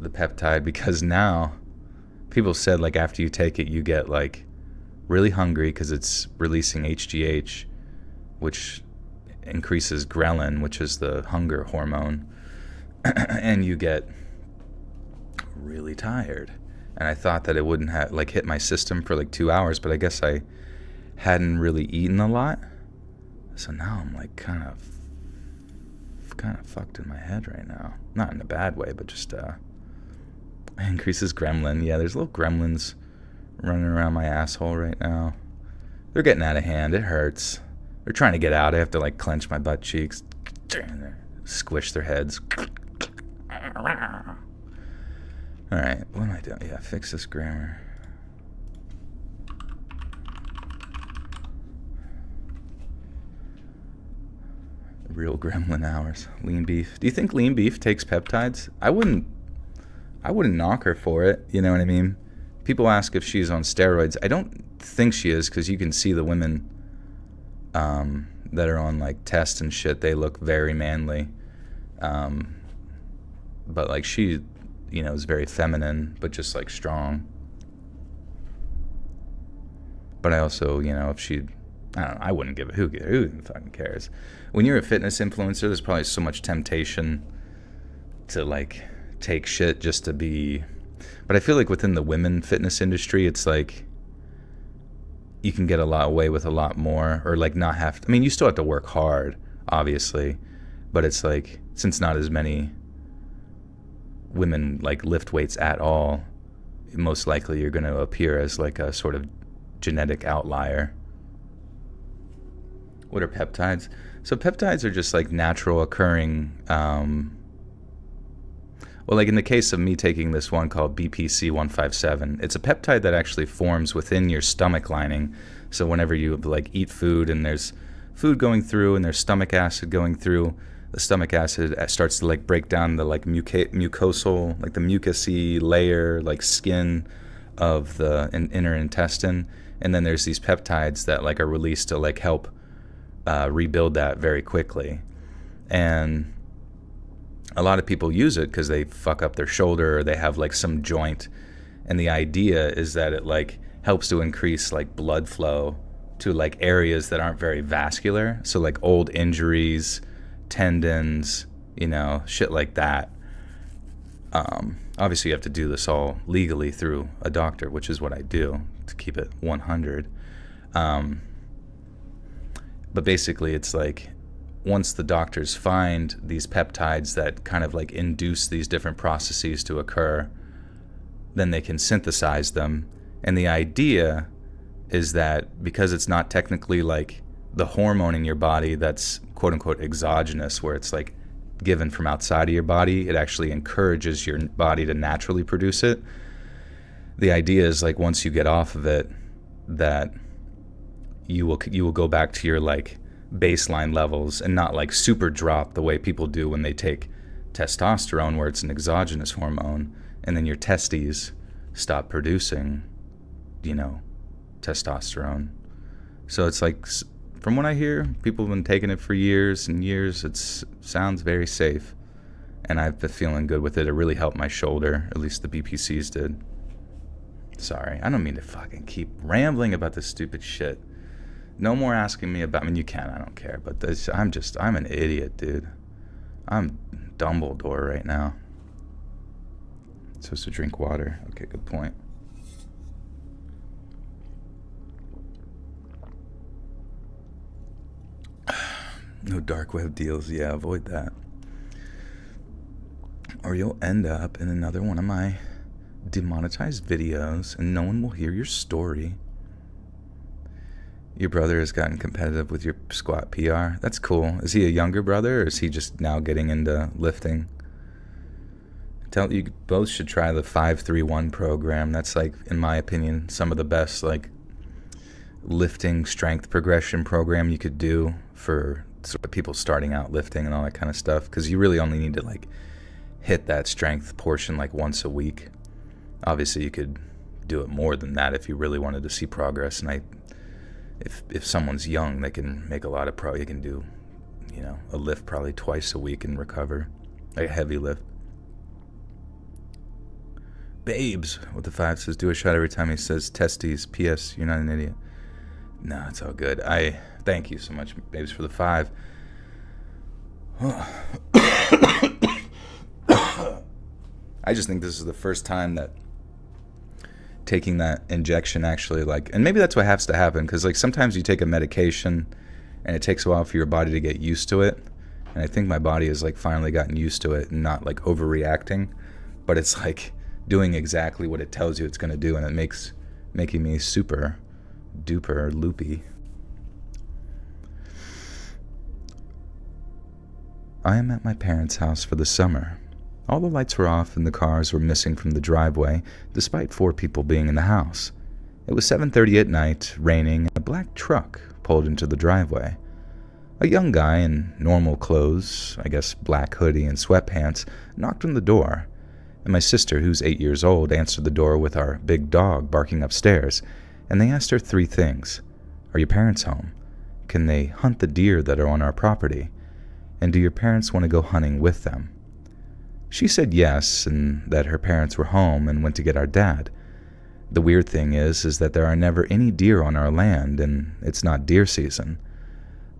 S1: peptide, because now people said like after you take it you get like really hungry because it's releasing HGH, which increases ghrelin, which is the hunger hormone, and you get really tired. And I thought that it wouldn't have like hit my system for like 2 hours, but I guess I hadn't really eaten a lot, so now I'm like kind of fucked in my head right now. Not in a bad way, but just increases gremlin. Yeah, there's little gremlins running around my asshole right now. They're getting out of hand. It hurts. They're trying to get out. I have to like clench my butt cheeks, squish their heads. Alright, what am I doing? Yeah, fix this grammar. Real gremlin hours. Lean beef. Do you think lean beef takes peptides? I wouldn't knock her for it. You know what I mean? People ask if she's on steroids. I don't think she is, because you can see the women that are on like tests and shit. They look very manly. But like she, you know, is very feminine, but just like strong. But I also, you know, if she, I don't know, I wouldn't give it. Who fucking cares? When you're a fitness influencer, there's probably so much temptation to like take shit just to be. But I feel like within the women fitness industry, it's like you can get a lot away with a lot more, or like not have to, I mean, you still have to work hard, obviously, but it's like, since not as many women like lift weights at all, most likely you're going to appear as like a sort of genetic outlier. What are peptides? So peptides are just like natural occurring, well, like in the case of me taking this one called BPC 157, it's a peptide that actually forms within your stomach lining. So whenever you like eat food and there's food going through and there's stomach acid going through, the stomach acid starts to like break down the like mucosal, like the mucousy layer, like skin of the inner intestine. And then there's these peptides that like are released to like help rebuild that very quickly. And a lot of people use it because they fuck up their shoulder, or they have like some joint, and the idea is that it like helps to increase like blood flow to like areas that aren't very vascular, so like old injuries, tendons, you know, shit like that. Obviously you have to do this all legally through a doctor, which is what I do to keep it 100. But basically it's like, once the doctors find these peptides that kind of like induce these different processes to occur, then they can synthesize them. And the idea is that because it's not technically like the hormone in your body that's quote unquote exogenous, where it's like given from outside of your body, it actually encourages your body to naturally produce it. The idea is like once you get off of it, that you will go back to your like baseline levels and not like super drop the way people do when they take testosterone, where it's an exogenous hormone, and then your testes stop producing, testosterone. So it's like, from what I hear, people have been taking it for years and years. It sounds very safe, and I've been feeling good with it. It really helped my shoulder, at least the BPCs did. Sorry, I don't mean to fucking keep rambling about this stupid shit. No more asking me about, you can, I don't care, but I'm an idiot, dude. I'm Dumbledore right now. Supposed to drink water. Okay, good point. No dark web deals. Yeah, avoid that. Or you'll end up in another one of my demonetized videos and no one will hear your story. Your brother has gotten competitive with your squat PR. That's cool. Is he a younger brother, or is he just now getting into lifting? You both should try the 5-3-1 program. That's, like, in my opinion, some of the best, like, lifting strength progression program you could do for sort of people starting out lifting and all that kind of stuff, because you really only need to, like, hit that strength portion like once a week. Obviously you could do it more than that if you really wanted to see progress, and if someone's young, they can make a lot of you can do a lift probably twice a week and recover, like a heavy lift. Babes with the 5 says, do a shot every time he says testes. P.S. You're not an idiot. No, it's all good. I thank you so much, Babes, for the 5. I just think this is the first time that taking that injection actually, like, and maybe that's what has to happen, because like sometimes you take a medication and it takes a while for your body to get used to it, and I think my body has like finally gotten used to it and not like overreacting, but it's like doing exactly what it tells you it's going to do, and it making me super duper loopy. I am at my parents' house for the summer. All the lights were off and the cars were missing from the driveway, despite 4 people being in the house. It was 7:30 at night, raining, and a black truck pulled into the driveway. A young guy in normal clothes, I guess black hoodie and sweatpants, knocked on the door, and my sister, who's 8 years old, answered the door with our big dog barking upstairs, and they asked her 3 things. Are your parents home? Can they hunt the deer that are on our property? And do your parents want to go hunting with them? She said yes, and that her parents were home and went to get our dad. The weird thing is that there are never any deer on our land, and it's not deer season.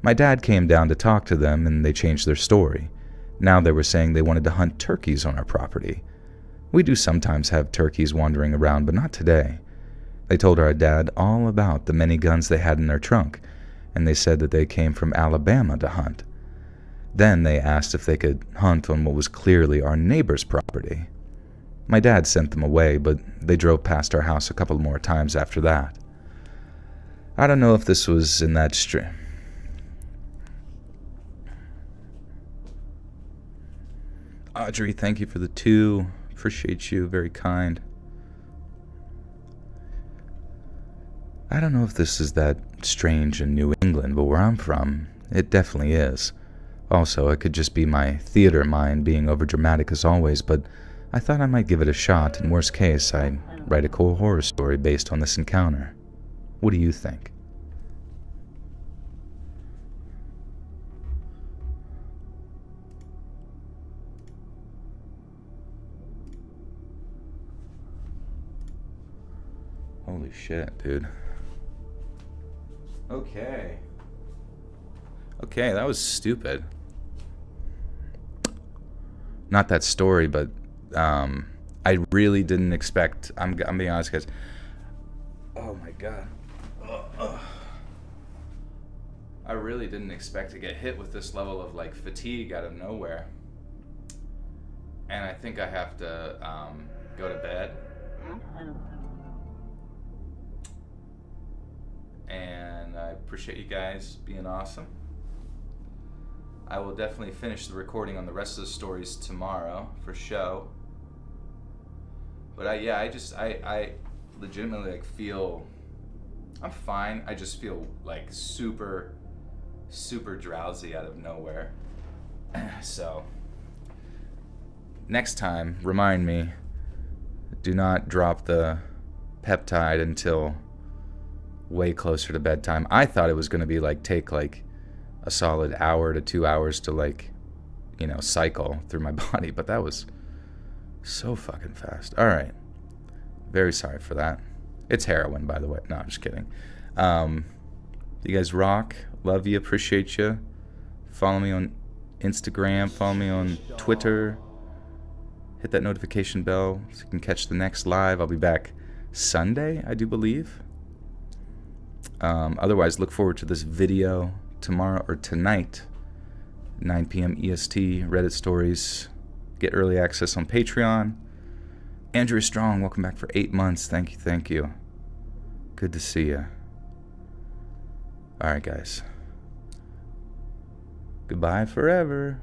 S1: My dad came down to talk to them, and they changed their story. Now they were saying they wanted to hunt turkeys on our property. We do sometimes have turkeys wandering around, but not today. They told our dad all about the many guns they had in their trunk, and they said that they came from Alabama to hunt. Then they asked if they could hunt on what was clearly our neighbor's property. My dad sent them away, but they drove past our house a couple more times after that. I don't know if this was in that Audrey, thank you for the 2. Appreciate you, very kind. I don't know if this is that strange in New England, but where I'm from, it definitely is. Also, it could just be my theater mind being overdramatic as always, but I thought I might give it a shot. In worst case, I'd write a cool horror story based on this encounter. What do you think? Holy shit, dude. Okay, that was stupid. Not that story, but I really didn't expect. I'm being honest, guys. Oh my god. I really didn't expect to get hit with this level of like fatigue out of nowhere. And I think I have to go to bed. And I appreciate you guys being awesome. I will definitely finish the recording on the rest of the stories tomorrow for show. But I legitimately like feel, I'm fine. I just feel like super drowsy out of nowhere. So next time, remind me, do not drop the peptide until way closer to bedtime. I thought it was going to be like take like a solid hour to 2 hours to like, you know, cycle through my body, but that was so fucking fast. All right. Very sorry for that. It's heroin, by the way. No, I'm just kidding. You guys rock. Love you. Appreciate you. Follow me on Instagram. Follow me on Twitter. Hit that notification bell so you can catch the next live. I'll be back Sunday, I do believe. Otherwise, look forward to this video tomorrow or tonight, 9 p.m. EST, Reddit stories. Get early access on Patreon. Andrew Strong, welcome back for 8 months. Thank you, thank you. Good to see you. All right, guys. Goodbye forever.